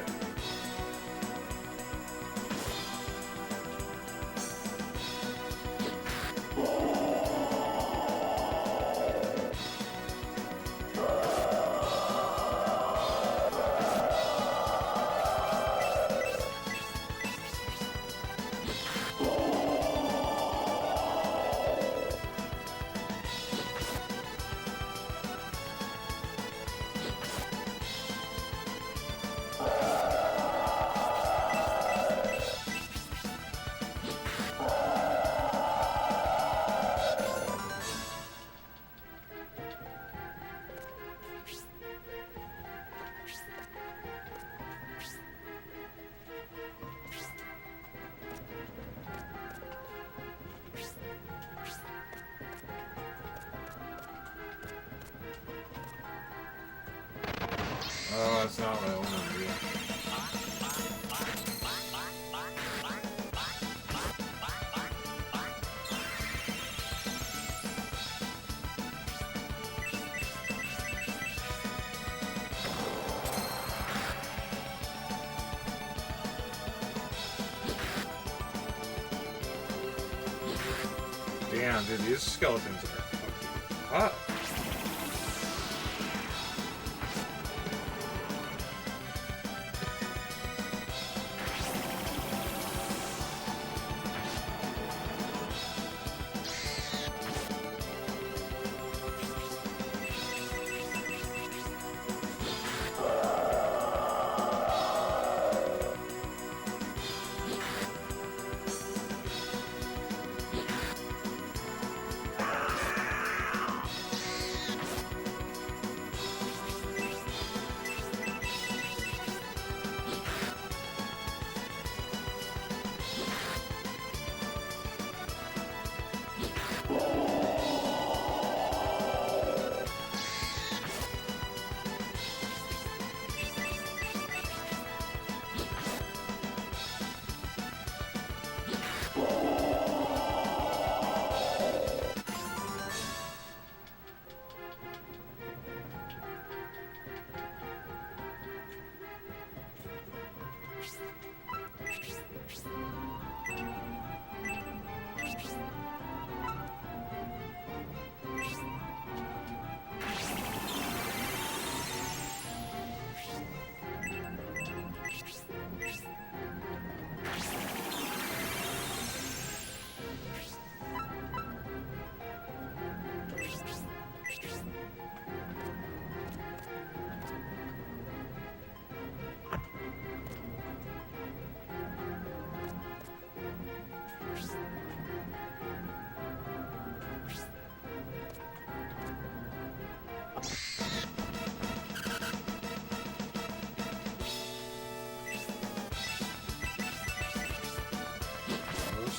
Oh, that's not what I want to do. Damn, dude, these skeletons are fucking hot.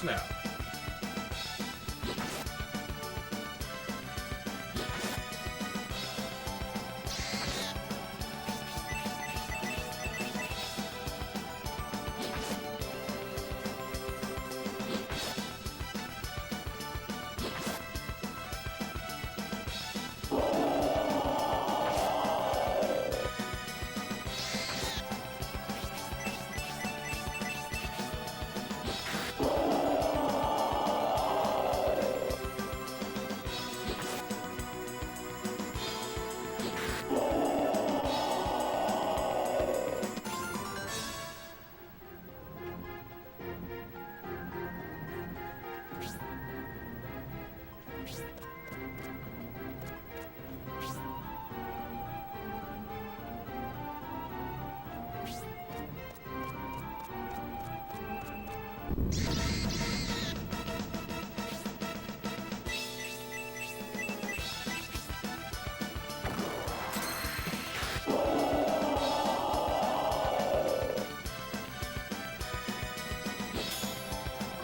Now.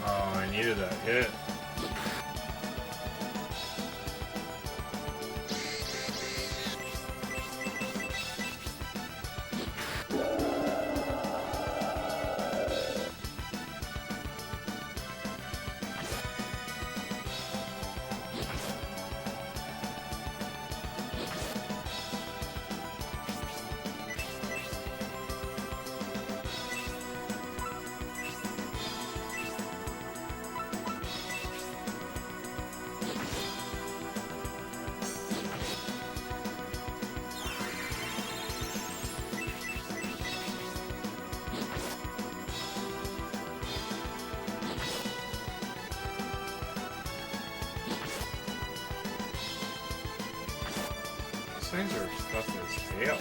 Oh, I needed that hit. These things are tough as hell.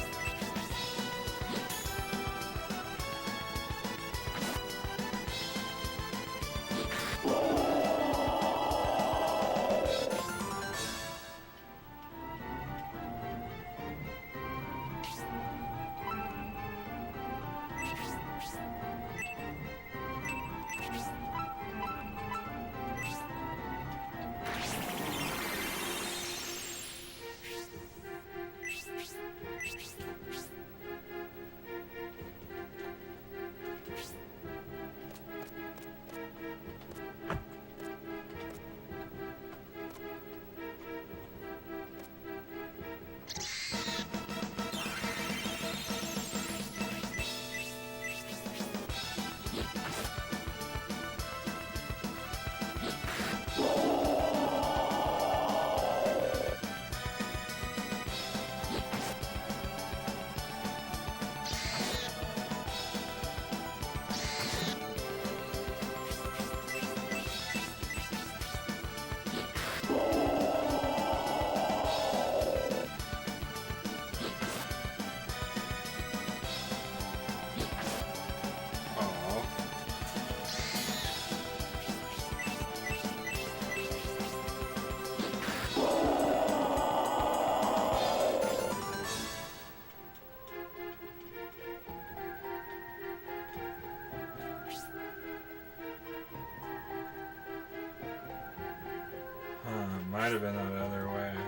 Might have been that other way, huh?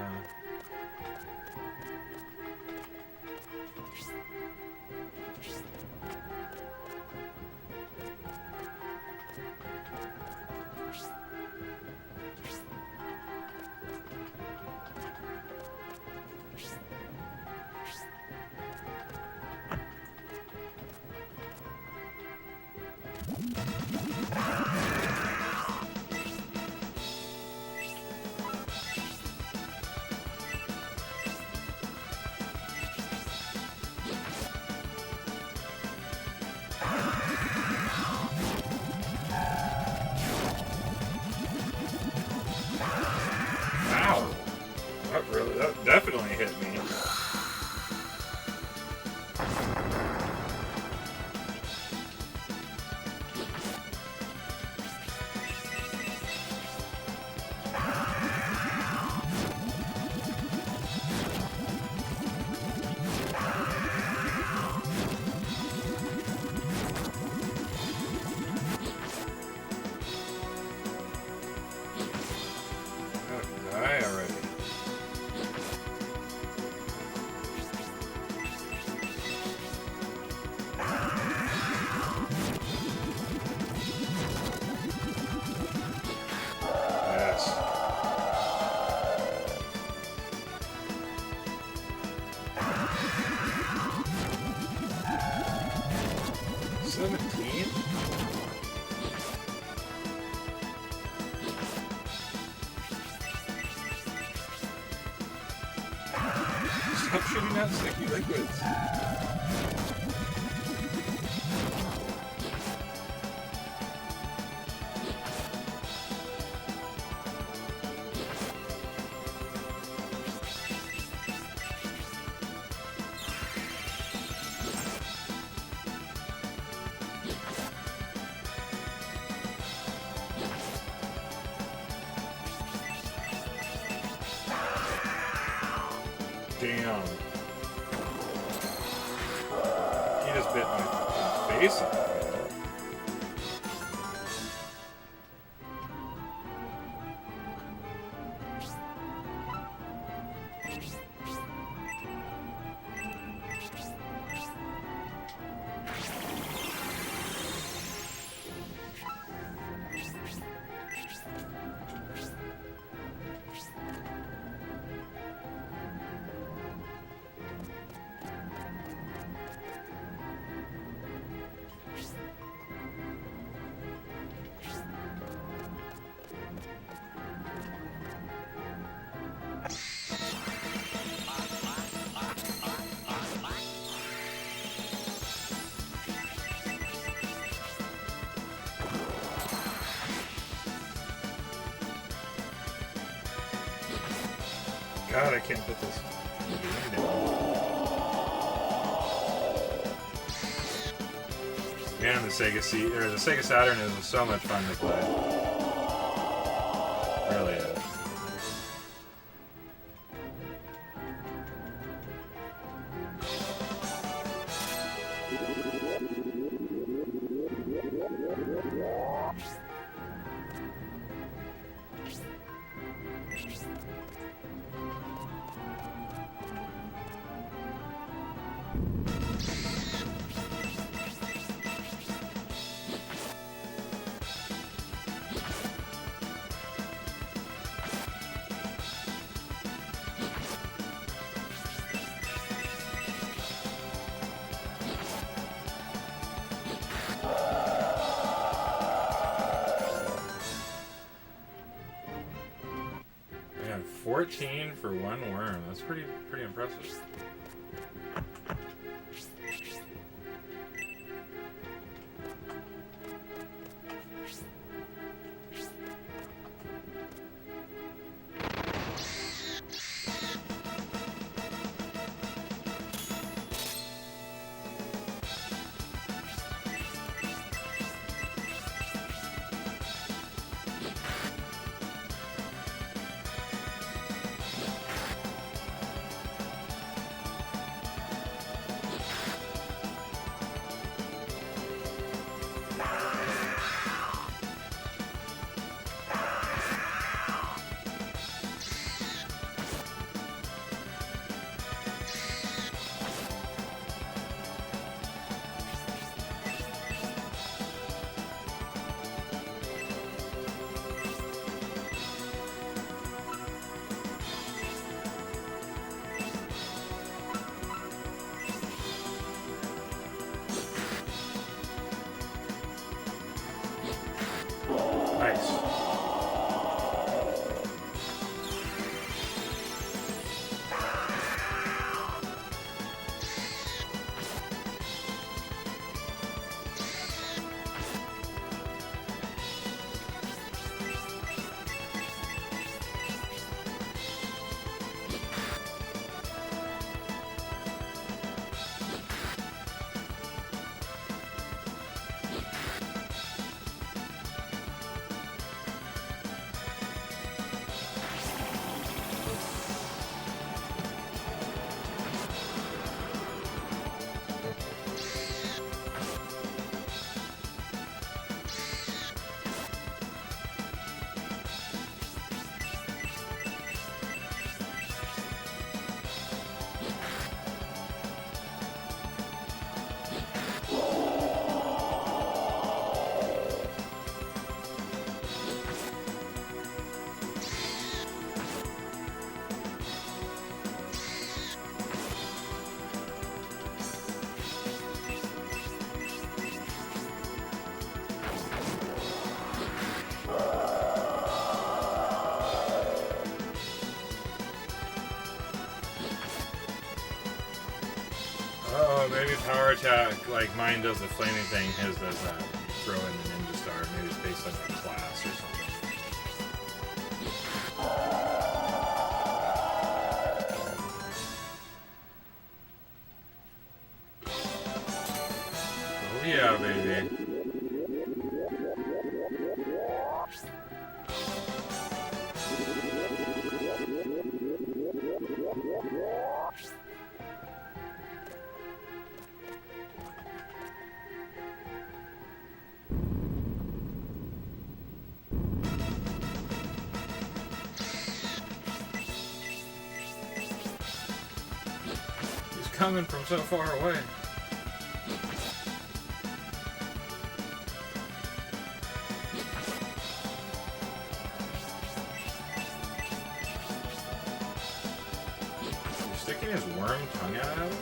Ow! That definitely hit me. Die already. Yes. $17? Stop shooting out sticky liquids. Damn. He just bit my face off. God, I can't put this down. Man, the Sega Saturn is so much fun to play. It really is. Man, 14 for one worm. That's pretty impressive. Nice. Oh, maybe power attack, like mine does the flaming thing, his does that throw in the ninja star. Maybe it's based on your class or something. Oh yeah, baby. coming from so far away? He's sticking his worm tongue out at him?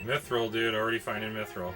Mithril, dude. Already finding Mithril.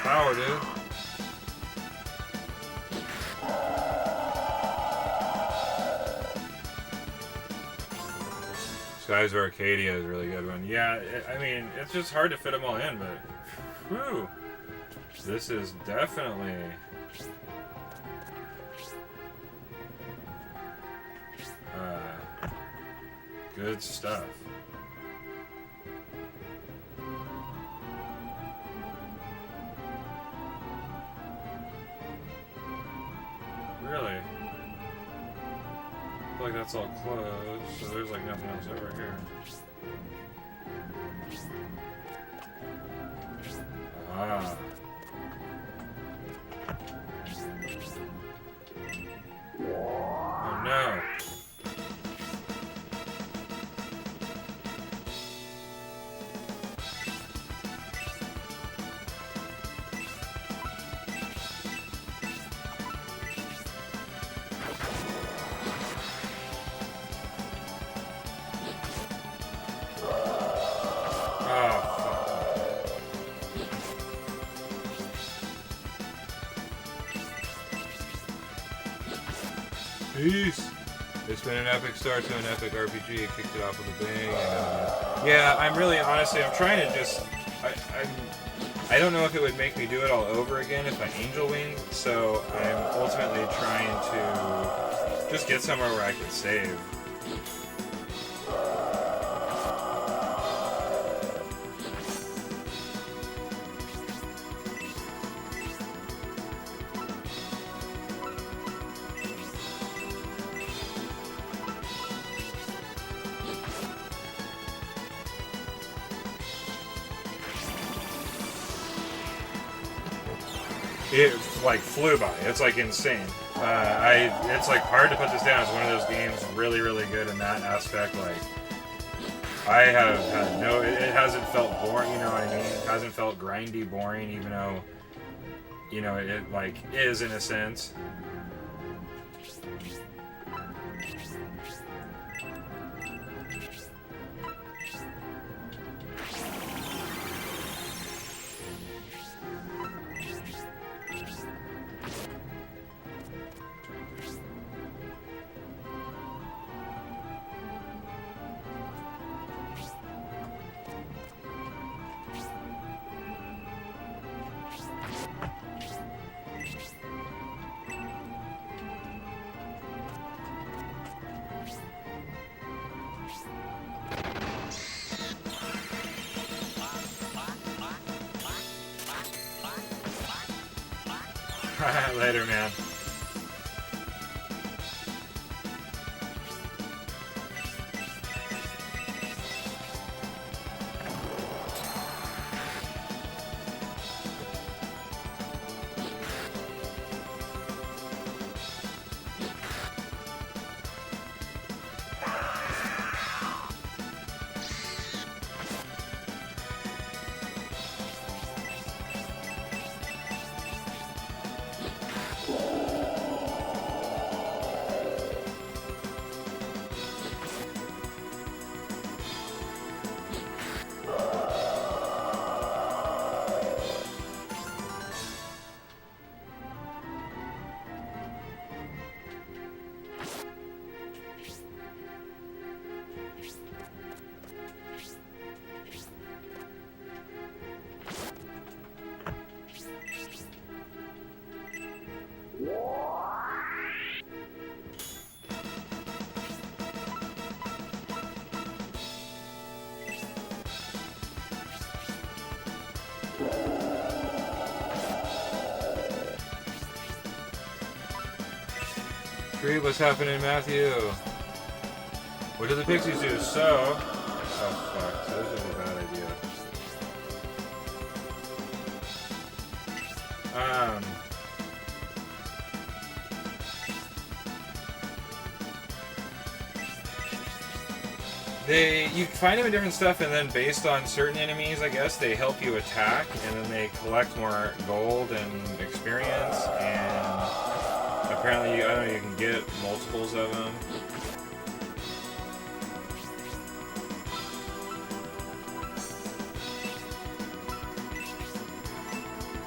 Power, dude. Skies of Arcadia is a really good one. Yeah, I mean, it's just hard to fit them all in, but whew, this is definitely Good stuff. Really? I feel like that's all closed, so there's like nothing else over here. Ah. Oh no. Peace. It's been an epic start to an epic RPG. It kicked it off with a bang. And, yeah, I'm really, honestly, I'm trying to just. I don't know if it would make me do it all over again if I angel wing. So I'm ultimately trying to just get somewhere where I can save. It like flew by. It's like insane. It's like hard to put this down. It's one of those games really, really good in that aspect. Like I have had no. It hasn't felt boring. You know what I mean? It hasn't felt grindy, boring, even though it like is in a sense. Later, man. Great, what's happening, Matthew? What do the pixies do? So... Oh, fuck. So this is a bad idea. You find them in different stuff, and then based on certain enemies, I guess, they help you attack, and then they collect more gold and experience, and apparently, I don't know, you can get multiples of them.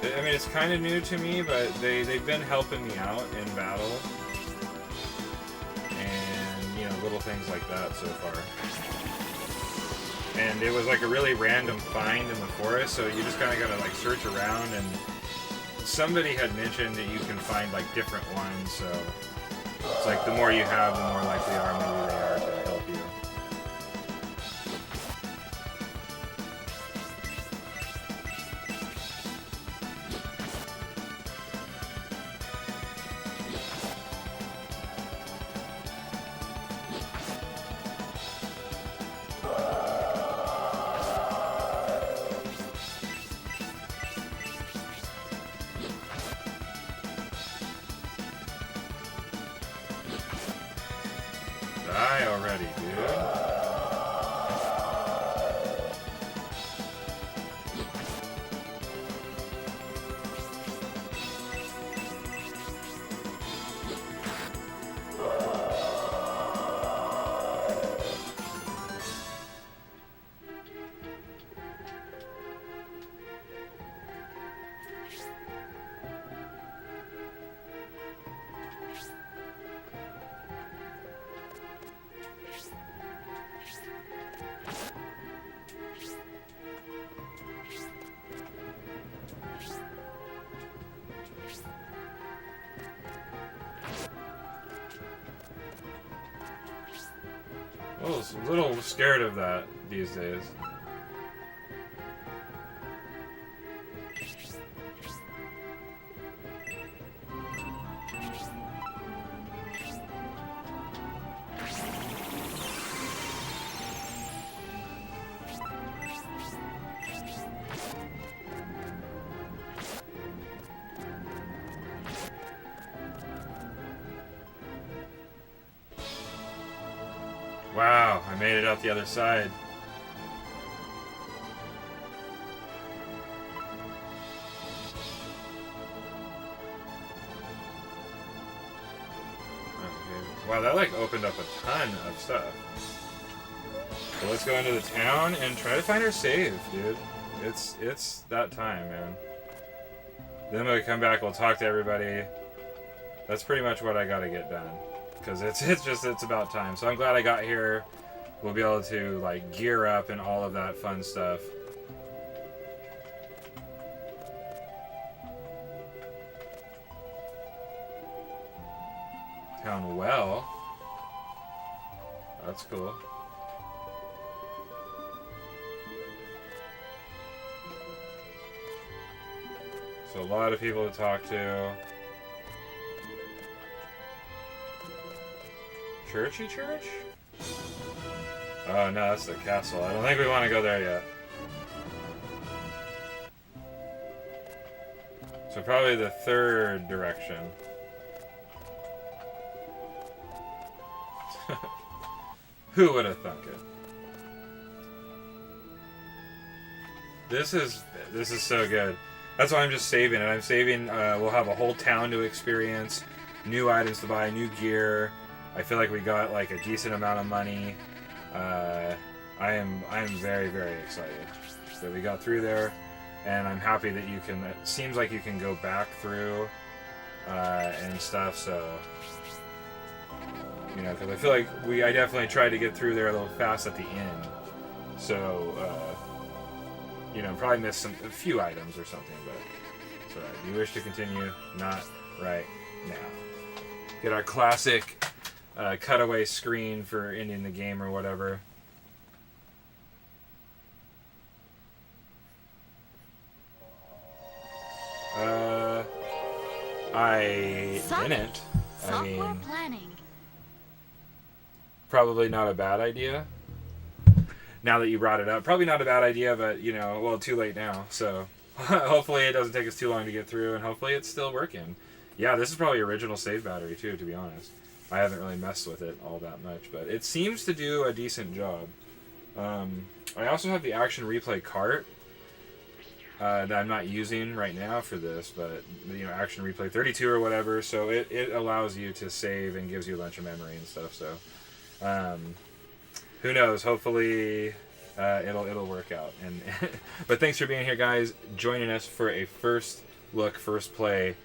I mean, it's kind of new to me, but they've been helping me out in battle. And, little things like that so far. And it was like a really random find in the forest, so you just kind of gotta like search around, and somebody had mentioned that you can find like different ones, so it's like the more you have, the more likely maybe they are to help you. die already, dude. I was a little scared of that these days. Wow, I made it out the other side. Okay. Wow, that like opened up a ton of stuff. So let's go into the town and try to find our save, dude. It's that time, man. Then when we come back, we'll talk to everybody. That's pretty much what I gotta get done. Because it's about time. So I'm glad I got here. We'll be able to like gear up and all of that fun stuff. Town well. That's cool. So a lot of people to talk to. Churchy church? Oh no, that's the castle. I don't think we want to go there yet. So probably the third direction. Who would have thunk it? This is so good. That's why I'm just saving it. I'm saving. We'll have a whole town to experience, new items to buy, new gear. I feel like we got like a decent amount of money. I am very, very excited that we got through there, and I'm happy that you can. It seems like you can go back through and stuff. So you know, because I feel like I definitely tried to get through there a little fast at the end. So you know, probably missed a few items or something. But it's alright. Do you wish to continue? Not right now. Get our classic. Cutaway screen for ending the game or whatever. I didn't. I mean, planning. Probably not a bad idea. Now that you brought it up, probably not a bad idea, but you know, well, too late now. So hopefully it doesn't take us too long to get through, and hopefully it's still working. Yeah, this is probably original save battery too, to be honest. I haven't really messed with it all that much, but it seems to do a decent job. I also have the action replay cart that I'm not using right now for this, but you know, action replay 32 or whatever. So it allows you to save and gives you a bunch of memory and stuff. So who knows? Hopefully it'll work out. And but thanks for being here, guys. Joining us for a first play.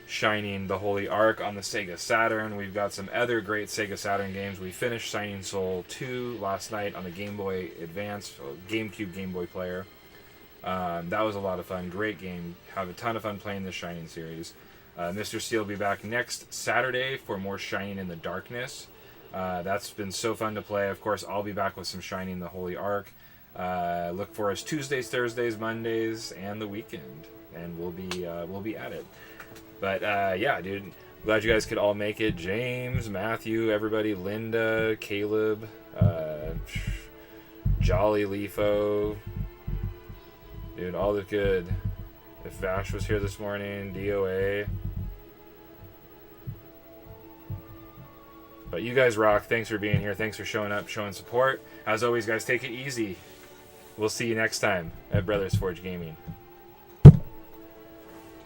Shining the Holy Ark on the Sega Saturn. We've got some other great Sega Saturn games. We finished Shining Soul 2 last night on the Game Boy Advance, GameCube Game Boy player. That was a lot of fun. Great game. Have a ton of fun playing the Shining series. Mr. Steel will be back next Saturday for more Shining in the Darkness. That's been so fun to play. Of course, I'll be back with some Shining the Holy Ark. Look for us Tuesdays, Thursdays, Mondays, and the weekend. And we'll be at it. But, yeah, dude, glad you guys could all make it. James, Matthew, everybody, Linda, Caleb, Jolly Leafo. Dude, all the good. If Vash was here this morning, DOA. But you guys rock. Thanks for being here. Thanks for showing up, showing support. As always, guys, take it easy. We'll see you next time at Brothers Forge Gaming.